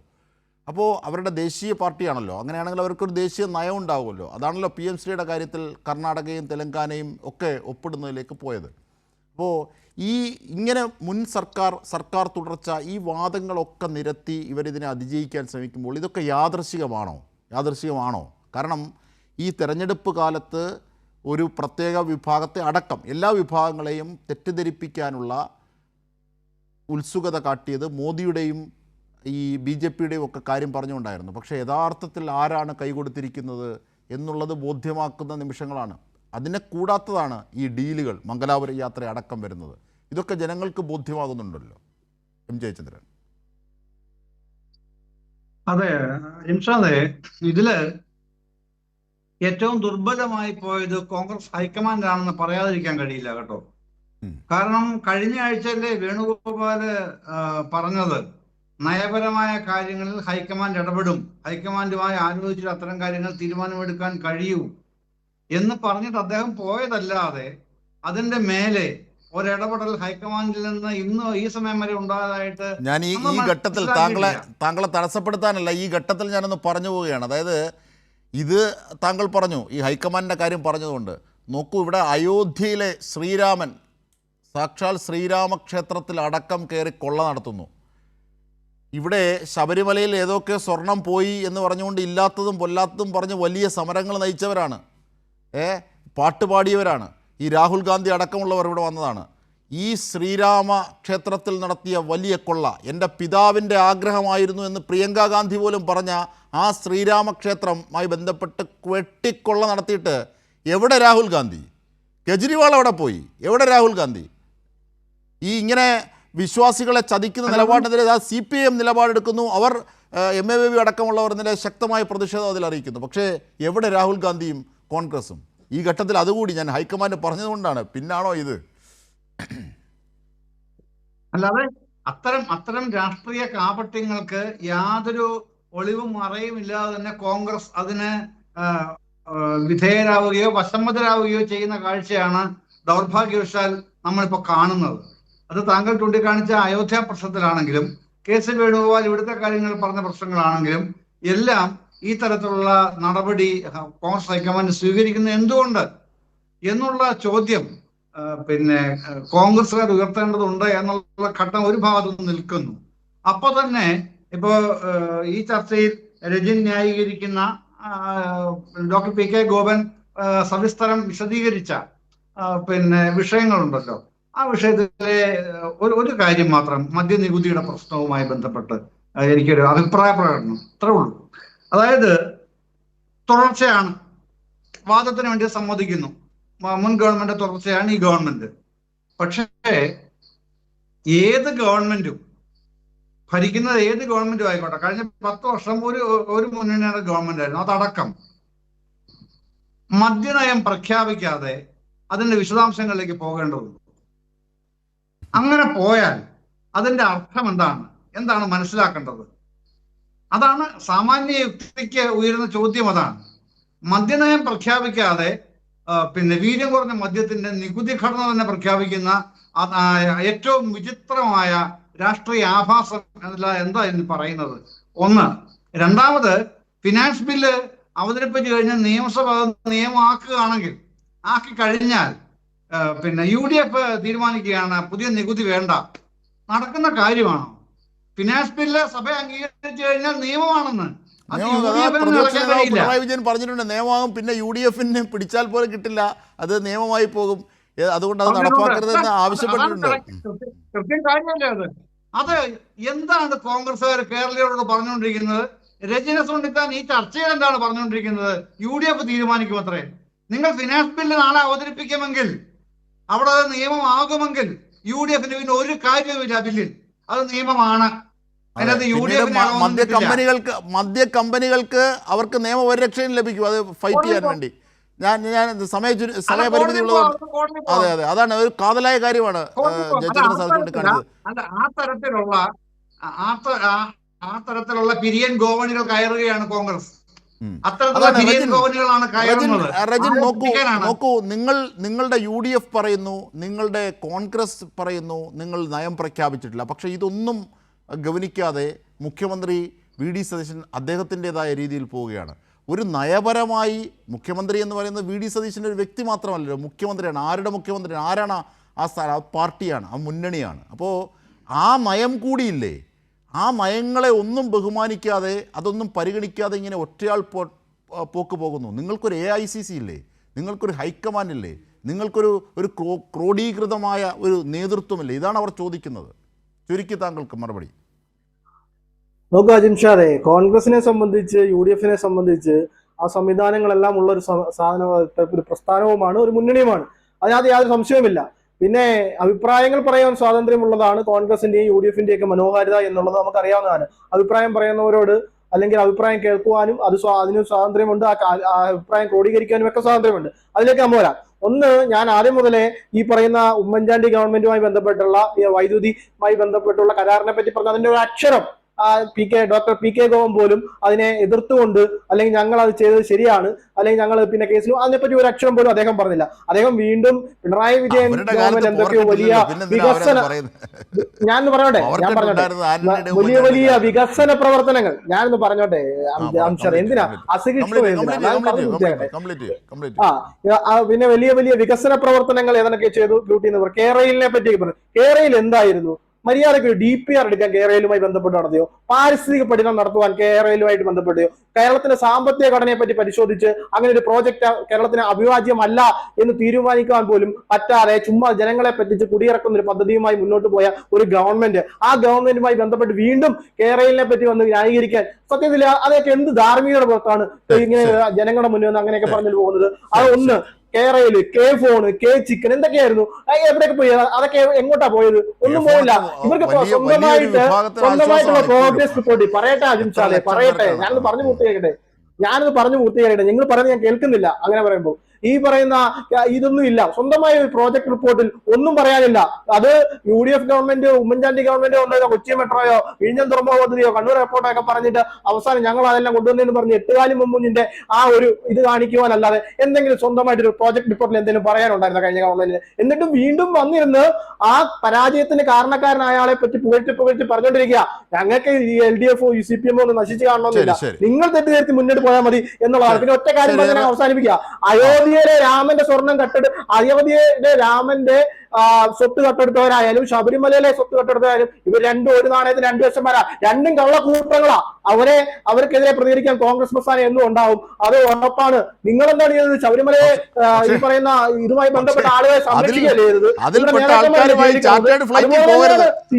അപ്പോൾ അവരുടെ ദേശീയ പാർട്ടിയാണല്ലോ, അങ്ങനെയാണെങ്കിൽ അവർക്കൊരു ദേശീയ നയം ഉണ്ടാവുമല്ലോ. അതാണല്ലോ PMC-യുടെ കാര്യത്തിൽ കർണാടകയും തെലങ്കാനയും ഒക്കെ ഒപ്പിടുന്നതിലേക്ക് പോയത്. അപ്പോൾ ഇങ്ങനെ മുൻ സർക്കാർ തുടർച്ച, ഈ വാദങ്ങളൊക്കെ നിരത്തി ഇവരിതിനെ അതിജയിക്കാൻ ശ്രമിക്കുമ്പോൾ ഇതൊക്കെ യാദൃശികമാണോ? കാരണം ഈ തെരഞ്ഞെടുപ്പ് കാലത്ത് ഒരു പ്രത്യേക വിഭാഗത്തെ അടക്കം എല്ലാ വിഭാഗങ്ങളെയും തെറ്റിദ്ധരിപ്പിക്കാനുള്ള ഉത്സുകത കാട്ടിയത് മോദിയുടെയും ഈ BJP-യുടെയും ഒക്കെ കാര്യം പറഞ്ഞുകൊണ്ടായിരുന്നു. പക്ഷേ യഥാർത്ഥത്തിൽ ആരാണ് കൈകൊടുത്തിരിക്കുന്നത് എന്നുള്ളത് ബോധ്യമാക്കുന്ന നിമിഷങ്ങളാണ്. അതിനെ കൂടാത്തതാണ് ഈ ഡീലുകൾ, മംഗലാപുരം യാത്ര അടക്കം വരുന്നത്. ഇതൊക്കെ ജനങ്ങൾക്ക് ബോധ്യമാകുന്നുണ്ടല്ലോ. M ജയചന്ദ്രൻ. അതെ ഇൻഷാദേ, ഇതില് ഏറ്റവും ദുർബലമായി പോയത് കോൺഗ്രസ് ഹൈക്കമാൻഡ് ആണെന്ന് പറയാതിരിക്കാൻ കഴിയില്ല കേട്ടോ. കാരണം കഴിഞ്ഞ ആഴ്ചയിലെ വേണുഗോപാല് പറഞ്ഞത് നയപരമായ കാര്യങ്ങളിൽ ഹൈക്കമാൻഡ് ഇടപെടും, ഹൈക്കമാൻഡുമായി ആലോചിച്ചിട്ട് അത്തരം കാര്യങ്ങൾ തീരുമാനമെടുക്കാൻ കഴിയൂ എന്ന് പറഞ്ഞിട്ട് അദ്ദേഹം പോയതല്ലാതെ അതിന്റെ മേലെ ഒരിടപെടൽ ഹൈക്കമാൻഡിൽ നിന്ന് ഇന്ന് ഈ സമയം വരെ ഉണ്ടായതായിട്ട് ഞാൻ ഈ ഘട്ടത്തിൽ താങ്കളെ തടസ്സപ്പെടുത്താനല്ല, ഈ ഘട്ടത്തിൽ ഞാനൊന്ന് പറഞ്ഞു പോവുകയാണ്. അതായത് ഇത് താങ്കൾ പറഞ്ഞു, ഈ ഹൈക്കമാൻഡിൻ്റെ കാര്യം പറഞ്ഞതുകൊണ്ട് നോക്കൂ, ഇവിടെ അയോധ്യയിലെ ശ്രീരാമൻ സാക്ഷാൽ ശ്രീരാമക്ഷേത്രത്തിൽ അടക്കം കയറി കൊള്ള നടത്തുന്നു. ഇവിടെ ശബരിമലയിൽ ഏതൊക്കെ സ്വർണം പോയി എന്ന് പറഞ്ഞുകൊണ്ട് ഇല്ലാത്തതും പൊല്ലാത്തതും പറഞ്ഞ് വലിയ സമരങ്ങൾ നയിച്ചവരാണ്, പാട്ടുപാടിയവരാണ്. ഈ രാഹുൽ ഗാന്ധി അടക്കമുള്ളവർ ഇവിടെ വന്നതാണ്. ഈ ശ്രീരാമ ക്ഷേത്രത്തിൽ നടത്തിയ വലിയ കൊള്ള എൻ്റെ പിതാവിൻ്റെ ആഗ്രഹമായിരുന്നു എന്ന് പ്രിയങ്ക ഗാന്ധി പോലും പറഞ്ഞ ആ ശ്രീരാമക്ഷേത്രവുമായി ബന്ധപ്പെട്ട് വെട്ടിക്കൊള്ള നടത്തിയിട്ട് എവിടെ രാഹുൽ ഗാന്ധി? കെജ്രിവാൾ അവിടെ പോയി, എവിടെ രാഹുൽ ഗാന്ധി? ഈ ഇങ്ങനെ വിശ്വാസികളെ ചതിക്കുന്ന നിലപാടിനെതിരെ CPIM നിലപാടെടുക്കുന്നു. അവർ MABB അടക്കമുള്ളവർ ഇതിനെ ശക്തമായ പ്രതിഷേധം അതിൽ അറിയിക്കുന്നു. പക്ഷേ എവിടെ രാഹുൽ ഗാന്ധിയും കോൺഗ്രസും? ഈ ഘട്ടത്തിൽ അതുകൂടി ഞാൻ ഹൈക്കമാൻഡ് പറഞ്ഞതുകൊണ്ടാണ്. പിന്നാണോ ഇത്? അല്ലാതെ അത്തരം രാഷ്ട്രീയ കാപട്യങ്ങൾക്ക് യാതൊരു ഒളിവും മറയും ഇല്ലാതെ തന്നെ കോൺഗ്രസ് അതിന് വിധേയരാവുകയോ വശംവദരാവുകയോ ചെയ്യുന്ന കാഴ്ചയാണ് ദൗർഭാഗ്യവശാൽ നമ്മളിപ്പോൾ കാണുന്നത്. അത് താങ്കൾ ചൂണ്ടിക്കാണിച്ച അയോധ്യ പ്രശ്നത്തിലാണെങ്കിലും KC വേണുഗോപാൽ ഇവിടുത്തെ കാര്യങ്ങൾ പറഞ്ഞ പ്രശ്നങ്ങളാണെങ്കിലും എല്ലാം ഈ തരത്തിലുള്ള നടപടി കോൺഗ്രസ് ഹൈക്കമാൻഡ് സ്വീകരിക്കുന്നത് എന്തുകൊണ്ട് എന്നുള്ള ചോദ്യം പിന്നെ കോൺഗ്രസ്സുകാർ ഉയർത്തേണ്ടതുണ്ട് എന്നുള്ള ഘട്ടം ഒരു ഭാഗത്ത് നിൽക്കുന്നു. അപ്പൊ തന്നെ ഇപ്പോ ഈ ചർച്ചയിൽ രജിൻ ന്യായീകരിക്കുന്ന ഡോക്ടർ PK ഗോപൻ സവിസ്തരം വിശദീകരിച്ച പിന്നെ വിഷയങ്ങളുണ്ടല്ലോ. ആ വിഷയത്തിലെ ഒരു കാര്യം മാത്രം, മദ്യനികുതിയുടെ പ്രശ്നവുമായി ബന്ധപ്പെട്ട് എനിക്കൊരു അഭിപ്രായ പ്രകടനം ഇത്രേ ഉള്ളൂ. അതായത് തുടർച്ചയാണ്, വാദത്തിന് വേണ്ടി സമ്മതിക്കുന്നു, മുൻ ഗവൺമെന്റ് തുടർച്ചയാണ് ഈ ഗവൺമെന്റ്. പക്ഷേ ഏത് ഗവൺമെന്റും ഭരിക്കുന്നത് ഏത് ഗവൺമെന്റും ആയിക്കോട്ടെ, കഴിഞ്ഞ 10 വർഷം ഒരു മുന്നണിയുടെ ഗവൺമെന്റ് ആയിരുന്നു, അതടക്കം മദ്യനയം പ്രഖ്യാപിക്കാതെ അതിന്റെ വിശദാംശങ്ങളിലേക്ക് പോകേണ്ടതുണ്ട്. അങ്ങനെ പോയാൽ അതിന്റെ അർത്ഥം എന്താണ് മനസ്സിലാക്കേണ്ടത്? അതാണ് സാമാന്യ യുക്തിക്ക് ഉയരുന്ന ചോദ്യം. അതാണ് മദ്യനയം പ്രഖ്യാപിക്കാതെ പിന്നെ വീര്യം കുറഞ്ഞ മദ്യത്തിന്റെ നികുതി ഘടന തന്നെ പ്രഖ്യാപിക്കുന്ന ഏറ്റവും വിചിത്രമായ രാഷ്ട്രീയ ആഭാസം എന്താ എന്ന് പറയുന്നത്. ഒന്ന്. രണ്ടാമത്, ഫിനാൻസ് ബില്ല് അവതരിപ്പിച്ചു കഴിഞ്ഞാൽ നിയമസഭ നിയമമാക്കുകയാണെങ്കിൽ, ആക്കി കഴിഞ്ഞാൽ പിന്നെ UDF തീരുമാനിക്കുകയാണ് പുതിയ നികുതി വേണ്ട. നടക്കുന്ന കാര്യമാണോ? ഫിനാൻസ് ബില്ല് സഭ അംഗീകരിച്ചു കഴിഞ്ഞാൽ നിയമമാണെന്ന്. പിണറായി വിജയൻ പറഞ്ഞിട്ടുണ്ട് നിയമമാകും, പിന്നെ UDF-ന് പിടിച്ചാൽ പോലും കിട്ടില്ല, അത് നിയമമായി പോകും, അതുകൊണ്ട് അത് നടപ്പാക്കരുതെന്ന് ആവശ്യപ്പെട്ടിട്ടുണ്ട്. കൃത്യം കാര്യമല്ലേ അത്? അത് എന്താണ് കോൺഗ്രസ്സുകാർ കേരളീയരോട് പറഞ്ഞുകൊണ്ടിരിക്കുന്നത്? രജന സുണ്ണിത്താൻ ഈ ചർച്ചയിൽ എന്താണ് പറഞ്ഞുകൊണ്ടിരിക്കുന്നത്? UDF തീരുമാനിക്കുമത്രേ. നിങ്ങൾ ഫിനാൻസ് ബില്ല് നാളെ അവതരിപ്പിക്കുമെങ്കിൽ, അവിടെ അത് നിയമമാകുമെങ്കിൽ UDF-ന് പിന്നെ ഒരു കാര്യവുമില്ല ബില്ലിൽ, അത് നിയമമാണ്. മദ്യ കമ്പനികൾക്ക് അവർക്ക് നിയമപരിരക്ഷയും ലഭിക്കും അത് ഫൈറ്റ് ചെയ്യാൻ വേണ്ടി. ഞാൻ സമയപരിമിതി ഉള്ളതുകൊണ്ട് അതെ, അതാണ് ഒരു കാതലായ കാര്യമാണ് ആ തരത്തിലുള്ള പിരിയൻ ഗോവണികൾ കയറുകയാണ് കോൺഗ്രസ്. റജിൻ നോക്കൂ, നിങ്ങളുടെ UDF പറയുന്നു, നിങ്ങളുടെ കോൺഗ്രസ് പറയുന്നു നിങ്ങൾ നയം പ്രഖ്യാപിച്ചിട്ടില്ല. പക്ഷേ ഇതൊന്നും ഗവനിക്കാതെ മുഖ്യമന്ത്രി VD സതീശൻ അദ്ദേഹത്തിൻ്റെതായ രീതിയിൽ പോവുകയാണ്. ഒരു നയപരമായി മുഖ്യമന്ത്രി എന്ന് പറയുന്നത് VD സതീശൻ്റെ ഒരു വ്യക്തി മാത്രമല്ലല്ലോ, മുഖ്യമന്ത്രിയാണ്. ആരുടെ മുഖ്യമന്ത്രിയാണ്? ആരാണ് ആ സ്ഥാനം? ആ പാർട്ടിയാണ്, ആ മുന്നണിയാണ്. അപ്പോൾ ആ നയം കൂടിയില്ലേ? ആ നയങ്ങളെ ഒന്നും ബഹുമാനിക്കാതെ, അതൊന്നും പരിഗണിക്കാതെ ഇങ്ങനെ ഒറ്റയാൾ പോക്ക് പോകുന്നു. നിങ്ങൾക്കൊരു AICC ഇല്ലേ? നിങ്ങൾക്കൊരു ഹൈക്കമാൻഡ് ഇല്ലേ? നിങ്ങൾക്കൊരു ക്രോഡീകൃതമായ ഒരു നേതൃത്വമില്ലേ? ഇതാണ് അവർ ചോദിക്കുന്നത്. ചുരുക്കി താങ്കൾക്ക് മറുപടി. നോക്കൂ അജിംഷാദെ, കോൺഗ്രസിനെ സംബന്ധിച്ച് UDF-നെ സംബന്ധിച്ച് ആ സംവിധാനങ്ങളെല്ലാം ഉള്ള ഒരു പ്രസ്ഥാനവുമാണ്, ഒരു മുന്നണിയുമാണ്. അതിനകത്ത് യാതൊരു സംശയവുമില്ല. പിന്നെ അഭിപ്രായങ്ങൾ പറയാൻ സ്വാതന്ത്ര്യമുള്ളതാണ് കോൺഗ്രസിന്റെയും UDF-ന്റെയും ഒക്കെ മനോഹാരിത എന്നുള്ളത് നമുക്കറിയാവുന്നതാണ്. അഭിപ്രായം പറയുന്നവരോട് അല്ലെങ്കിൽ അഭിപ്രായം കേൾക്കുവാനും അതിന് സ്വാതന്ത്ര്യമുണ്ട്, ആ അഭിപ്രായം ക്രോഡീകരിക്കാനും ഒക്കെ സ്വാതന്ത്ര്യമുണ്ട്. അതിലേക്ക് നമ്മൾ വരാം. ഒന്ന്, ഞാൻ ആദ്യം മുതലേ ഈ പറയുന്ന ഉമ്മൻചാണ്ടി ഗവൺമെന്റുമായി ബന്ധപ്പെട്ടുള്ള വൈദ്യുതിയുമായി ബന്ധപ്പെട്ടുള്ള കരാറിനെ പറ്റി പറഞ്ഞ അതിന്റെ ഒരു അക്ഷരം ഡോക്ടർ PK ഗോപൻ പോലും അതിനെ എതിർത്തുകൊണ്ട്, അല്ലെങ്കിൽ ഞങ്ങൾ അത് ചെയ്തത് ശരിയാണ്, അല്ലെങ്കിൽ ഞങ്ങൾ പിന്നെ കേസിലും അതിനെപ്പറ്റി ഒരു അക്ഷരം പോലും അദ്ദേഹം പറഞ്ഞില്ല. അദ്ദേഹം വീണ്ടും പിണറായി വിജയൻ ഗവൺമെന്റ് എന്തൊക്കെയോ വലിയ വികസന, ഞാനൊന്ന് പറഞ്ഞോട്ടെ വലിയ വികസന പ്രവർത്തനങ്ങൾ, ഞാനൊന്ന് പറഞ്ഞോട്ടെ അംശർ, എന്തിനാ അസഹിഷ്ണു പിന്നെ വലിയ വികസന പ്രവർത്തനങ്ങൾ ഏതൊക്കെ ചെയ്തു ഡ്യൂട്ടി എന്ന് പറഞ്ഞു. കേരളിനെ പറ്റി പറഞ്ഞു. കേരളയിൽ എന്തായിരുന്നു? മര്യാദയ്ക്ക് DPR എടുക്കാൻ കേരളയുമായി ബന്ധപ്പെട്ട് നടത്തിയോ? പാരിസ്ഥിതിക പഠനം നടത്തുവാൻ കേരളയുമായിട്ട് ബന്ധപ്പെട്ടോ? കേരളത്തിന്റെ സാമ്പത്തിക ഘടനയെ പറ്റി പരിശോധിച്ച് അങ്ങനെ ഒരു പ്രോജക്റ്റ് കേരളത്തിന് അഭിവാജ്യമല്ല എന്ന് തീരുമാനിക്കാൻ പോലും പറ്റാതെ ചുമ്മാ ജനങ്ങളെ പറ്റിച്ച് കുടിയിറക്കുന്ന ഒരു പദ്ധതിയുമായി മുന്നോട്ട് പോയ ഒരു ഗവൺമെന്റ്, ആ ഗവൺമെന്റുമായി ബന്ധപ്പെട്ട് വീണ്ടും കേരളയെ പറ്റി വന്ന് ന്യായീകരിക്കാൻ സത്യത്തിൽ അതൊക്കെ എന്ത് ധാർമ്മികയുടെ പുറത്താണ് ഇങ്ങനെ ജനങ്ങളുടെ മുന്നിൽ വന്ന് അങ്ങനെയൊക്കെ പറഞ്ഞു പോകുന്നത്? അത് ഒന്ന്. കേരളയില് K-ഫോൺ, K-ചിക്കൻ എന്തൊക്കെയായിരുന്നു? എവിടെയൊക്കെ പോയി? അതൊക്കെ എങ്ങോട്ടാ പോയത്? ഒന്നും പോയില്ല. ഇവർക്ക് സ്വന്തമായിട്ടുള്ള പ്രോഗ്രസ് റിപ്പോർട്ട് പറയട്ടെ അജിംഷാദെ, പറയട്ടെ. ഞാനത് പറഞ്ഞു പൂർത്തിയാക്കട്ടെ. നിങ്ങൾ പറയുന്നത് ഞാൻ കേൾക്കുന്നില്ല അങ്ങനെ പറയുമ്പോൾ. ഈ പറയുന്ന ഇതൊന്നും ഇല്ല. സ്വന്തമായ ഒരു പ്രോജക്ട് റിപ്പോർട്ടിൽ ഒന്നും പറയാനില്ല. അത് UDF ഗവൺമെന്റ്, ഉമ്മൻചാണ്ടി ഗവൺമെന്റ് കൊണ്ടുവന്ന കൊച്ചി മെട്രോയോ വിഴിഞ്ഞം തുറമുഖ പദ്ധതിയോ കണ്ണൂർ എയർപോർട്ടോ ഒക്കെ പറഞ്ഞിട്ട് അവസാനം ഞങ്ങൾ അതെല്ലാം കൊണ്ടുവന്നതെന്ന് പറഞ്ഞ് 8 കാലം മുമ്പിന്റെ ആ ഒരു ഇത് കാണിക്കുവാനല്ലാതെ എന്തെങ്കിലും സ്വന്തമായിട്ടൊരു പ്രോജക്ട് റിപ്പോർട്ടിൽ എന്തെങ്കിലും പറയാനുണ്ടായിരുന്ന കഴിഞ്ഞ ഗവൺമെന്റിന്? എന്നിട്ടും വീണ്ടും വന്നിരുന്ന് ആ പരാജയത്തിന് കാരണക്കാരനായ ആളെ പറ്റി പുകഴ്ത്തി പറഞ്ഞുകൊണ്ടിരിക്കുക. ഞങ്ങൾക്ക് ഈ LDF CPM ഒന്നും നശിച്ചു കാണണമെന്നില്ല, നിങ്ങൾ തെറ്റിദ്ധരിച്ച് മുന്നോട്ട് പോയാൽ മതി എന്നുള്ളതാണ്. പിന്നെ ഒറ്റ കാര്യം പറഞ്ഞാൽ അവസാനിപ്പിക്കുക. അയോധ്യയിലെ രാമന്റെ അയോധ്യയിലെ രാമന്റെ സ്വത്ത് കട്ടെടുത്തവരായാലും ശബരിമലയിലെ സ്വത്ത് കട്ടെടുത്തവരായാലും ഇവർ രണ്ടും ഒരു നാണയത്തിന് 2 വശന്മാരാ. രണ്ടും കള്ളക്കൂട്ടങ്ങളാ. അവർക്കെതിരെ പ്രതികരിക്കാൻ കോൺഗ്രസ് പ്രസ്ഥാനം എന്നും ഉണ്ടാവും, അത് ഉറപ്പാണ്. നിങ്ങൾ എന്താണ് ചെയ്തത്? ശബരിമലയെ ഈ പറയുന്ന ഇതുമായി ബന്ധപ്പെട്ട ആളുകളെ സംരക്ഷിക്കുകയല്ലേ ചെയ്തത്?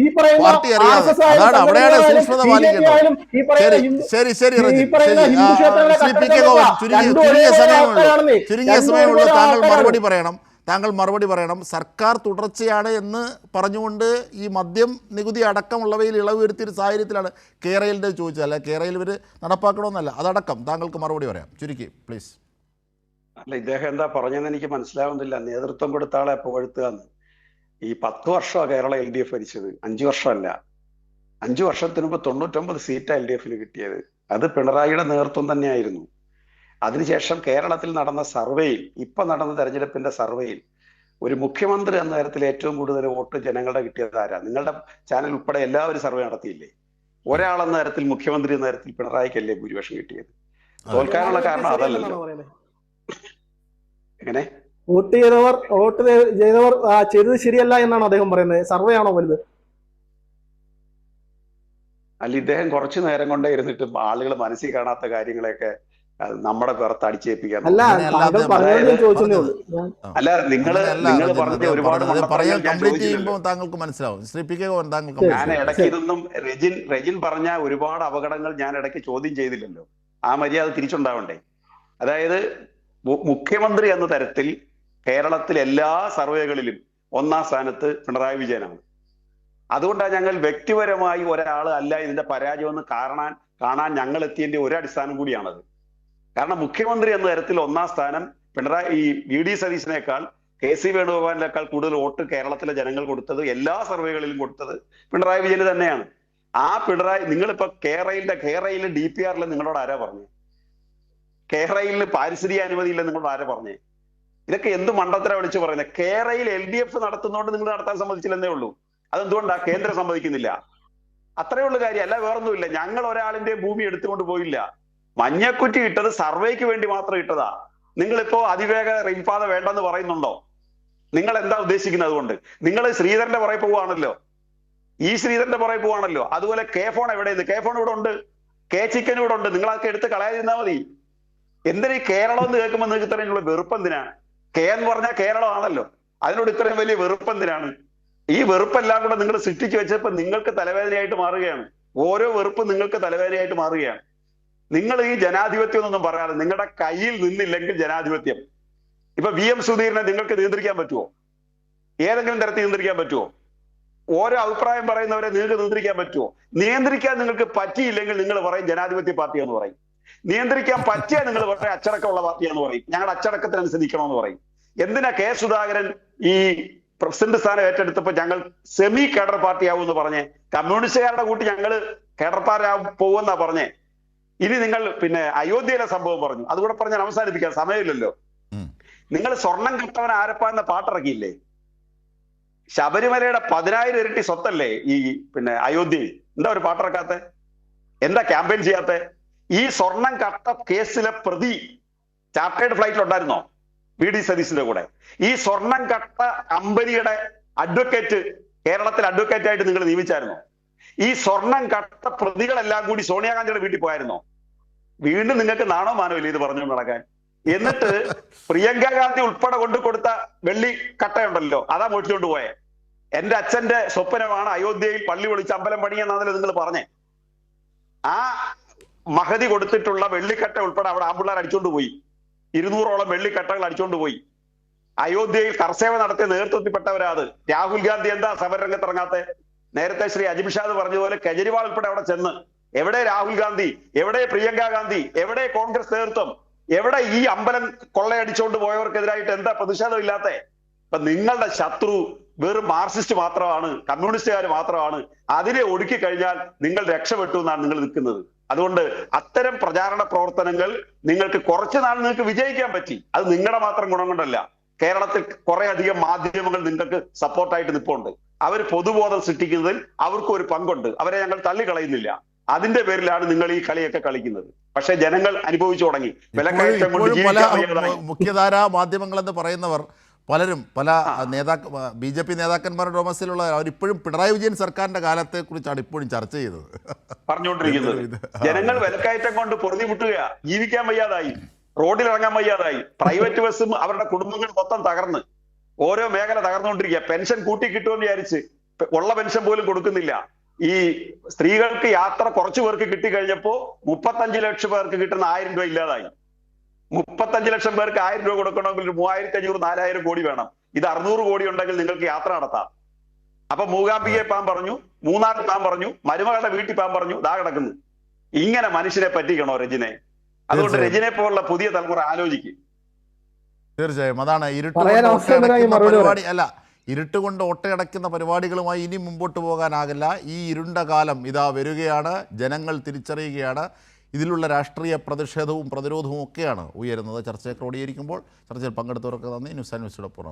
ഈ പറയുന്ന RSS ആയാലും ഈ പറയുന്ന ഹിന്ദു ക്ഷേത്രങ്ങളെ താങ്കൾ മറുപടി പറയണം. സർക്കാർ തുടർച്ചയാണ് എന്ന് പറഞ്ഞുകൊണ്ട് ഈ മദ്യം നികുതി അടക്കമുള്ളവയിൽ ഇളവ് വരുത്തിയൊരു സാഹചര്യത്തിലാണ് കേരളിൻ്റെ ചോദിച്ചത്. അല്ല കേരളയിൽ ഇവർ നടപ്പാക്കണമെന്നല്ല, അതടക്കം താങ്കൾക്ക് മറുപടി പറയാം, ചുരുക്കി പ്ലീസ്. അല്ല, ഇദ്ദേഹം എന്താ പറഞ്ഞതെന്ന് എനിക്ക് മനസ്സിലാവുന്നില്ല. നേതൃത്വം കൊടുത്ത ആളെ പുകഴ്ത്തുകയെന്ന്. ഈ 10 വർഷമാണ് കേരള LDF ഭരിച്ചത്, 5 വർഷമല്ല. 5 വർഷത്തിന് മുമ്പ് 99 സീറ്റാണ് LDFന് കിട്ടിയത്. അത് പിണറായിയുടെ നേതൃത്വം തന്നെയായിരുന്നു. അതിനുശേഷം കേരളത്തിൽ നടന്ന സർവേയിൽ, ഇപ്പൊ നടന്ന തെരഞ്ഞെടുപ്പിന്റെ സർവേയിൽ ഒരു മുഖ്യമന്ത്രി എന്ന തരത്തിൽ ഏറ്റവും കൂടുതൽ വോട്ട് ജനങ്ങളുടെ കിട്ടിയത് ആരാ? നിങ്ങളുടെ ചാനൽ ഉൾപ്പെടെ എല്ലാവരും സർവേ നടത്തിയില്ലേ? ഒരാളെന്ന തരത്തിൽ, മുഖ്യമന്ത്രി എന്ന തരത്തിൽ പിണറായിക്കല്ലേ ഭൂരിപക്ഷം കിട്ടിയത്? തോൽക്കാനുള്ള കാരണം അതല്ലല്ലോ. എങ്ങനെ വോട്ട് ചെയ്തവർ ചെയ്തത് ശരിയല്ല എന്നാണ് അദ്ദേഹം പറയുന്നത്? സർവേ ആണോ വലുത്? അല്ല, ഇദ്ദേഹം കുറച്ചു നേരം കൊണ്ടേ ഇരുന്നിട്ട് ആളുകൾ മനസ്സിൽ കാണാത്ത കാര്യങ്ങളെയൊക്കെ നമ്മുടെ പുറത്ത് അടിച്ചേൽപ്പിക്കാൻ. അല്ല, നിങ്ങൾ പറഞ്ഞ ഒരുപാട് താങ്കൾക്ക് മനസ്സിലാവും. ഞാൻ ഇടയ്ക്ക് ഇതൊന്നും റെജിൻ പറഞ്ഞ ഒരുപാട് അപകടങ്ങൾ ഞാൻ ഇടയ്ക്ക് ചോദ്യം ചെയ്തില്ലല്ലോ. ആ മര്യാദ തിരിച്ചുണ്ടാവണ്ടേ? അതായത് മുഖ്യമന്ത്രി എന്ന തരത്തിൽ കേരളത്തിൽ എല്ലാ സർവേകളിലും 1-ാം സ്ഥാനത്ത് പിണറായി വിജയനാണ്. അതുകൊണ്ടാണ് ഞങ്ങൾ വ്യക്തിപരമായി ഒരാൾ അല്ല ഇതിന്റെ പരാജയം എന്ന് കാണാൻ ഞങ്ങൾ എത്തിയതിന്റെ ഒരു അടിസ്ഥാനം കൂടിയാണത്. കാരണം മുഖ്യമന്ത്രി എന്ന തരത്തിൽ 1-ാം സ്ഥാനം ഈ VD സതീശനേക്കാൾ, KC വേണുഗോപാലിനേക്കാൾ കൂടുതൽ വോട്ട് കേരളത്തിലെ ജനങ്ങൾ കൊടുത്തത്, എല്ലാ സർവേകളിലും കൊടുത്തത് പിണറായി വിജയന് തന്നെയാണ്. ആ പിണറായി, നിങ്ങളിപ്പോ കേരളയിലെ DPRൽ നിങ്ങളോട് ആരാ പറഞ്ഞേ? കേരളയിൽ പാരിസ്ഥിതിക അനുമതിയില്ല നിങ്ങളോട് ആരാ പറഞ്ഞേ? ഇതൊക്കെ എന്ത് മണ്ടത്തര വിളിച്ചു പറയുന്നത്? കേരളയിൽ LDF നടത്തുന്നതുകൊണ്ട് നിങ്ങൾ നടത്താൻ സമ്മതിച്ചില്ലെന്നേ ഉള്ളൂ. അതെന്തുകൊണ്ടാ കേന്ദ്രം സമ്മതിക്കുന്നില്ല? അത്രേ ഉള്ളു കാര്യം, അല്ല വേറൊന്നുമില്ല. ഞങ്ങൾ ഒരാളിന്റെ ഭൂമി എടുത്തുകൊണ്ട് പോയില്ല. മഞ്ഞക്കുറ്റി ഇട്ടത് സർവേക്ക് വേണ്ടി മാത്രം ഇട്ടതാ. നിങ്ങളിപ്പോ അതിവേഗ റെയിൽപാത വേണ്ടെന്ന് പറയുന്നുണ്ടോ? നിങ്ങൾ എന്താ ഉദ്ദേശിക്കുന്നത്? അതുകൊണ്ട് നിങ്ങൾ ശ്രീധരന്റെ പുറകെ പോവുകയാണല്ലോ, ശ്രീധരന്റെ പുറകെ പോവാണല്ലോ. അതുപോലെ K-ഫോൺ എവിടെയെന്ന്? K-ഫോൺ ഇവിടെ ഉണ്ട്, K-ചിക്കൻ ഇവിടെ ഉണ്ട്. നിങ്ങളൊക്കെ എടുത്ത് കളയാതിരുന്നാൽ മതി. എന്തിനാ ഈ കേരളം എന്ന് കേൾക്കുമ്പോൾ നിങ്ങൾക്ക് ഇത്രയും വെറുപ്പ് എന്തിനാണ്? എന്ന് പറഞ്ഞാൽ കേരളമാണല്ലോ, അതിനോട് ഇത്രയും വലിയ വെറുപ്പ് എന്തിനാണ്? ഈ വെറുപ്പെല്ലാം കൂടെ നിങ്ങൾ സൃഷ്ടിച്ചു വെച്ചപ്പോൾ നിങ്ങൾക്ക് തലവേദനയായിട്ട് മാറുകയാണ്. ഓരോ വെറുപ്പും നിങ്ങൾക്ക് തലവേദനയായിട്ട് മാറുകയാണ്. നിങ്ങൾ ഈ ജനാധിപത്യം എന്നൊന്നും പറയാതെ, നിങ്ങളുടെ കയ്യിൽ നിന്നില്ലെങ്കിൽ ജനാധിപത്യം. ഇപ്പൊ VM സുധീരനെ നിങ്ങൾക്ക് നിയന്ത്രിക്കാൻ പറ്റുമോ? ഏതെങ്കിലും തരത്തിൽ നിയന്ത്രിക്കാൻ പറ്റുമോ? ഓരോ അഭിപ്രായം പറയുന്നവരെ നിങ്ങൾക്ക് നിയന്ത്രിക്കാൻ പറ്റുമോ? നിയന്ത്രിക്കാൻ നിങ്ങൾക്ക് പറ്റിയില്ലെങ്കിൽ നിങ്ങൾ പറയും ജനാധിപത്യ പാർട്ടി എന്ന് പറയും. നിയന്ത്രിക്കാൻ പറ്റിയാൽ നിങ്ങൾ പറയും അച്ചടക്കമുള്ള പാർട്ടിയാന്ന് പറയും, ഞങ്ങളുടെ അച്ചടക്കത്തിനനുസരിക്കണമെന്ന് പറയും. എന്തിനാ K സുധാകരൻ ഈ പ്രസിഡന്റ് സ്ഥാനം ഏറ്റെടുത്തപ്പോ ഞങ്ങൾ സെമി കേഡർ പാർട്ടി ആവും എന്ന് പറഞ്ഞേ? കമ്മ്യൂണിസ്റ്റുകാരുടെ കൂട്ടി ഞങ്ങൾ കേഡർ പാർട്ടി പോകുമെന്നാ പറഞ്ഞേ. ഇനി നിങ്ങൾ പിന്നെ അയോധ്യയിലെ സംഭവം പറഞ്ഞു, അതുകൂടെ പറഞ്ഞാൽ അവസാനിപ്പിക്കാൻ സമയമില്ലല്ലോ. നിങ്ങൾ സ്വർണം കെട്ടവൻ ആരപ്പ എന്ന പാട്ടിറക്കിയില്ലേ? ശബരിമലയുടെ 10,000 ഇരട്ടി സ്വത്തല്ലേ ഈ പിന്നെ അയോധ്യയിൽ? എന്താ ഒരു പാട്ടിറക്കാത്ത? എന്താ ക്യാമ്പയിൻ ചെയ്യാത്ത? ഈ സ്വർണം കട്ട കേസിലെ പ്രതി ചാർട്ടേഡ് ഫ്ലൈറ്റിൽ ഉണ്ടായിരുന്നോ VD സതീശിന്റെ കൂടെ? ഈ സ്വർണം കട്ട കമ്പനിയുടെ അഡ്വക്കേറ്റ് കേരളത്തിൽ അഡ്വക്കേറ്റ് ആയിട്ട് നിങ്ങൾ നിയമിച്ചായിരുന്നോ? ഈ സ്വർണം കട്ട പ്രതികളെല്ലാം കൂടി സോണിയാഗാന്ധിയുടെ വീട്ടിൽ പോയായിരുന്നോ? വീണ്ടും നിങ്ങൾക്ക് നാണോ മാനമില്ല ഇത് പറഞ്ഞുകൊണ്ട് നടക്കാൻ. എന്നിട്ട് പ്രിയങ്ക ഗാന്ധി ഉൾപ്പെടെ കൊടുത്ത വെള്ളി കട്ടയുണ്ടല്ലോ, അതാ മോഷിച്ചുകൊണ്ട് പോയെ. എന്റെ അച്ഛന്റെ സ്വപ്നമാണ് അയോധ്യയിൽ പള്ളി പൊളിച്ച് അമ്പലം പണിയെന്നാണല്ലോ നിങ്ങൾ പറഞ്ഞേ. ആ മഹതി കൊടുത്തിട്ടുള്ള വെള്ളിക്കട്ട ഉൾപ്പെടെ അവിടെ ആമ്പിള്ളേർ അടിച്ചോണ്ട് പോയി. 200ഓളം വെള്ളിക്കട്ടകൾ അടിച്ചോണ്ട് പോയി. അയോധ്യയിൽ കർസേവ നടത്തിയ നേതൃത്വത്തിൽപ്പെട്ടവരാ അത്. രാഹുൽ ഗാന്ധി എന്താ സമരരംഗത്തിറങ്ങാത്ത? നേരത്തെ ശ്രീ അജിംഷാദ് പറഞ്ഞതുപോലെ കെജ്രിവാൾ ഉൾപ്പെടെ അവിടെ ചെന്ന്, എവിടെ രാഹുൽ ഗാന്ധി, എവിടെ പ്രിയങ്ക ഗാന്ധി, എവിടെ കോൺഗ്രസ് നേതൃത്വം? എവിടെ ഈ അമ്പലം കൊള്ളയടിച്ചുകൊണ്ട് പോയവർക്കെതിരായിട്ട് എന്താ പ്രതിഷേധം ഇല്ലാത്ത? ഇപ്പൊ നിങ്ങളുടെ ശത്രു വെറും മാർക്സിസ്റ്റ് മാത്രമാണ്, കമ്മ്യൂണിസ്റ്റുകാർ മാത്രമാണ്. അതിനെ ഒടുക്കി കഴിഞ്ഞാൽ നിങ്ങൾ രക്ഷപ്പെട്ടു എന്നാണ് നിങ്ങൾ നിൽക്കുന്നത്. അതുകൊണ്ട് അത്തരം പ്രചാരണ പ്രവർത്തനങ്ങൾ നിങ്ങൾക്ക് കുറച്ചു നാൾ നിങ്ങൾക്ക് വിജയിക്കാൻ പറ്റി. അത് നിങ്ങളുടെ മാത്രം ഗുണം കൊണ്ടല്ല. കേരളത്തിൽ കുറെ അധികം മാധ്യമങ്ങൾ നിങ്ങൾക്ക് സപ്പോർട്ടായിട്ട് നിൽപ്പുണ്ട്. അവർ പൊതുബോധം സൃഷ്ടിക്കുന്നതിൽ അവർക്കും ഒരു പങ്കുണ്ട്. അവരെ ഞങ്ങൾ തള്ളിക്കളയുന്നില്ല. അതിന്റെ പേരിലാണ് നിങ്ങൾ ഈ കളിയൊക്കെ കളിക്കുന്നത്. പക്ഷെ ജനങ്ങൾ അനുഭവിച്ചു തുടങ്ങി. വിലക്കയറ്റം കൊണ്ട് ജീവിക്കാൻ വയ്യാതായി. മുഖ്യധാരാ മാധ്യമങ്ങൾ എന്ന് പറയുന്നവർ പലരും പല BJP നേതാക്കന്മാരുടെ ഡൊമസിലുള്ള അവരിപ്പോഴും പിണറായി വിജയൻ സർക്കാരിന്റെ കാലത്തെ കുറിച്ചാണ് ഇപ്പോഴും ചർച്ച ചെയ്തത് പറഞ്ഞുകൊണ്ടിരിക്കുന്നത്. ജനങ്ങൾ വിലക്കയറ്റം കൊണ്ട് പൊറുതിമുട്ടുകയാ, ജീവിക്കാൻ വയ്യാതായി, റോഡിൽ ഇറങ്ങാൻ വയ്യാതായി. പ്രൈവറ്റ് ബസ്സും അവരുടെ കുടുംബങ്ങൾ മൊത്തം തകർന്ന് ഓരോ മേഖല തകർന്നുകൊണ്ടിരിക്കുക. പെൻഷൻ കൂട്ടി കിട്ടുമെന്ന് വിചാരിച്ച് ഉള്ള പെൻഷൻ പോലും കൊടുക്കുന്നില്ല. ഈ സ്ത്രീകൾക്ക് യാത്ര കുറച്ചു പേർക്ക് കിട്ടിക്കഴിഞ്ഞപ്പോ 35 ലക്ഷം പേർക്ക് കിട്ടുന്ന 1000 രൂപ ഇല്ലാതായി. 35 ലക്ഷം പേർക്ക് 1000 രൂപ കൊടുക്കണമെങ്കിൽ 3500-4000 കോടി വേണം. ഇത് 600 കോടി ഉണ്ടെങ്കിൽ നിങ്ങൾക്ക് യാത്ര നടത്താം. അപ്പൊ മൂകാംബികയെ പാൻ പറഞ്ഞു, മൂന്നാറിൽ പാൻ പറഞ്ഞു, മരുമകളുടെ വീട്ടിൽ പാൻ പറഞ്ഞു, ദാ കിടക്കുന്നു. ഇങ്ങനെ മനുഷ്യനെ പറ്റിക്കണോ രജനെ? അതുകൊണ്ട് രജനെ പോലുള്ള പുതിയ തലമുറ ആലോചിക്കും. തീർച്ചയായും അതാണ് ഇരുട്ടുകൊണ്ട് ഒട്ടയടയ്ക്കുന്ന പരിപാടികളുമായി ഇനി മുമ്പോട്ട് പോകാനാകില്ല. ഈ ഇരുണ്ട കാലം ഇതാ വരികയാണ്. ജനങ്ങൾ തിരിച്ചറിയുകയാണ്. ഇതിലുള്ള രാഷ്ട്രീയ പ്രതിഷേധവും പ്രതിരോധവും ഒക്കെയാണ് ഉയരുന്നത്. ചർച്ചയെ ക്രോഡീകരിക്കുമ്പോൾ ചർച്ചയിൽ പങ്കെടുത്തവർക്ക് നന്ദി. News and ന്യൂസിനോടൊപ്പം